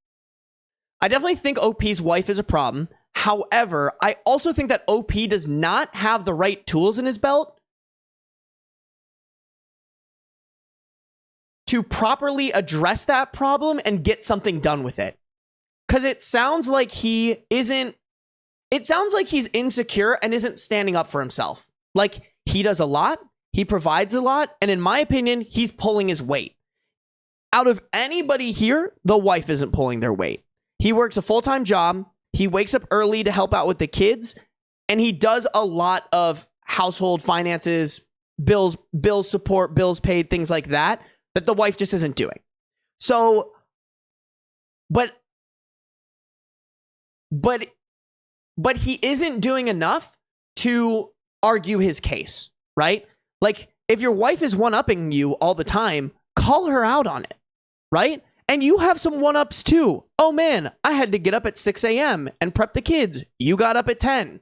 [SPEAKER 1] I definitely think OP's wife is a problem. However, I also think that OP does not have the right tools in his belt to properly address that problem and get something done with it. Because it sounds like he isn't... It sounds like he's insecure and isn't standing up for himself. Like, he does a lot, he provides a lot, and in my opinion, he's pulling his weight. Out of anybody here, the wife isn't pulling their weight. He works a full-time job, he wakes up early to help out with the kids, and he does a lot of household finances, bills support, bills paid, things like that the wife just isn't doing. So, but he isn't doing enough to argue his case, right? Like, if your wife is one-upping you all the time, call her out on it, right? And you have some one-ups too. Oh man, I had to get up at 6 a.m. and prep the kids. You got up at 10.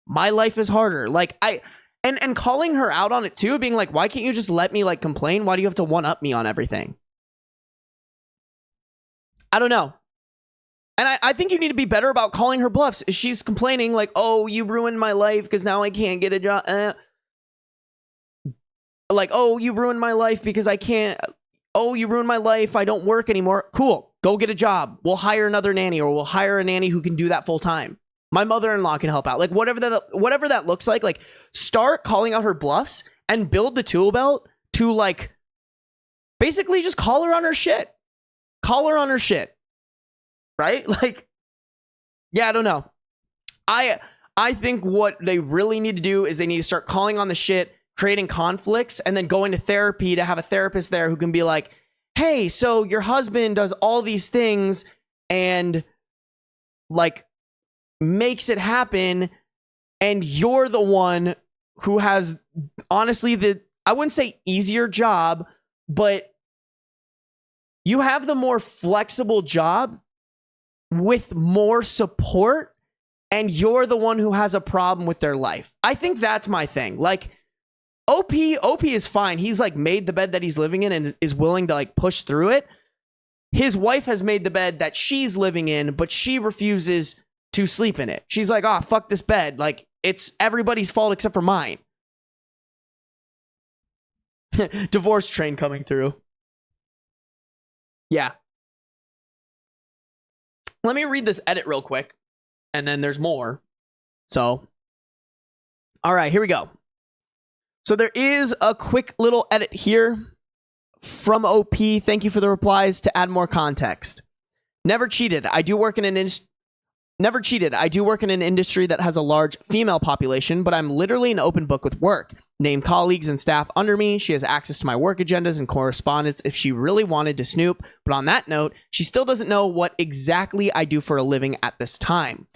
[SPEAKER 1] My life is harder. Like, and calling her out on it too, being like, why can't you just let me like complain? Why do you have to one-up me on everything? I don't know. And I think you need to be better about calling her bluffs. She's complaining like, oh, you ruined my life because now I can't get a job. Like, oh, you ruined my life because I can't. Oh, you ruined my life. I don't work anymore. Cool. Go get a job. We'll hire another nanny, or we'll hire a nanny who can do that full time. My mother-in-law can help out. Like, whatever that looks like start calling out her bluffs and build the tool belt to like basically just call her on her shit. Call her on her shit. Right? Like, yeah, I don't know. I think what they really need to do is they need to start calling on the shit, creating conflicts, and then going to therapy to have a therapist there who can be like, hey, so your husband does all these things and like makes it happen, and you're the one who has honestly I wouldn't say easier job, but you have the more flexible job with more support, and you're the one who has a problem with their life. I think that's my thing. Like, OP is fine. He's like made the bed that he's living in and is willing to like push through it. His wife has made the bed that she's living in, but she refuses to sleep in it. She's like, oh, fuck this bed. Like, It's everybody's fault except for mine. Divorce train coming through. Yeah. Let me read this edit real quick, and then there's more. So, all right, here we go. So there is a quick little edit here from OP. Thank you for the replies to add more context. Never cheated. I do work in an industry that has a large female population, but I'm literally an open book with work. Named colleagues and staff under me. She has access to my work agendas and correspondence if she really wanted to snoop. But on that note, she still doesn't know what exactly I do for a living at this time.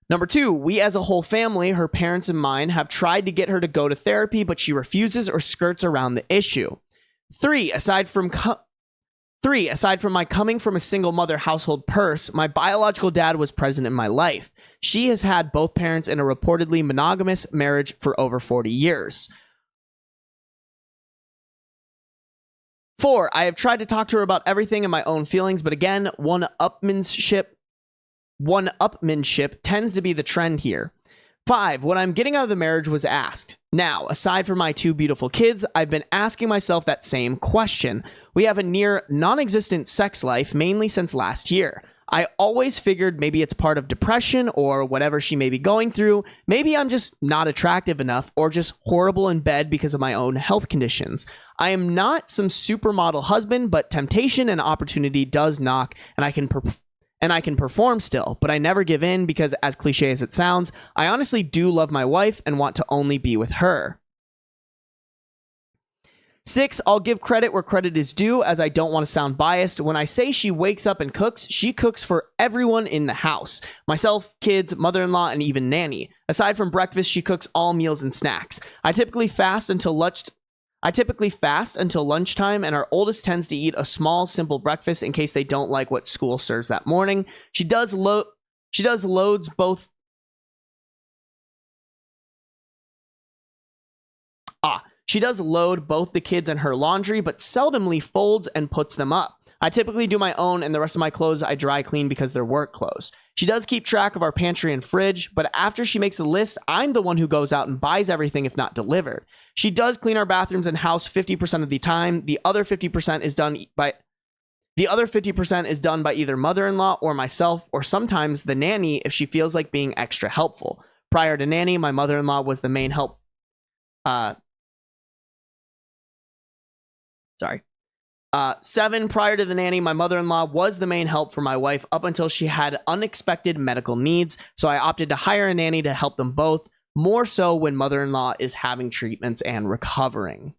[SPEAKER 1] Number 2, we as a whole family, her parents and mine, have tried to get her to go to therapy, but she refuses or skirts around the issue. 3, aside from my coming from a single mother household purse, my biological dad was present in my life. She has had both parents in a reportedly monogamous marriage for over 40 years. 4, I have tried to talk to her about everything and my own feelings, but again, one-upmanship tends to be the trend here. 5, what I'm getting out of the marriage was asked. Now, aside from my 2 beautiful kids, I've been asking myself that same question. We have a near non-existent sex life, mainly since last year. I always figured maybe it's part of depression or whatever she may be going through. Maybe I'm just not attractive enough or just horrible in bed because of my own health conditions. I am not some supermodel husband, but temptation and opportunity does knock, and I can perform still, but I never give in because, as cliche as it sounds, I honestly do love my wife and want to only be with her. 6, I'll give credit where credit is due, as I don't want to sound biased. When I say she wakes up and cooks, she cooks for everyone in the house. Myself, kids, mother-in-law, and even nanny. Aside from breakfast, she cooks all meals and snacks. I typically fast until lunchtime, and our oldest tends to eat a small, simple breakfast in case they don't like what school serves that morning. She does load both the kids and her laundry, but seldomly folds and puts them up. I typically do my own, and the rest of my clothes I dry clean because they're work clothes. She does keep track of our pantry and fridge, but after she makes the list, I'm the one who goes out and buys everything if not delivered. She does clean our bathrooms and house 50% of the time. The other 50% is done by either mother-in-law or myself, or sometimes the nanny if she feels like being extra helpful. Prior to nanny, my mother-in-law was the main help. 7, prior to the nanny, my mother-in-law was the main help for my wife up until she had unexpected medical needs, so I opted to hire a nanny to help them both, more so when mother-in-law is having treatments and recovering.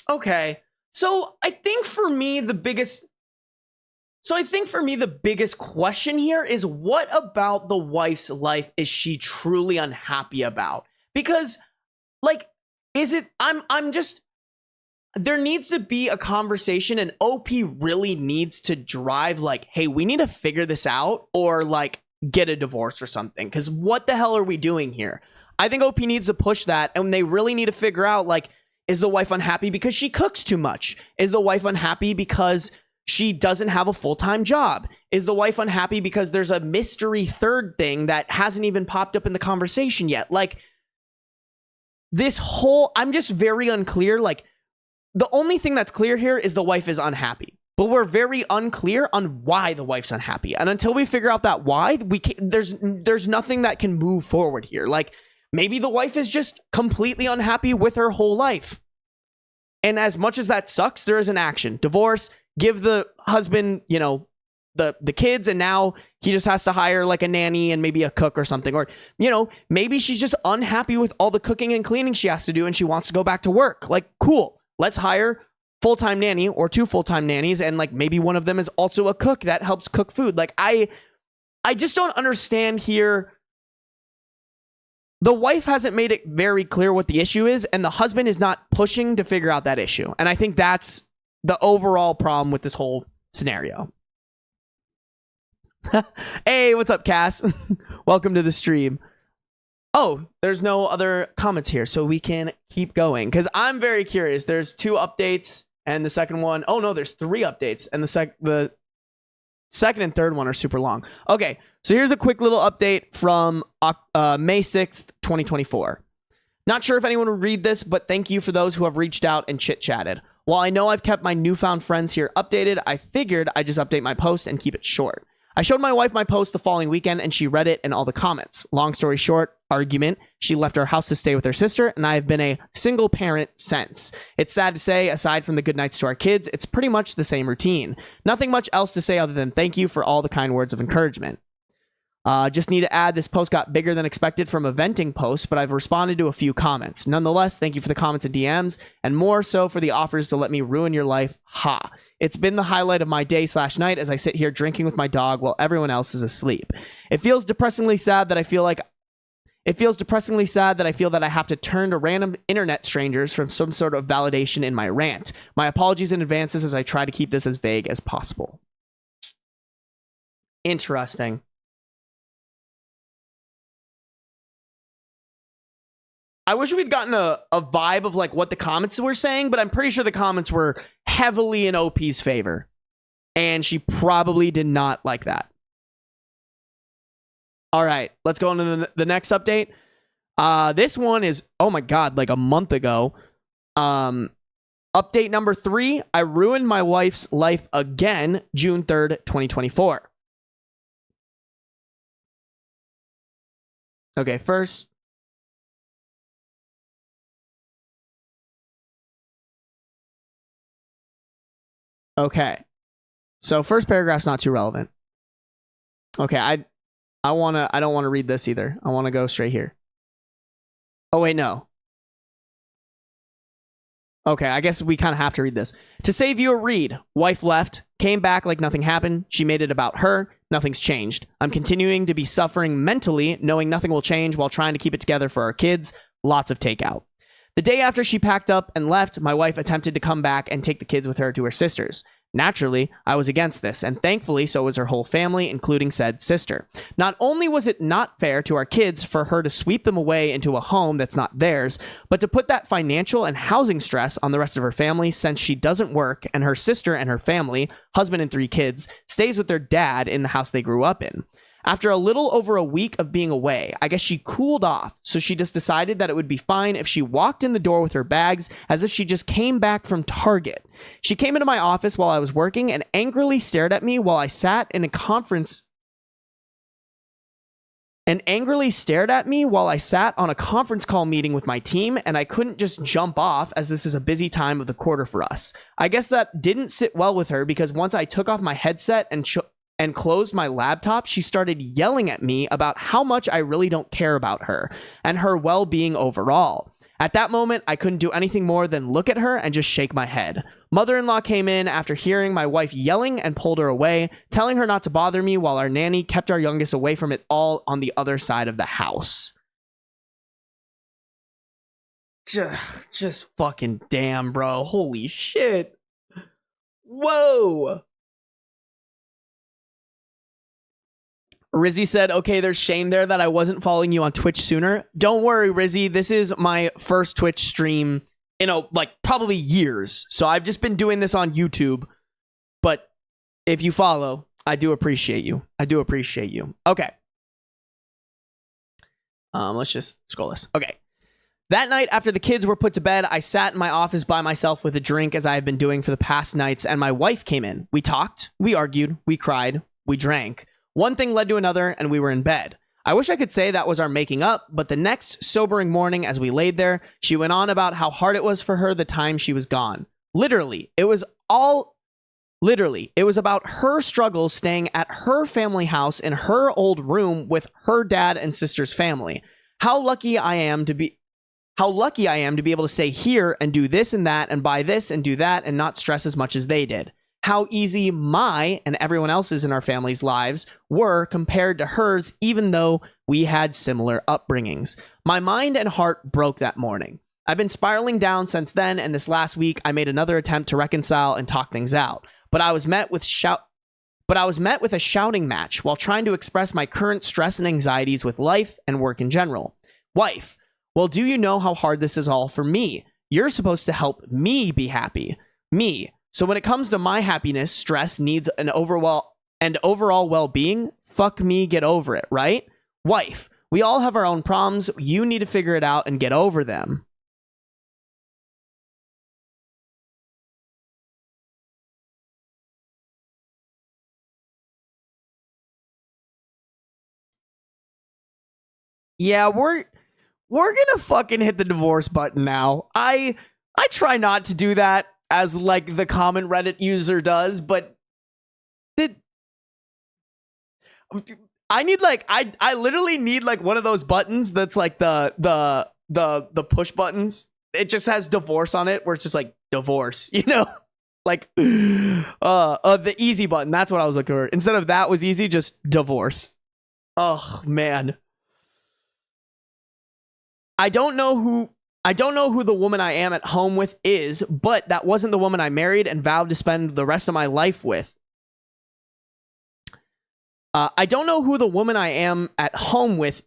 [SPEAKER 1] Okay, so I think for me the biggest question here is, what about the wife's life is she truly unhappy about? Because, like, there needs to be a conversation, and OP really needs to drive, like, hey, we need to figure this out, or, like, get a divorce or something. Because what the hell are we doing here? I think OP needs to push that, and they really need to figure out, like, is the wife unhappy because she cooks too much? Is the wife unhappy because she doesn't have a full-time job? Is the wife unhappy because there's a mystery third thing that hasn't even popped up in the conversation yet? Like, I'm just very unclear. Like, the only thing that's clear here is the wife is unhappy, but we're very unclear on why the wife's unhappy. And until we figure out that why, there's nothing that can move forward here. Like, maybe the wife is just completely unhappy with her whole life. And as much as that sucks, there is an action. Divorce, give the husband, the kids, and now he just has to hire like a nanny and maybe a cook or something. Or, maybe she's just unhappy with all the cooking and cleaning she has to do and she wants to go back to work. Like, cool. Let's hire full-time nanny or 2 full-time nannies, and like maybe one of them is also a cook that helps cook food. Like, I just don't understand here. The wife hasn't made it very clear what the issue is, and the husband is not pushing to figure out that issue. And I think that's the overall problem with this whole scenario. Hey, what's up, Cass? Welcome to the stream. Oh, there's no other comments here, so we can keep going, because I'm very curious. There's 2 updates. And the second one, oh no, there's 3 updates. And the second and third one are super long. Okay, so here's a quick little update from May 6th, 2024. Not sure if anyone would read this, but thank you for those who have reached out and chit-chatted. While I know I've kept my newfound friends here updated, I figured I'd just update my post and keep it short. I showed my wife my post the following weekend and she read it and all the comments. Long story short, argument, she left our house to stay with her sister and I have been a single parent since. It's sad to say, aside from the good nights to our kids, it's pretty much the same routine. Nothing much else to say other than thank you for all the kind words of encouragement. Just need to add, this post got bigger than expected from a venting post, but I've responded to a few comments. Nonetheless, thank you for the comments and DMs, and more so for the offers to let me ruin your life. Ha. It's been the highlight of my day/night as I sit here drinking with my dog while everyone else is asleep. It feels depressingly sad that I feel that I have to turn to random internet strangers for some sort of validation in my rant. My apologies in advance as I try to keep this as vague as possible. Interesting. I wish we'd gotten a vibe of like what the comments were saying, but I'm pretty sure the comments were heavily in OP's favor. And she probably did not like that. All right, let's go into the next update. This one is, oh my God, like a month ago. Update number 3, I ruined my wife's life again, June 3rd, 2024. Okay, first. Okay. So first paragraph's not too relevant. Okay, I don't want to read this either. I want to go straight here. Oh wait, no. Okay, I guess we kind of have to read this. To save you a read, wife left, came back like nothing happened. She made it about her. Nothing's changed. I'm continuing to be suffering mentally, knowing nothing will change while trying to keep it together for our kids. Lots of takeout. The day after she packed up and left, my wife attempted to come back and take the kids with her to her sister's. Naturally, I was against this, and thankfully so was her whole family, including said sister. Not only was it not fair to our kids for her to sweep them away into a home that's not theirs, but to put that financial and housing stress on the rest of her family since she doesn't work and her sister and her family, husband and 3 kids, stays with their dad in the house they grew up in. After a little over a week of being away, I guess she cooled off, so she just decided that it would be fine if she walked in the door with her bags as if she just came back from Target. She came into my office while I was working and angrily stared at me while I sat on a conference call meeting with my team, and I couldn't just jump off as this is a busy time of the quarter for us. I guess that didn't sit well with her because once I took off my headset and closed my laptop, she started yelling at me about how much I really don't care about her and her well-being overall. At that moment, I couldn't do anything more than look at her and just shake my head. Mother-in-law came in after hearing my wife yelling and pulled her away, telling her not to bother me while our nanny kept our youngest away from it all on the other side of the house. Just fucking damn, bro. Holy shit. Whoa. Rizzy said, okay, there's shame there that I wasn't following you on Twitch sooner. Don't worry, Rizzy. This is my first Twitch stream in probably years. So I've just been doing this on YouTube. But if you follow, I do appreciate you. Okay. Let's just scroll this. Okay. That night, after the kids were put to bed, I sat in my office by myself with a drink as I have been doing for the past nights, and my wife came in. We talked, we argued, we cried, we drank. One thing led to another, and we were in bed. I wish I could say that was our making up, but the next sobering morning as we laid there, she went on about how hard it was for her the time she was gone. Literally, it was about her struggles staying at her family house in her old room with her dad and sister's family. How lucky I am to be able to stay here and do this and that and buy this and do that and not stress as much as they did. How easy my and everyone else's in our family's lives were compared to hers, even though we had similar upbringings. My mind and heart broke that morning. I've been spiraling down since then, and this last week I made another attempt to reconcile and talk things out. But I was met with a shouting match while trying to express my current stress and anxieties with life and work in general. Wife, well, do you know how hard this is all for me? You're supposed to help me be happy. Me. So when it comes to my happiness, stress, needs, and overall well-being, fuck me, get over it, right? Wife. We all have our own problems. You need to figure it out and get over them. Yeah, we're gonna fucking hit the divorce button now. I try not to do that as like the common Reddit user does, but I need like I literally need like one of those buttons that's like the push buttons. It just has divorce on it, where it's just like divorce, you know? Like the easy button. That's what I was looking for. Instead of that was easy, just divorce. Oh man. I don't know who the woman I am at home with is, but that wasn't the woman I married and vowed to spend the rest of my life with. I don't know who the woman I am at home with.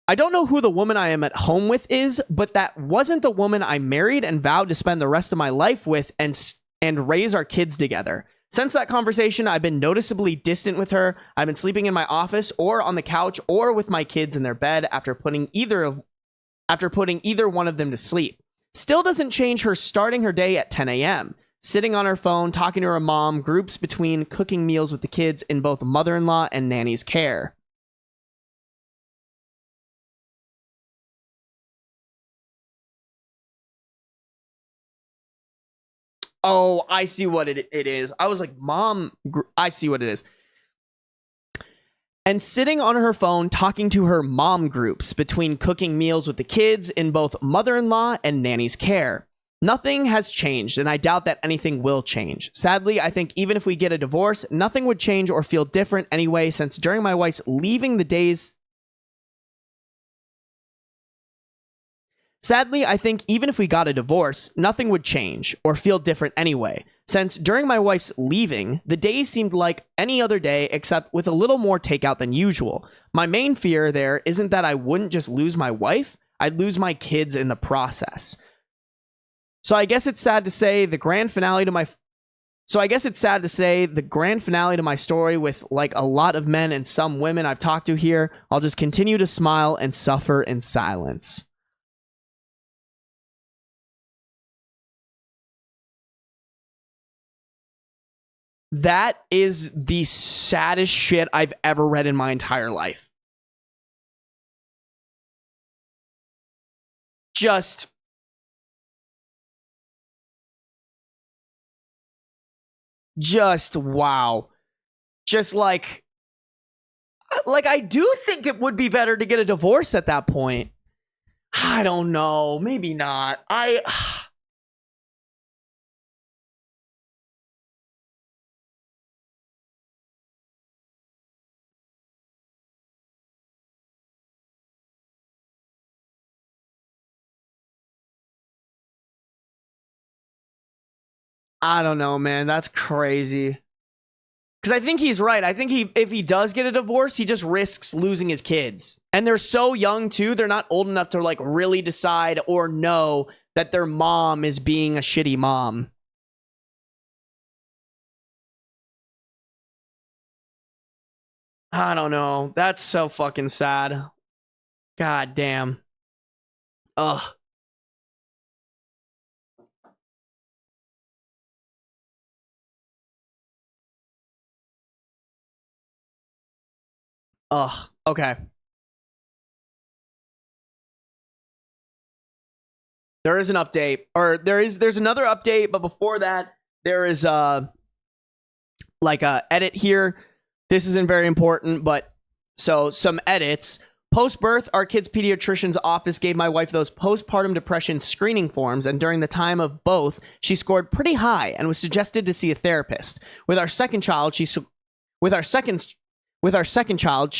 [SPEAKER 1] I don't know who the woman I am at home with is, but that wasn't the woman I married and vowed to spend the rest of my life with and raise our kids together. Since that conversation, I've been noticeably distant with her. I've been sleeping in my office or on the couch or with my kids in their bed after putting either one of them to sleep. Still doesn't change her starting her day at 10 a.m., sitting on her phone, talking to her mom, groups between cooking meals with the kids in both mother-in-law and nanny's care. Oh, I see what it is. I was like, Mom, I see what it is. And sitting on her phone, talking to her mom groups between cooking meals with the kids in both mother-in-law and nanny's care. Nothing has changed, and I doubt that anything will change. Sadly, I think even if we get a divorce, nothing would change or feel different anyway, since during my wife's leaving the days... Sadly, I think even if we got a divorce, nothing would change or feel different anyway, since during my wife's leaving, the days seemed like any other day except with a little more takeout than usual. My main fear there isn't that I wouldn't just lose my wife, I'd lose my kids in the process. So I guess it's sad to say the grand finale to my story with like a lot of men and some women I've talked to here, I'll just continue to smile and suffer in silence. That is the saddest shit I've ever read in my entire life. Just wow. Just like I do think it would be better to get a divorce at that point. I don't know, maybe not. I don't know, man. That's crazy. Because I think he's right. I think if he does get a divorce, he just risks losing his kids. And they're so young, too. They're not old enough to, like, really decide or know that their mom is being a shitty mom. I don't know. That's so fucking sad. God damn. Ugh. Ugh. Okay. There is an update, or there's another update, but before that, there is like a edit here. This isn't very important, but so some edits. Post-birth, our kid's pediatrician's office gave my wife those postpartum depression screening forms, and during the time of both, she scored pretty high and was suggested to see a therapist. With our second child, she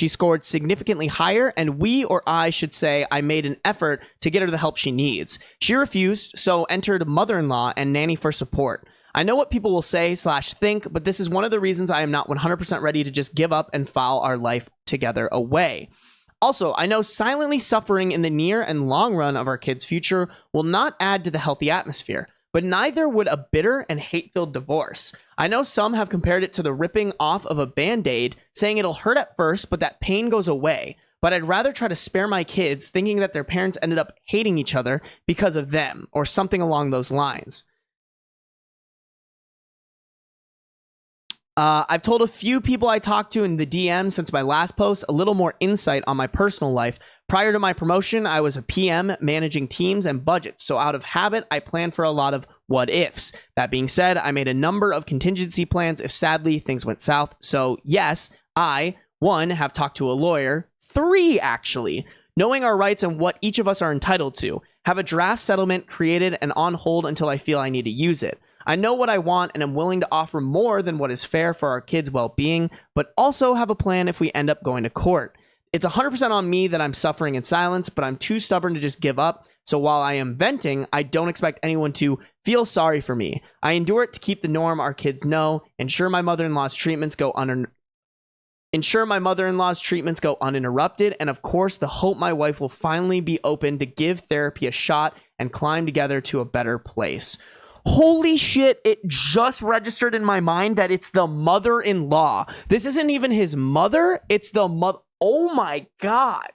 [SPEAKER 1] scored significantly higher, and I should say, I made an effort to get her the help she needs. She refused, so entered mother-in-law and nanny for support. I know what people will say / think, but this is one of the reasons I am not 100% ready to just give up and file our life together away. Also, I know silently suffering in the near and long run of our kids' future will not add to the healthy atmosphere, but neither would a bitter and hate-filled divorce. I know some have compared it to the ripping off of a band-aid, saying it'll hurt at first, but that pain goes away. But I'd rather try to spare my kids thinking that their parents ended up hating each other because of them, or something along those lines. I've told a few people I talked to in the DM since my last post a little more insight on my personal life. Prior to my promotion, I was a PM managing teams and budgets, so out of habit, I planned for a lot of what ifs. That being said, I made a number of contingency plans if sadly things went south. So yes, I, 1, have talked to a lawyer, 3 actually, knowing our rights and what each of us are entitled to, have a draft settlement created and on hold until I feel I need to use it. I know what I want and am willing to offer more than what is fair for our kids' well-being, but also have a plan if we end up going to court. It's 100% on me that I'm suffering in silence, but I'm too stubborn to just give up. So while I am venting, I don't expect anyone to feel sorry for me. I endure it to keep the norm our kids know, ensure my mother-in-law's treatments go uninterrupted, and of course, the hope my wife will finally be open to give therapy a shot and climb together to a better place. Holy shit, it just registered in my mind that it's the mother-in-law. This isn't even his mother, it's the mother. Oh my God.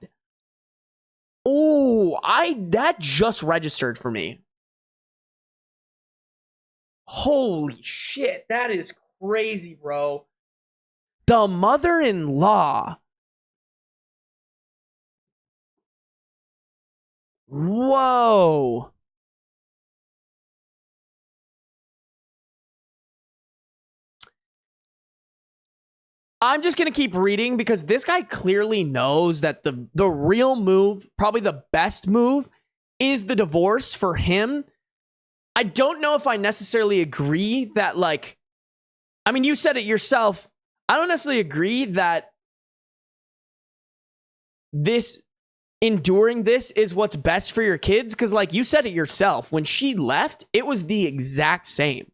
[SPEAKER 1] Oh, that just registered for me. Holy shit, that is crazy, bro. The mother-in-law. Whoa. I'm just going to keep reading because this guy clearly knows that the real move, probably the best move, is the divorce for him. I don't know if I necessarily agree that, like, I mean, you said it yourself. I don't necessarily agree that enduring this is what's best for your kids. Because, like, you said it yourself. When she left, it was the exact same.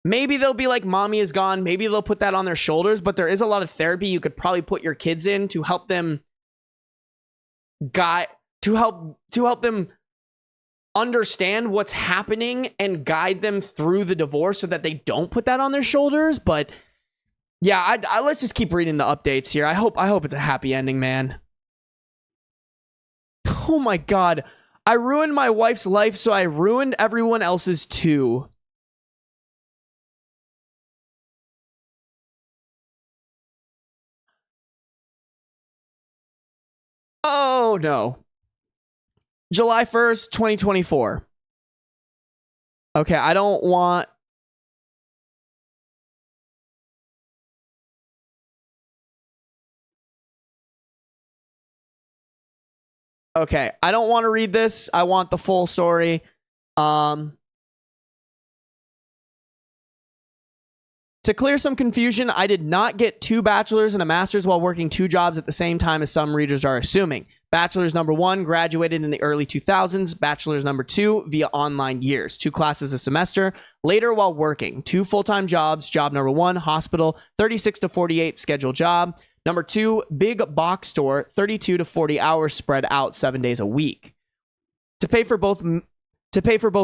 [SPEAKER 1] Maybe they'll be like, mommy is gone. Maybe they'll put that on their shoulders. But there is a lot of therapy you could probably put your kids in to help them help them understand what's happening and guide them through the divorce so that they don't put that on their shoulders. But yeah, let's just keep reading the updates here. I hope it's a happy ending, man. Oh my God. I ruined my wife's life, so I ruined everyone else's too. Oh no. July 1st, 2024. Okay, I don't want... Okay, I don't want to read this. I want the full story. To clear some confusion, I did not get 2 bachelors and a master's while working 2 jobs at the same time as some readers are assuming. Bachelor's number 1 graduated in the early 2000s. Bachelor's number 2 via online years, 2 classes a semester. Later while working, 2 full-time jobs. Job number 1, hospital, 36 to 48 scheduled job. Number 2, big box store, 32 to 40 hours spread out 7 days a week. To pay for both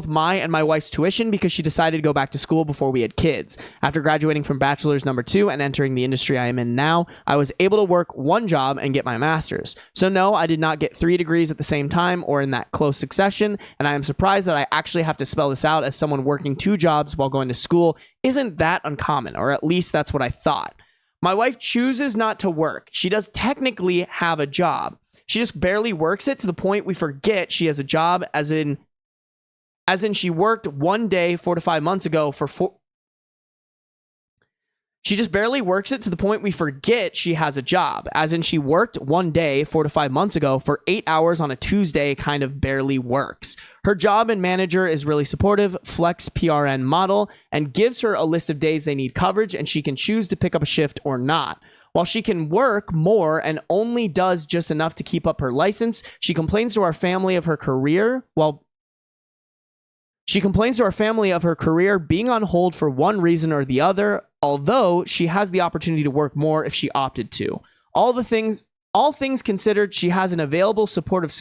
[SPEAKER 1] my and my wife's tuition because she decided to go back to school before we had kids. After graduating from bachelor's number 2 and entering the industry I am in now, I was able to work 1 job and get my master's. So no, I did not get 3 degrees at the same time or in that close succession, and I am surprised that I actually have to spell this out as someone working 2 jobs while going to school isn't that uncommon, or at least that's what I thought. My wife chooses not to work. She does technically have a job. She just barely works it to the point we forget she has a job, as in she worked one day 4 to 5 months ago for 4. She just barely works it to the point we forget she has a job, as in she worked one day 4 to 5 months ago for 8 hours on a Tuesday, kind of barely works. Her job and manager is really supportive, flex PRN model, and gives her a list of days they need coverage, and she can choose to pick up a shift or not. While she can work more and only does just enough to keep up her license, she complains to our family of her career being on hold for one reason or the other, although she has the opportunity to work more if she opted to. All things considered, she has an available supportive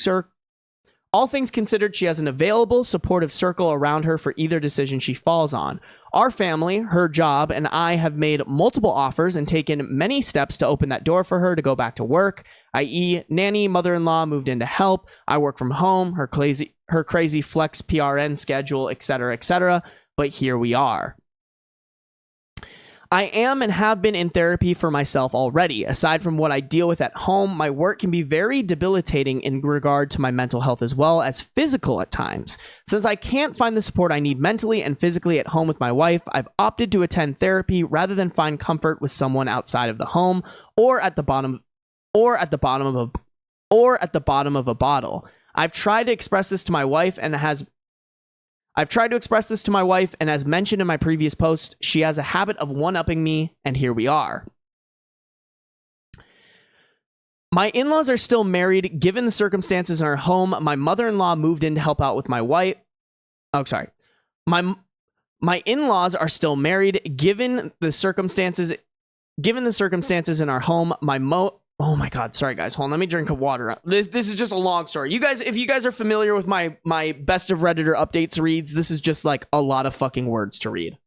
[SPEAKER 1] All things considered, she has an available, supportive circle around her for either decision she falls on. Our family, her job, and I have made multiple offers and taken many steps to open that door for her to go back to work, i.e., nanny, mother-in-law moved in to help, I work from home, her crazy flex PRN schedule, etc., etc., but here we are. I am and have been in therapy for myself already. Aside from what I deal with at home, my work can be very debilitating in regard to my mental health as well as physical at times. Since I can't find the support I need mentally and physically at home with my wife, I've opted to attend therapy rather than find comfort with someone outside of the home or at the bottom of a bottle. I've tried to express this to my wife and as mentioned in my previous post, she has a habit of one-upping me, and here we are. My in-laws are still married. Given the circumstances in our home, my mother-in-law moved in to help out with my wife. Oh, sorry. My in-laws are still married. Given the circumstances in our home, oh my God, sorry guys, hold on, let me drink a water. This is just a long story. You guys, if you guys are familiar with my Best of Redditor updates reads, this is just like a lot of fucking words to read.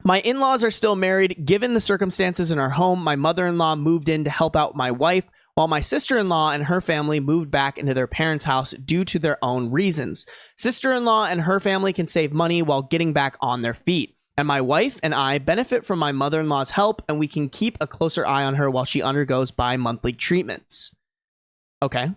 [SPEAKER 1] My in-laws are still married. Given the circumstances in our home, my mother-in-law moved in to help out my wife, while my sister-in-law and her family moved back into their parents' house due to their own reasons. Sister-in-law and her family can save money while getting back on their feet. And my wife and I benefit from my mother-in-law's help, and we can keep a closer eye on her while she undergoes bi-monthly treatments. Okay.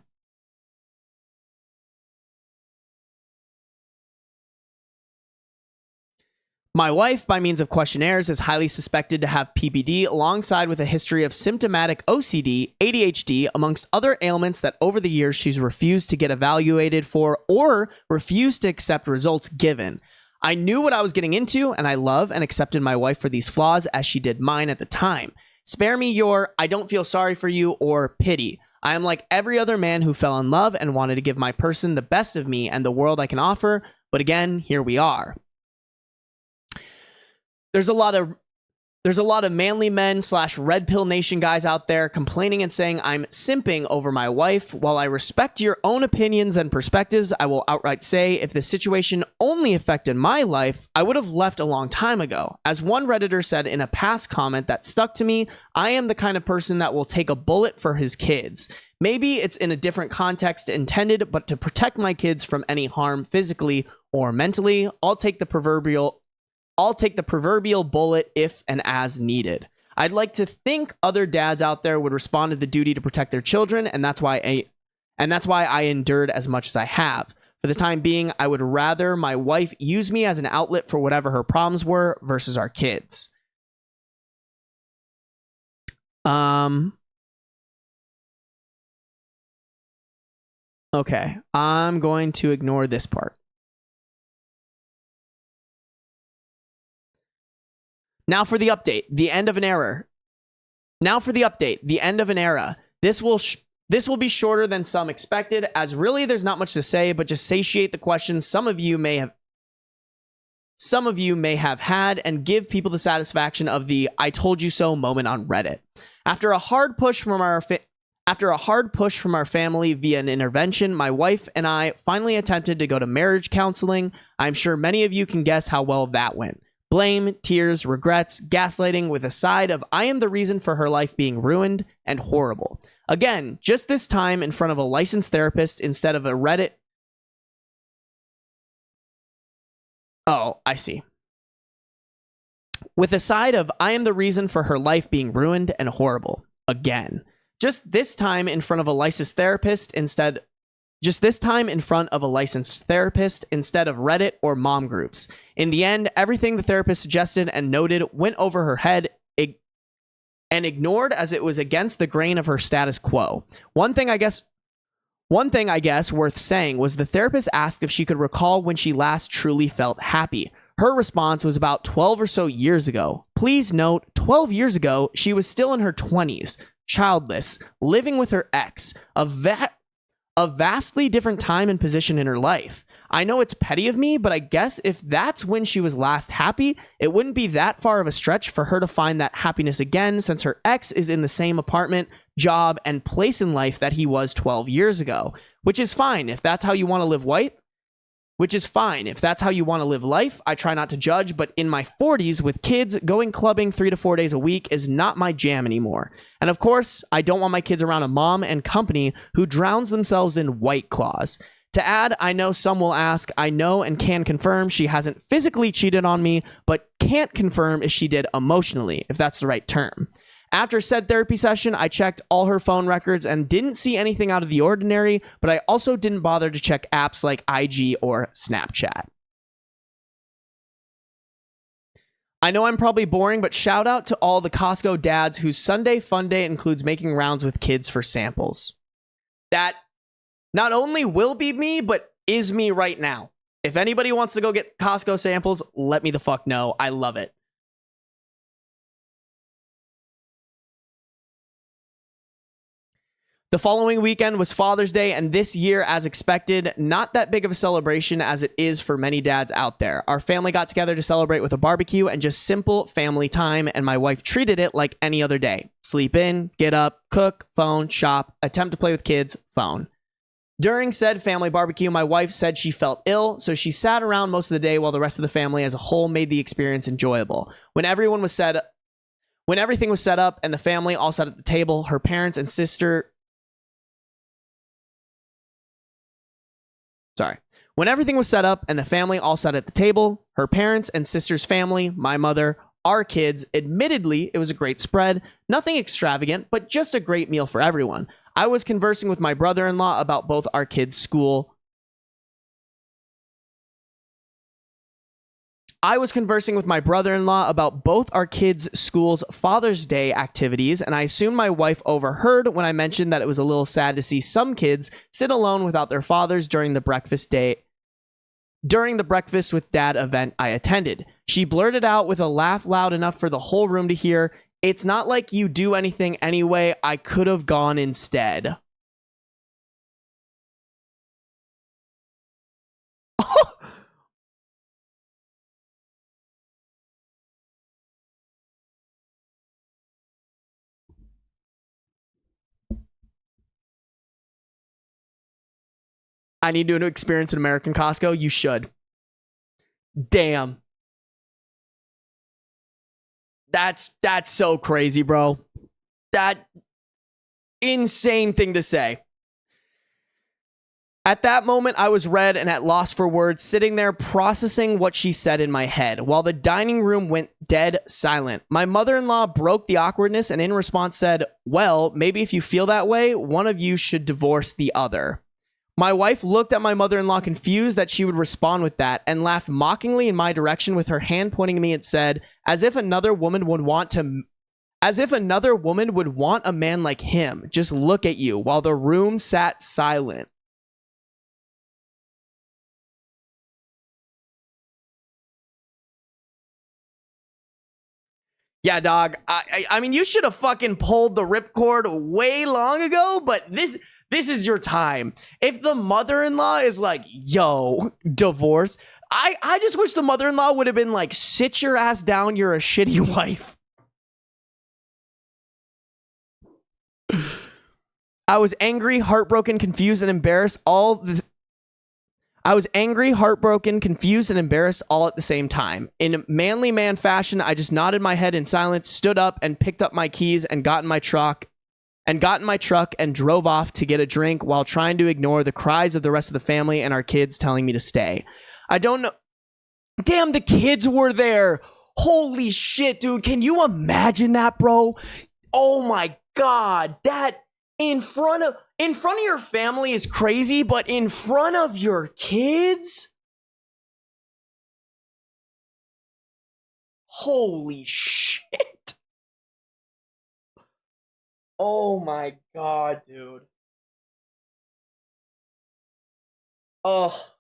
[SPEAKER 1] My wife, by means of questionnaires, is highly suspected to have PPD alongside with a history of symptomatic OCD, ADHD, amongst other ailments that over the years she's refused to get evaluated for or refused to accept results given. I knew what I was getting into, and I love and accepted my wife for these flaws as she did mine at the time. Spare me your I don't feel sorry for you or pity. I am like every other man who fell in love and wanted to give my person the best of me and the world I can offer, but again, here we are. There's a lot of manly men / red pill nation guys out there complaining and saying I'm simping over my wife. While I respect your own opinions and perspectives, I will outright say if the situation only affected my life, I would have left a long time ago. As one Redditor said in a past comment that stuck to me, I am the kind of person that will take a bullet for his kids. Maybe it's in a different context intended, but to protect my kids from any harm physically or mentally, I'll take the proverbial bullet if and as needed. I'd like to think other dads out there would respond to the duty to protect their children, and that's why I endured as much as I have. For the time being, I would rather my wife use me as an outlet for whatever her problems were versus our kids. Okay, I'm going to ignore this part. Now for the update, the end of an era. This will be shorter than some expected, as really there's not much to say, but just satiate the questions some of you may have had and give people the satisfaction of the I told you so moment on Reddit. After a hard push from our family via an intervention, my wife and I finally attempted to go to marriage counseling. I'm sure many of you can guess how well that went. Blame, tears, regrets, gaslighting with a side of I am the reason for her life being ruined and horrible. Again, just this time in front of a licensed therapist instead of a Reddit. Oh, I see. With a side of I am the reason for her life being ruined and horrible. Again. Just this time in front of a licensed therapist instead of Reddit or mom groups. In the end, everything the therapist suggested and noted went over her head and ignored as it was against the grain of her status quo. One thing I guess worth saying was the therapist asked if she could recall when she last truly felt happy. Her response was about 12 or so years ago. Please note, 12 years ago, she was still in her 20s, childless, living with her ex, a vastly different time and position in her life. I know it's petty of me, but I guess if that's when she was last happy, it wouldn't be that far of a stretch for her to find that happiness again, since her ex is in the same apartment, job, and place in life that he was 12 years ago, which is fine if that's how you want to live which is fine if that's how you want to live life. I try not to judge, but in my 40s with kids, going clubbing 3 to 4 days a week is not my jam anymore. And of course, I don't want my kids around a mom and company who drowns themselves in White Claws. To add, I know some will ask, I know and can confirm she hasn't physically cheated on me, but can't confirm if she did emotionally, if that's the right term. After said therapy session, I checked all her phone records and didn't see anything out of the ordinary, but I also didn't bother to check apps like IG or Snapchat. I know I'm probably boring, but shout out to all the Costco dads whose Sunday fun day includes making rounds with kids for samples. That not only will be me, but is me right now. If anybody wants to go get Costco samples, let me the fuck know. I love it. The following weekend was Father's Day, and this year, as expected, not that big of a celebration as it is for many dads out there. Our family got together to celebrate with a barbecue and just simple family time, and my wife treated it like any other day. Sleep in, get up, cook, phone, shop, attempt to play with kids, phone. During said family barbecue, my wife said she felt ill, so she sat around most of the day while the rest of the family as a whole made the experience enjoyable. When everything was set up and the family all sat at the table, her parents and sister... When everything was set up and the family all sat at the table, her parents and sister's family, my mother, our kids, admittedly, it was a great spread. Nothing extravagant, but just a great meal for everyone. I was conversing with my brother-in-law about both our kids' school. School's Father's Day activities, and I assume my wife overheard when I mentioned that it was a little sad to see some kids sit alone without their fathers during the breakfast with dad event I attended. She blurted out with a laugh loud enough for the whole room to hear, "It's not like you do anything anyway. I could have gone instead." I need to experience an American Costco. You should. Damn. That's so crazy, bro. That insane thing to say. At that moment, I was red and at loss for words, sitting there processing what she said in my head, while the dining room went dead silent. My mother-in-law broke the awkwardness and in response said, "Well, maybe if you feel that way, one of you should divorce the other." My wife looked at my mother-in-law confused that she would respond with that and laughed mockingly in my direction with her hand pointing at me and said, as if another woman would want a man like him. Just look at you, while the room sat silent. Yeah, dog. I mean, you should have fucking pulled the ripcord way long ago, but this is your time. If the mother-in-law is like, yo, divorce, I just wish the mother-in-law would have been like, sit your ass down, you're a shitty wife. I was angry, heartbroken, confused, and embarrassed all at the same time. In manly man fashion, I just nodded my head in silence, stood up, and picked up my keys and got in my truck and drove off to get a drink while trying to ignore the cries of the rest of the family and our kids telling me to stay. I don't know. Damn, the kids were there. Holy shit, dude. Can you imagine that, bro? Oh my God. That in front of your family is crazy, but in front of your kids? Holy shit. Oh my God, dude. Oh.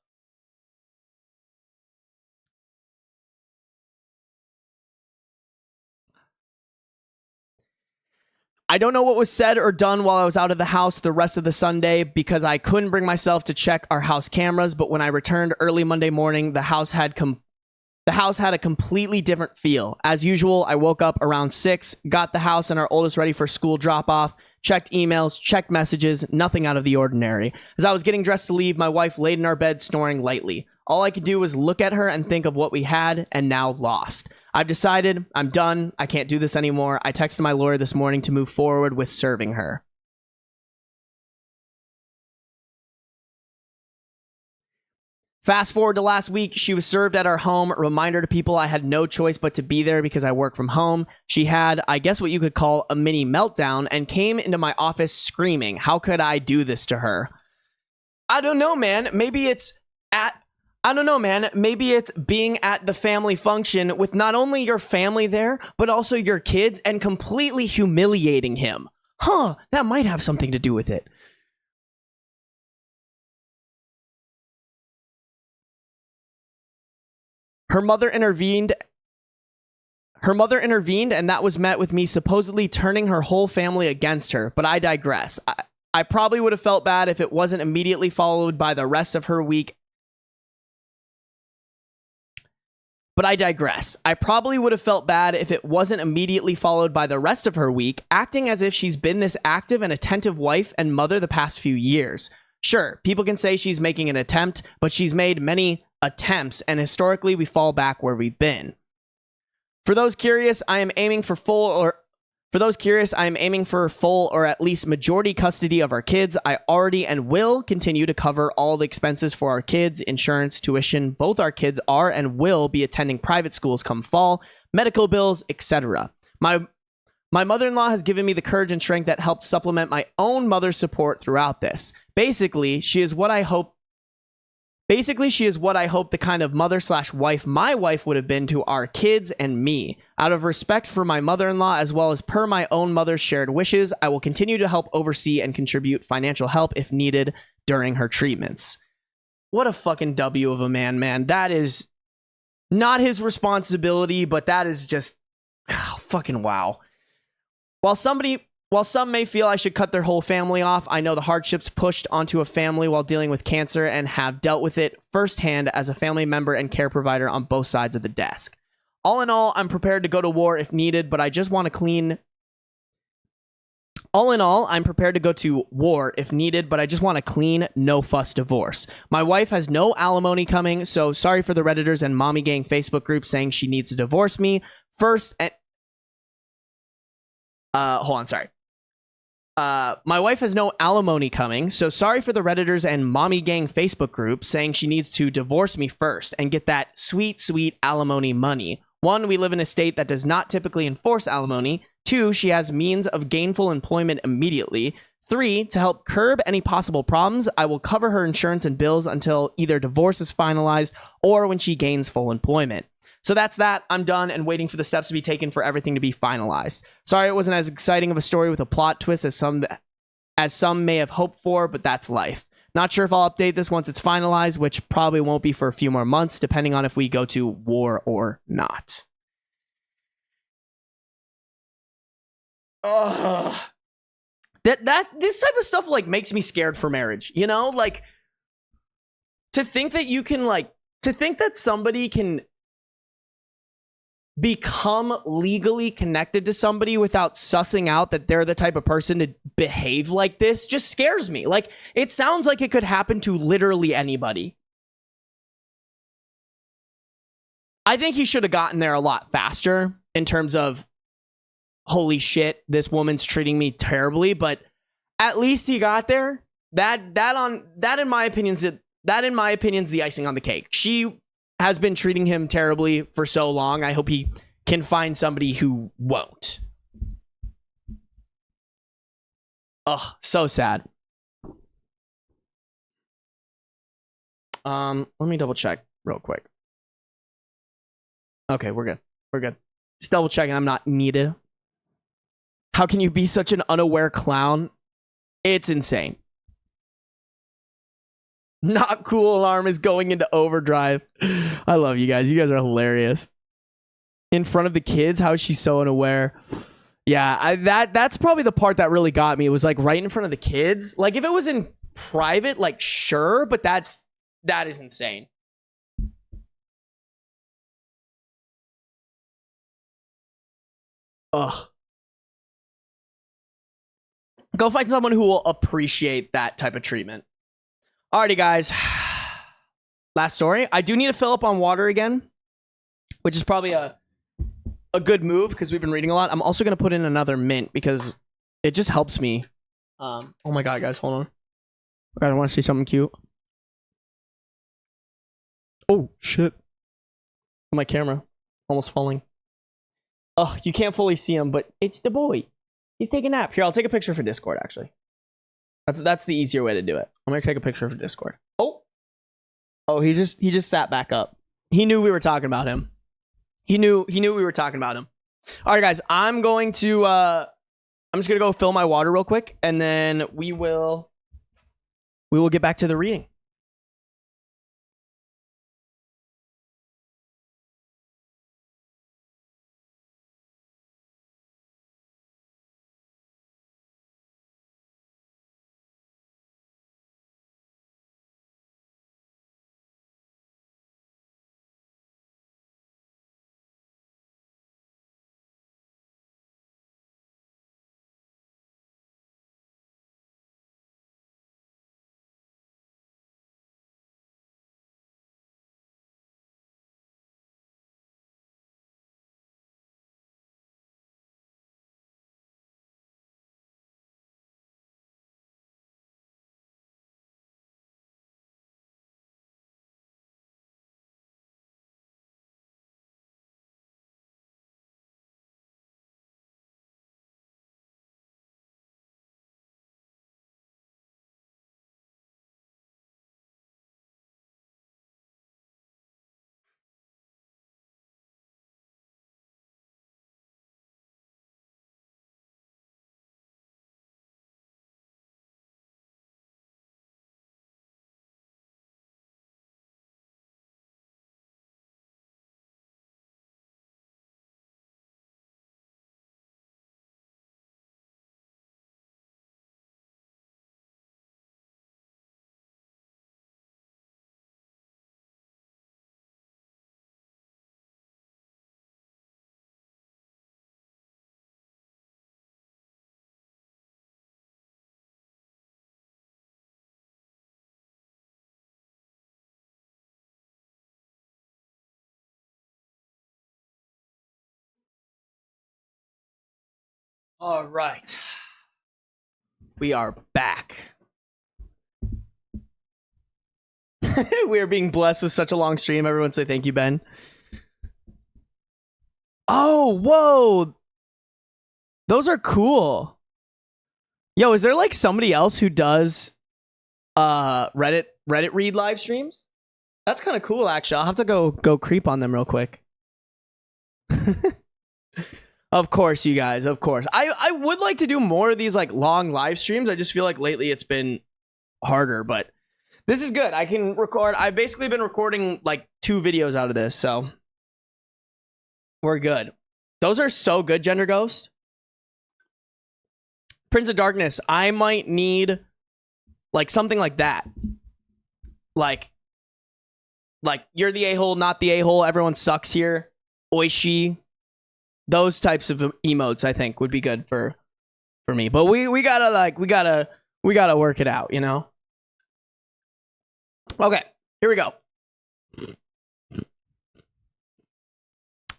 [SPEAKER 1] I don't know what was said or done while I was out of the house the rest of the Sunday because I couldn't bring myself to check our house cameras, but when I returned early Monday morning, the house had a completely different feel. As usual, I woke up around 6, got the house and our oldest ready for school drop-off, checked emails, checked messages, nothing out of the ordinary. As I was getting dressed to leave, my wife laid in our bed snoring lightly. All I could do was look at her and think of what we had and now lost. I've decided I'm done. I can't do this anymore. I texted my lawyer this morning to move forward with serving her. Fast forward to last week, she was served at our home. Reminder to people, I had no choice but to be there because I work from home. She had, I guess what you could call a mini meltdown and came into my office screaming. How could I do this to her? I don't know, man. Maybe it's being at the family function with not only your family there, but also your kids and completely humiliating him. Huh, that might have something to do with it. Her mother intervened, and that was met with me supposedly turning her whole family against her. But I digress. I probably would have felt bad if it wasn't immediately followed by the rest of her week. Acting as if she's been this active and attentive wife and mother the past few years. Sure, people can say she's making an attempt, but she's made many attempts, and historically we fall back where we've been. For those curious, I am aiming for full or at least majority custody of our kids. I already and will continue to cover all the expenses for our kids, insurance, tuition. Both our kids are and will be attending private schools come fall, medical bills, etc. My mother-in-law has given me the courage and strength that helped supplement my own mother's support throughout this. Basically, she is what I hope the kind of mother/wife my wife would have been to our kids and me. Out of respect for my mother-in-law, as well as per my own mother's shared wishes, I will continue to help oversee and contribute financial help if needed during her treatments. What a fucking W of a man. That is not his responsibility, but that is just fucking wow. While some may feel I should cut their whole family off, I know the hardships pushed onto a family while dealing with cancer and have dealt with it firsthand as a family member and care provider on both sides of the desk. All in all, I'm prepared to go to war if needed, but I just want a clean no-fuss divorce. My wife has no alimony coming, so sorry for the Redditors and Mommy Gang Facebook group saying she needs to divorce me first and... my wife has no alimony coming, so sorry for the Redditors and Mommy Gang Facebook group saying she needs to divorce me first and get that sweet, sweet alimony money. 1, we live in a state that does not typically enforce alimony. 2, she has means of gainful employment immediately. 3, to help curb any possible problems, I will cover her insurance and bills until either divorce is finalized or when she gains full employment. So that's that. I'm done and waiting for the steps to be taken for everything to be finalized. Sorry it wasn't as exciting of a story with a plot twist as some may have hoped for, but that's life. Not sure if I'll update this once it's finalized, which probably won't be for a few more months, depending on if we go to war or not. Ugh. This type of stuff like makes me scared for marriage, you know? Like, to think that somebody can become legally connected to somebody without sussing out that they're the type of person to behave like this just scares me. Like, it sounds like it could happen to literally anybody. I think he should have gotten there a lot faster in terms of, holy shit, this woman's treating me terribly, but at least he got there. That in my opinion is the icing on the cake. She has been treating him terribly for so long. I hope he can find somebody who won't. Ugh, so sad. Let me double check real quick. Okay, we're good. Just double checking I'm not needed. How can you be such an unaware clown? It's insane. Not cool alarm is going into overdrive. I love you guys. You guys are hilarious. In front of the kids, how is she so unaware? Yeah, that's probably the part that really got me. It was like right in front of the kids. Like if it was in private, like sure, but that is insane. Ugh. Go find someone who will appreciate that type of treatment. Alrighty, guys. Last story. I do need to fill up on water again, which is probably a good move because we've been reading a lot. I'm also gonna put in another mint because it just helps me. Oh my god, guys, hold on. Guys, I want to see something cute. Oh shit! My camera almost falling. Oh, you can't fully see him, but it's the boy. He's taking a nap. Here, I'll take a picture for Discord. Actually, that's the easier way to do it. I'm gonna take a picture for Discord. Oh, he just sat back up. He knew we were talking about him. He knew we were talking about him. All right, guys, I'm just gonna go fill my water real quick, and then we will get back to the reading. All right. We are back. We are being blessed with such a long stream. Everyone say thank you, Ben. Oh, whoa. Those are cool. Yo, is there like somebody else who does Reddit read live streams? That's kind of cool, actually. I'll have to go creep on them real quick. Of course, you guys. Of course. I would like to do more of these like long live streams. I just feel like lately it's been harder, but this is good. I can record. I've basically been recording like 2 videos out of this, so we're good. Those are so good, Gender Ghost. Prince of Darkness. I might need like something like that. Like you're the a-hole, not the a-hole. Everyone sucks here. Oishi. Those types of emotes, I think, would be good for me. But we gotta work it out, you know? Okay, here we go.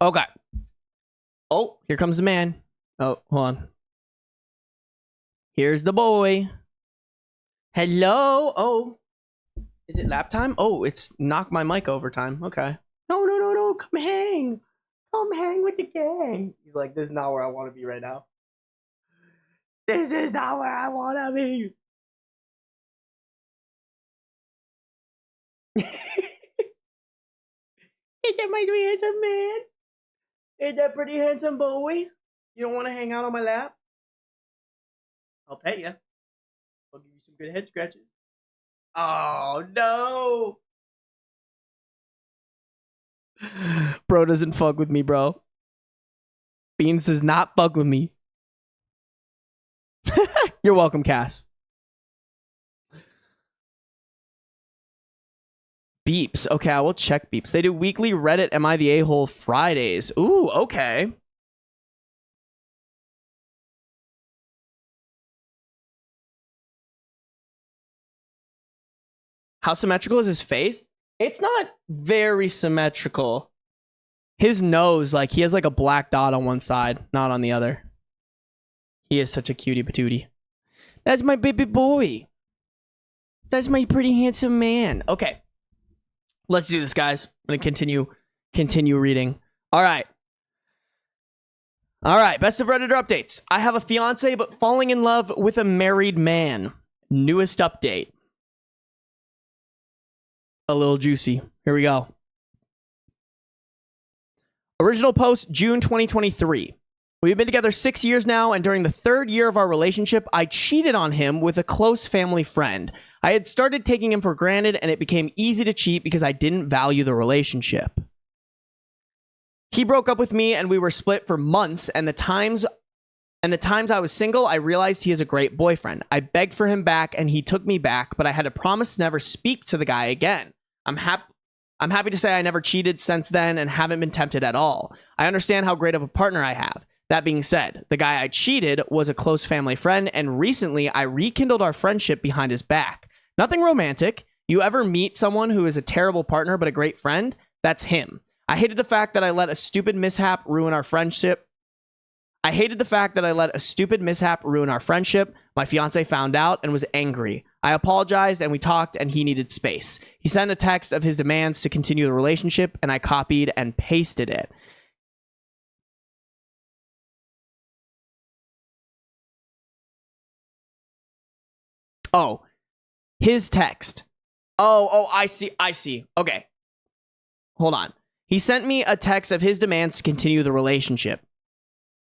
[SPEAKER 1] Okay. Oh, here comes the man. Oh, hold on. Here's the boy. Hello. Oh. Is it lap time? Oh, it's knock my mic over time. Okay. No. Come hang. Come hang with the gang. He's like, this is not where I want to be right now. This is not where I want to be. Is that my sweet handsome man? Is that pretty handsome boy? You don't want to hang out on my lap? I'll pet you. I'll give you some good head scratches. Oh, no. Bro doesn't fuck with me, bro. Beans does not fuck with me. You're welcome, Cass. Beeps. Okay, I will check Beeps. They do weekly Reddit Am I the A-hole Fridays. Ooh, okay. How symmetrical is his face? It's not very symmetrical. His nose, like, he has like a black dot on one side, not on the other. He is such a cutie patootie. That's my baby boy. That's my pretty handsome man. Okay. Let's do this, guys. I'm gonna continue reading. All right. Best of Redditor updates. I have a fiance, but falling in love with a married man. Newest update. A little juicy. Here we go. Original post, June 2023. We've been together 6 years now, and during the 3rd year of our relationship, I cheated on him with a close family friend. I had started taking him for granted, and it became easy to cheat because I didn't value the relationship. He broke up with me, and we were split for months, and the times I was single, I realized he is a great boyfriend. I begged for him back, and he took me back, but I had a promise to never speak to the guy again. I'm happy to say I never cheated since then and haven't been tempted at all. I understand how great of a partner I have. That being said, the guy I cheated was a close family friend, and recently I rekindled our friendship behind his back. Nothing romantic. You ever meet someone who is a terrible partner but a great friend? That's him. I hated the fact that I let a stupid mishap ruin our friendship. My fiance found out and was angry. I apologized and we talked, and he needed space. He sent a text of his demands to continue the relationship, and I copied and pasted it. Oh, his text. Oh, I see. Okay. Hold on. He sent me a text of his demands to continue the relationship.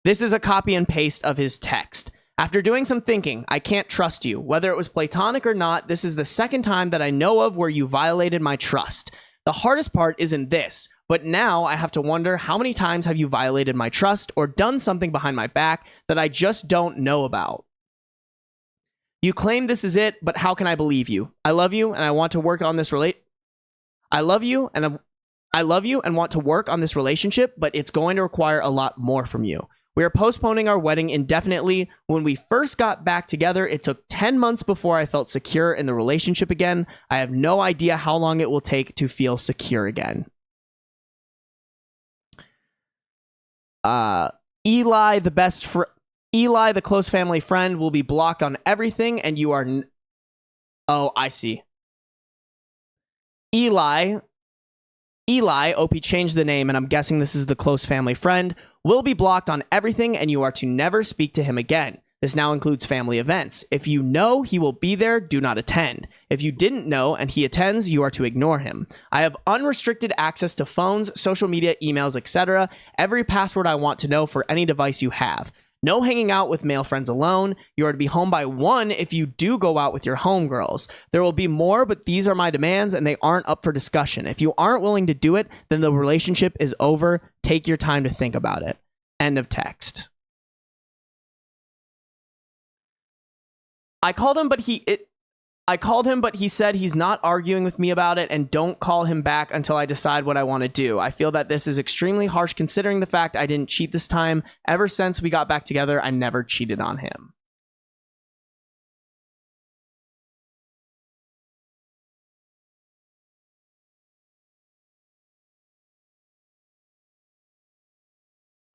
[SPEAKER 1] This is a copy and paste of his text. After doing some thinking, I can't trust you. Whether it was platonic or not, this is the second time that I know of where you violated my trust. The hardest part isn't this, but now I have to wonder, how many times have you violated my trust or done something behind my back that I just don't know about? You claim this is it, but how can I believe you? I love you and I want to work on this I love you and want to work on this relationship, but it's going to require a lot more from you. We are postponing our wedding indefinitely. When we first got back together, it took 10 months before I felt secure in the relationship again. I have no idea how long it will take to feel secure again. Eli, the close family friend, will be blocked on everything, and you are... Oh, I see. Eli, OP changed the name, and I'm guessing this is the close family friend, will be blocked on everything, and you are to never speak to him again. This now includes family events. If you know he will be there, do not attend. If you didn't know and he attends, you are to ignore him. I have unrestricted access to phones, social media, emails, etc. Every password I want to know for any device you have. No hanging out with male friends alone. You are to be home by 1 if you do go out with your homegirls. There will be more, but these are my demands and they aren't up for discussion. If you aren't willing to do it, then the relationship is over. Take your time to think about it. End of text. I called him, but he said he's not arguing with me about it, and don't call him back until I decide what I want to do. I feel that this is extremely harsh considering the fact I didn't cheat this time. Ever since we got back together, I never cheated on him.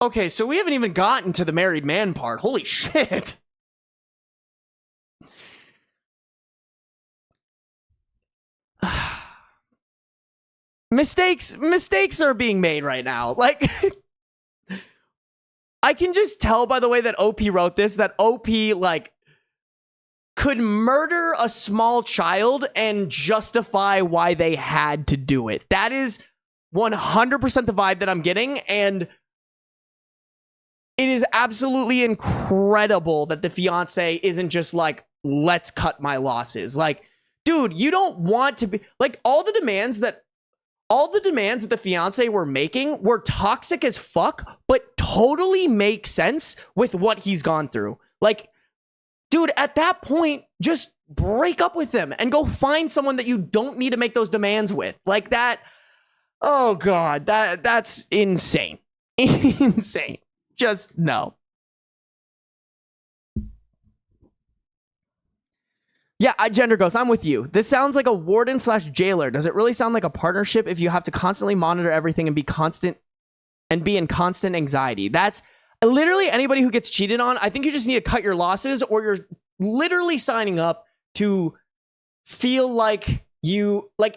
[SPEAKER 1] Okay, so we haven't even gotten to the married man part. Holy shit. Mistakes are being made right now. Like, I can just tell by the way that OP wrote this that OP, like, could murder a small child and justify why they had to do it. That is 100% the vibe that I'm getting, and it is absolutely incredible that the fiance isn't just like, let's cut my losses. Like, dude, you don't want to be like, all the demands that the fiance were making were toxic as fuck, but totally make sense with what he's gone through. Like, dude, at that point, just break up with them and go find someone that you don't need to make those demands with. Like that. Oh God, that's insane. Insane. Just no. Yeah, Gender Ghost, I'm with you. This sounds like a warden / jailer. Does it really sound like a partnership if you have to constantly monitor everything and be in constant anxiety? That's literally anybody who gets cheated on. I think you just need to cut your losses, or you're literally signing up to feel like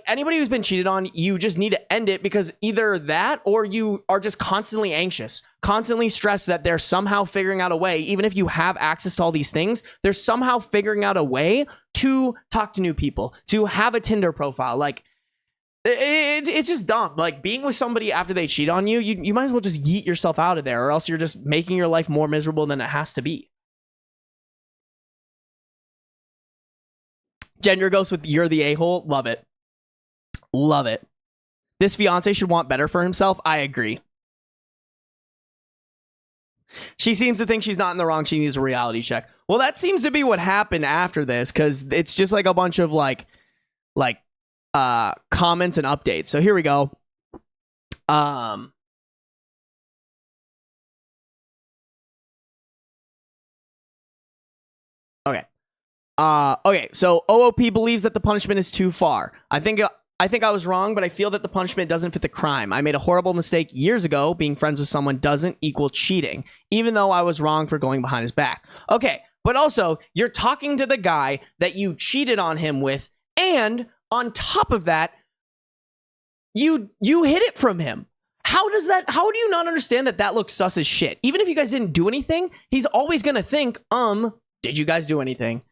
[SPEAKER 1] anybody who's been cheated on, you just need to end it, because either that or you are just constantly anxious, constantly stressed that they're somehow figuring out a way, even if you have access to all these things, they're somehow figuring out a way to talk to new people, to have a Tinder profile. Like, it's just dumb. Like, being with somebody after they cheat on you, you might as well just yeet yourself out of there, or else you're just making your life more miserable than it has to be. Gender Ghost with "you're the a-hole." Love it. Love it. This fiance should want better for himself. I agree. She seems to think she's not in the wrong. She needs a reality check. Well, that seems to be what happened after this, because it's just like a bunch of like comments and updates. So here we go. Okay. Okay, so OOP believes that the punishment is too far. I think I was wrong, but I feel that the punishment doesn't fit the crime. I made a horrible mistake years ago. Being friends with someone doesn't equal cheating, even though I was wrong for going behind his back. Okay, but also, you're talking to the guy that you cheated on him with, and on top of that, you hid it from him. How do you not understand that looks sus as shit? Even if you guys didn't do anything, he's always gonna think, did you guys do anything?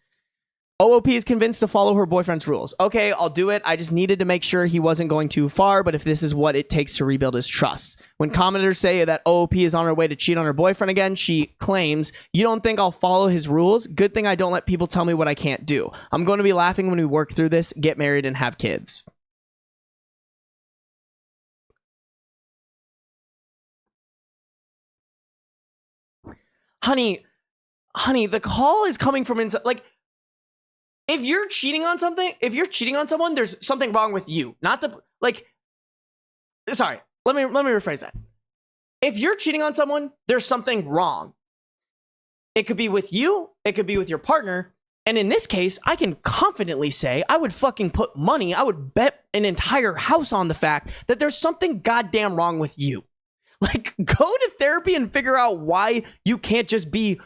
[SPEAKER 1] OOP is convinced to follow her boyfriend's rules. Okay, I'll do it. I just needed to make sure he wasn't going too far, but if this is what it takes to rebuild his trust. When commenters say that OOP is on her way to cheat on her boyfriend again, she claims, "You don't think I'll follow his rules? Good thing I don't let people tell me what I can't do. I'm going to be laughing when we work through this, get married, and have kids." Honey, the call is coming from inside. Like, if you're cheating on someone, there's something wrong with you. Not the, like, sorry, let me rephrase that. If you're cheating on someone, there's something wrong. It could be with you, it could be with your partner, and in this case, I can confidently say I would fucking put money, I would bet an entire house on the fact that there's something goddamn wrong with you. Like, go to therapy and figure out why you can't just be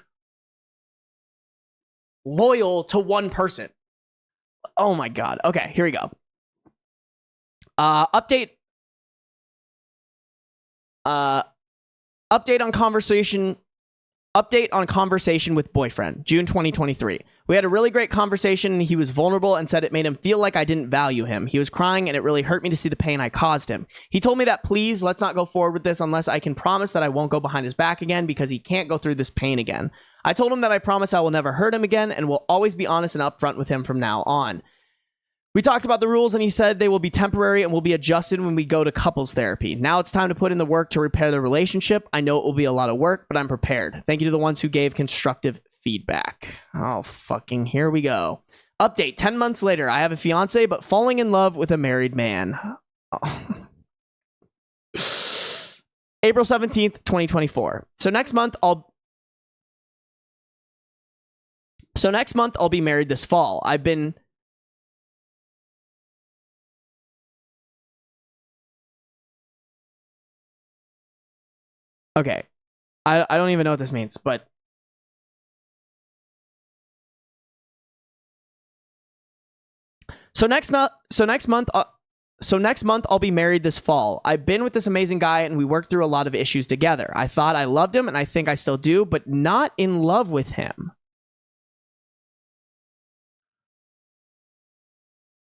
[SPEAKER 1] loyal to one person. Oh my God. Okay, here we go. Update on conversation with boyfriend, June 2023. We had a really great conversation, and he was vulnerable and said it made him feel like I didn't value him. He was crying, and it really hurt me to see the pain I caused him. He told me that, please, let's not go forward with this unless I can promise that I won't go behind his back again, because he can't go through this pain again. I told him that I promise I will never hurt him again and will always be honest and upfront with him from now on. We talked about the rules, and he said they will be temporary and will be adjusted when we go to couples therapy. Now it's time to put in the work to repair the relationship. I know it will be a lot of work, but I'm prepared. Thank you to the ones who gave constructive feedback. Oh, fucking here we go. Update, 10 months later. I have a fiance, but falling in love with a married man. Oh. April 17th, 2024. So next month, I'll be married this fall. Okay. I don't even know what this means, but so next month I'll be married this fall. I've been with this amazing guy, and we worked through a lot of issues together. I thought I loved him, and I think I still do, but not in love with him.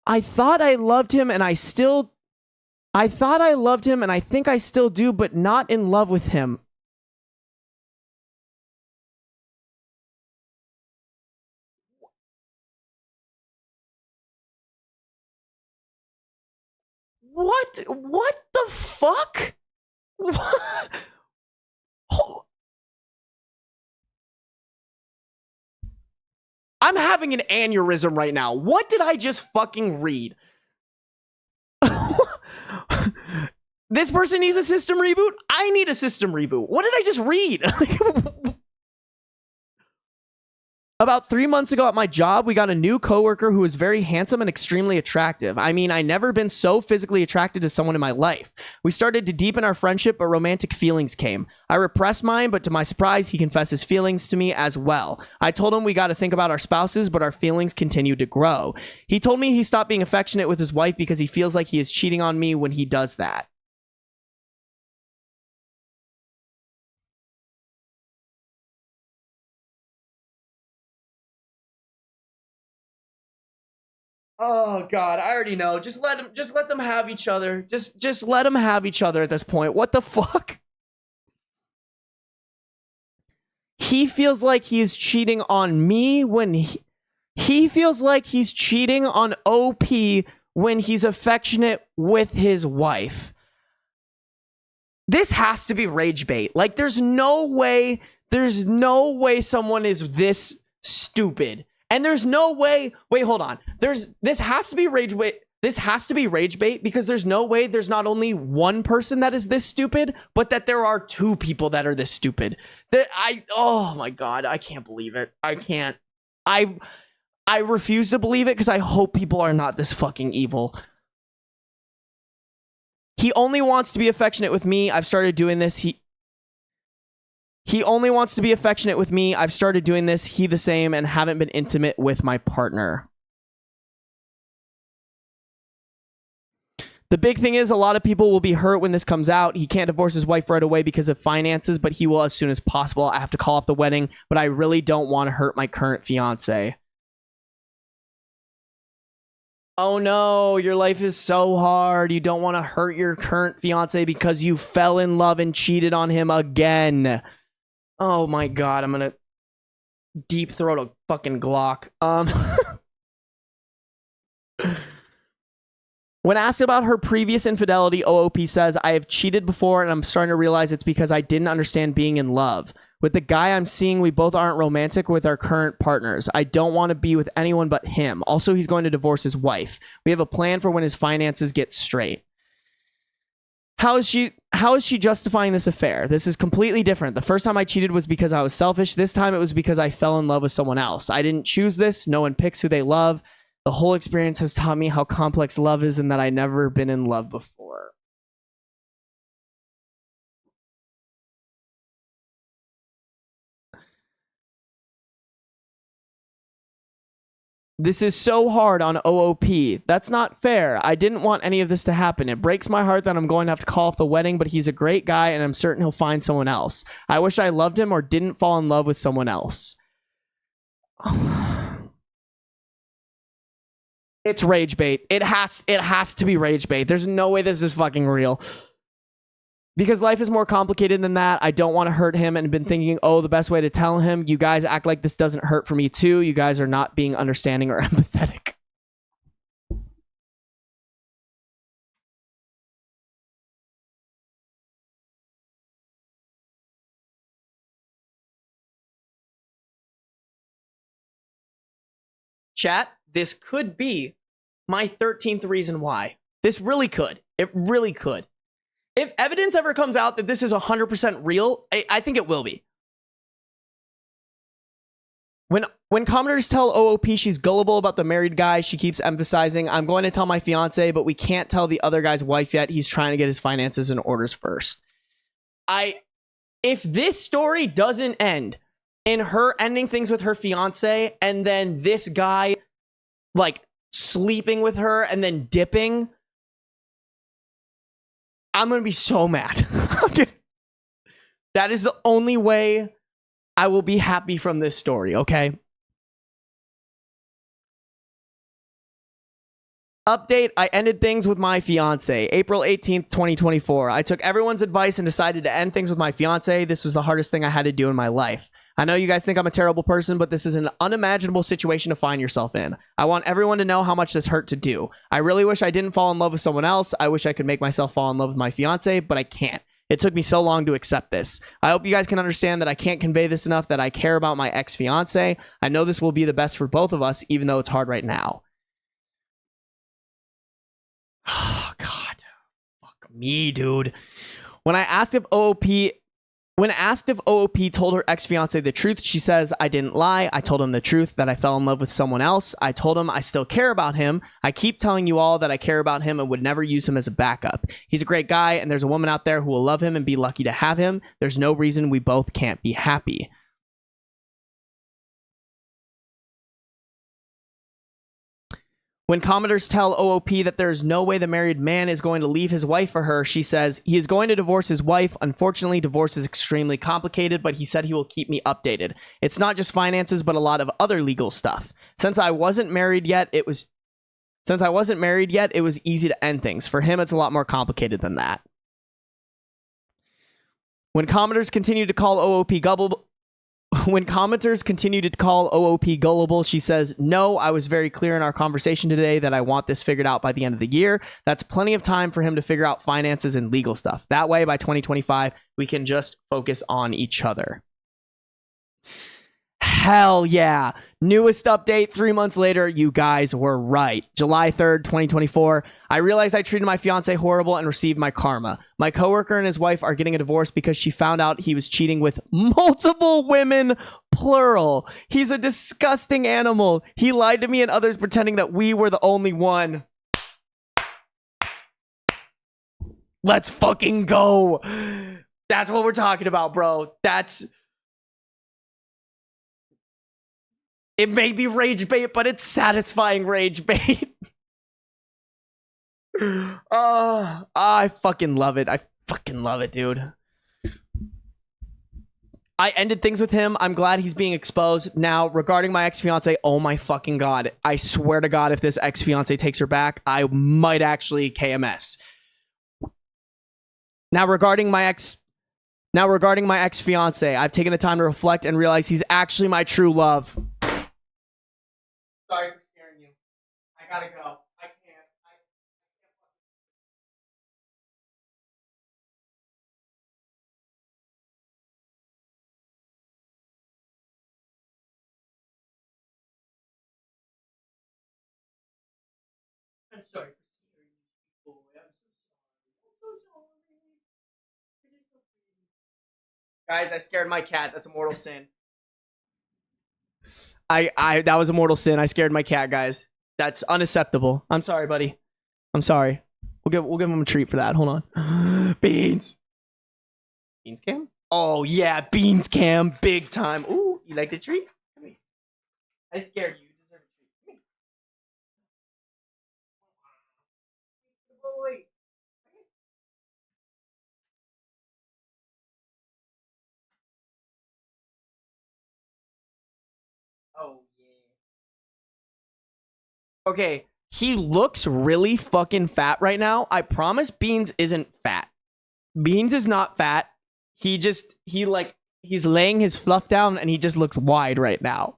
[SPEAKER 1] I thought I loved him, and I think I still do, but not in love with him. What the fuck? What? I'm having an aneurysm right now. What did I just fucking read? This person needs a system reboot. I need a system reboot. What did I just read? About 3 months ago at my job, we got a new coworker who was very handsome and extremely attractive. I mean, I never been so physically attracted to someone in my life. We started to deepen our friendship, but romantic feelings came. I repressed mine, but to my surprise, he confessed his feelings to me as well. I told him we got to think about our spouses, but our feelings continued to grow. He told me he stopped being affectionate with his wife because he feels like he is cheating on me when he does that. Oh God, I already know. Just let them have each other. Just let them have each other at this point. What the fuck? He feels like he's cheating on me when he feels like he's cheating on OP when he's affectionate with his wife. This has to be rage bait. Like there's no way someone is this stupid. And there's no way. Wait, hold on. This has to be rage bait. This has to be rage bait because there's no way there's not only one person that is this stupid, but that there are two people that are this stupid. Oh my God, I can't believe it. I can't. I refuse to believe it because I hope people are not this fucking evil. He only wants to be affectionate with me. I've started doing this. He only wants to be affectionate with me. I've started doing this. He the same and haven't been intimate with my partner. The big thing is a lot of people will be hurt when this comes out. He can't divorce his wife right away because of finances, but he will as soon as possible. I have to call off the wedding, but I really don't want to hurt my current fiance. Oh no, your life is so hard. You don't want to hurt your current fiance because you fell in love and cheated on him again. Oh my God, I'm gonna deep throat a fucking Glock. When asked about her previous infidelity, OOP says, I have cheated before and I'm starting to realize it's because I didn't understand being in love. With the guy I'm seeing, we both aren't romantic with our current partners. I don't want to be with anyone but him. Also, he's going to divorce his wife. We have a plan for when his finances get straight. How is she justifying this affair? This is completely different. The first time I cheated was because I was selfish. This time it was because I fell in love with someone else. I didn't choose this. No one picks who they love. The whole experience has taught me how complex love is and that I've never been in love before. This is so hard on OOP. That's not fair. I didn't want any of this to happen. It breaks my heart that I'm going to have to call off the wedding, but he's a great guy and I'm certain he'll find someone else. I wish I loved him or didn't fall in love with someone else. It's rage bait. It has to be rage bait. There's no way this is fucking real. Because life is more complicated than that. I don't want to hurt him and been thinking, oh, the best way to tell him, you guys act like this doesn't hurt for me too. You guys are not being understanding or empathetic. Chat, this could be my 13th reason why. This really could. It really could. If evidence ever comes out that this is 100% real, I think it will be. When commenters tell OOP she's gullible about the married guy, she keeps emphasizing, I'm going to tell my fiance, but we can't tell the other guy's wife yet. He's trying to get his finances in orders first. If this story doesn't end in her ending things with her fiance and then this guy like sleeping with her and then dipping, I'm going to be so mad. That is the only way I will be happy from this story, okay? Update, I ended things with my fiance. April 18th, 2024. I took everyone's advice and decided to end things with my fiance. This was the hardest thing I had to do in my life. I know you guys think I'm a terrible person, but this is an unimaginable situation to find yourself in. I want everyone to know how much this hurt to do. I really wish I didn't fall in love with someone else. I wish I could make myself fall in love with my fiance, but I can't. It took me so long to accept this. I hope you guys can understand that I can't convey this enough, that I care about my ex-fiance. I know this will be the best for both of us, even though it's hard right now. Oh, God. Fuck me, dude. When asked if OOP told her ex-fiance the truth, she says, I didn't lie. I told him the truth, that I fell in love with someone else. I told him I still care about him. I keep telling you all that I care about him and would never use him as a backup. He's a great guy, and there's a woman out there who will love him and be lucky to have him. There's no reason we both can't be happy. When commenters tell OOP that there is no way the married man is going to leave his wife for her, she says, he is going to divorce his wife. Unfortunately, divorce is extremely complicated, but he said he will keep me updated. It's not just finances, but a lot of other legal stuff. Since I wasn't married yet, it was easy to end things. For him, it's a lot more complicated than that. When commenters continue to call OOP gullible, she says, no, I was very clear in our conversation today that I want this figured out by the end of the year. That's plenty of time for him to figure out finances and legal stuff. That way, by 2025, we can just focus on each other. Hell yeah. Newest update 3 months later, you guys were right. July 3rd, 2024. I realized I treated my fiance horrible and received my karma. My coworker and his wife are getting a divorce because she found out he was cheating with multiple women, plural. He's a disgusting animal. He lied to me and others pretending that we were the only one. Let's fucking go. That's what we're talking about, bro. It may be rage bait, but it's satisfying rage bait. I fucking love it. I fucking love it, dude. I ended things with him. I'm glad he's being exposed. Now, regarding my ex-fiance, oh my fucking God. I swear to God, if this ex-fiance takes her back, I might actually KMS. Now, regarding my ex-fiance, I've taken the time to reflect and realize he's actually my true love. Sorry for scaring you. I gotta go. I can't. I'm sorry for scaring you, boy. I'm so sorry. Guys, I scared my cat. That's a mortal sin. That was a mortal sin. I scared my cat, guys. That's unacceptable. I'm sorry, buddy. I'm sorry. We'll give him a treat for that. Hold on. Beans. Beans cam? Oh yeah, beans cam, big time. Ooh, you like the treat? Come here. I scared you. You deserve a treat. Come here. Boy. Oh yeah. Okay, he looks really fucking fat right now. I promise Beans isn't fat. Beans is not fat. He's laying his fluff down and he just looks wide right now.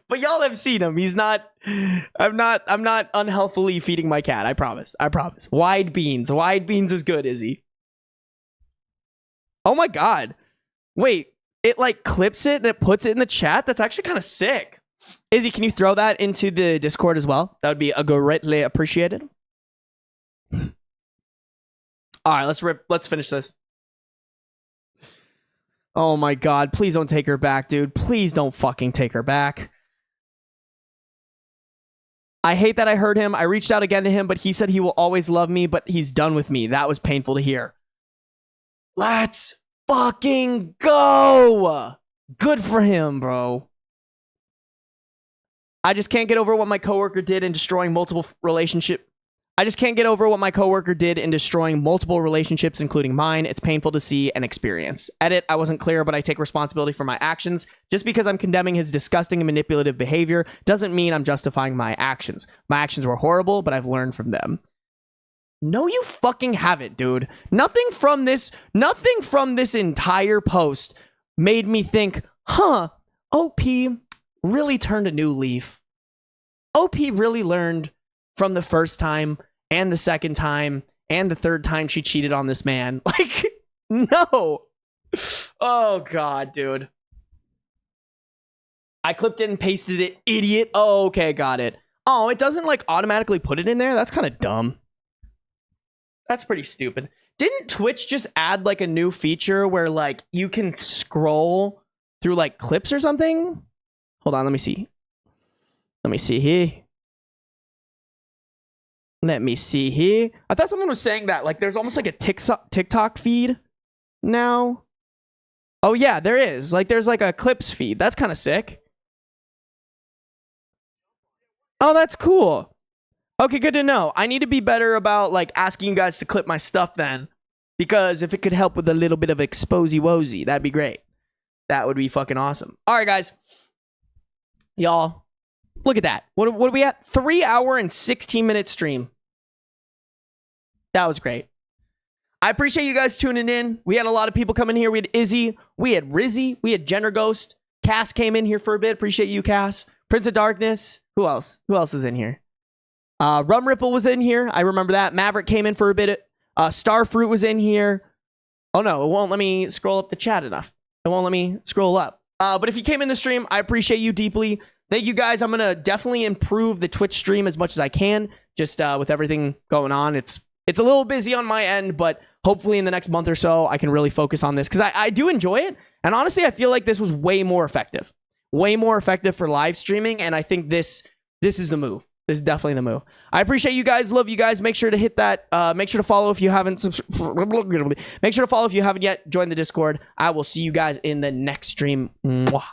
[SPEAKER 1] But y'all have seen him. He's not. I'm not unhealthily feeding my cat. I promise. Wide Beans is good, Izzy. Oh my God. Wait, it like clips it and it puts it in the chat? That's actually kind of sick. Izzy, can you throw that into the Discord as well? That would be greatly appreciated. All right, let's finish this. Oh my God, please don't take her back, dude. Please don't fucking take her back. I hate that I hurt him. I reached out again to him, but he said he will always love me, but he's done with me. That was painful to hear. Let's fucking go. Good for him, bro. I just can't get over what my coworker did in destroying multiple relationships. Including mine. It's painful to see and experience. Edit, I wasn't clear, but I take responsibility for my actions. Just because I'm condemning his disgusting and manipulative behavior doesn't mean I'm justifying my actions. My actions were horrible, but I've learned from them. No, you fucking haven't, dude. Nothing from this entire post made me think, OP really turned a new leaf. OP really learned from the first time and the second time and the third time she cheated on this man. Like, No. Oh, God, dude. I clipped it and pasted it, idiot. Oh, okay, got it. Oh, it doesn't like automatically put it in there? That's kind of dumb. That's pretty stupid. Didn't Twitch just add like a new feature where like you can scroll through like clips or something? Hold on, let me see. Let me see here. Let me see here. I thought someone was saying that like there's almost like a TikTok feed now. Oh yeah, there is. Like there's like a clips feed. That's kind of sick. Oh, that's cool. Okay, good to know. I need to be better about like asking you guys to clip my stuff then. Because if it could help with a little bit of exposy wozy, that'd be great. That would be fucking awesome. All right, guys. Y'all, look at that. What are we at? 3 hour and 16-minute stream. That was great. I appreciate you guys tuning in. We had a lot of people coming here. We had Izzy. We had Rizzy. We had Jenner Ghost. Cass came in here for a bit. Appreciate you, Cass. Prince of Darkness. Who else? Who else is in here? Rum Ripple was in here. I remember that. Maverick came in for a bit. Starfruit was in here. Oh, no. It won't let me scroll up the chat enough. It won't let me scroll up. But if you came in the stream, I appreciate you deeply. Thank you, guys. I'm going to definitely improve the Twitch stream as much as I can. Just with everything going on. It's a little busy on my end, but hopefully in the next month or so, I can really focus on this. Because I do enjoy it. And honestly, I feel like this was way more effective. Way more effective for live streaming. And I think this is the move. This is definitely the move. I appreciate you guys. Love you guys. Make sure to hit that. Make sure to follow if you haven't. Make sure to follow if you haven't yet. Join the Discord. I will see you guys in the next stream. Mwah.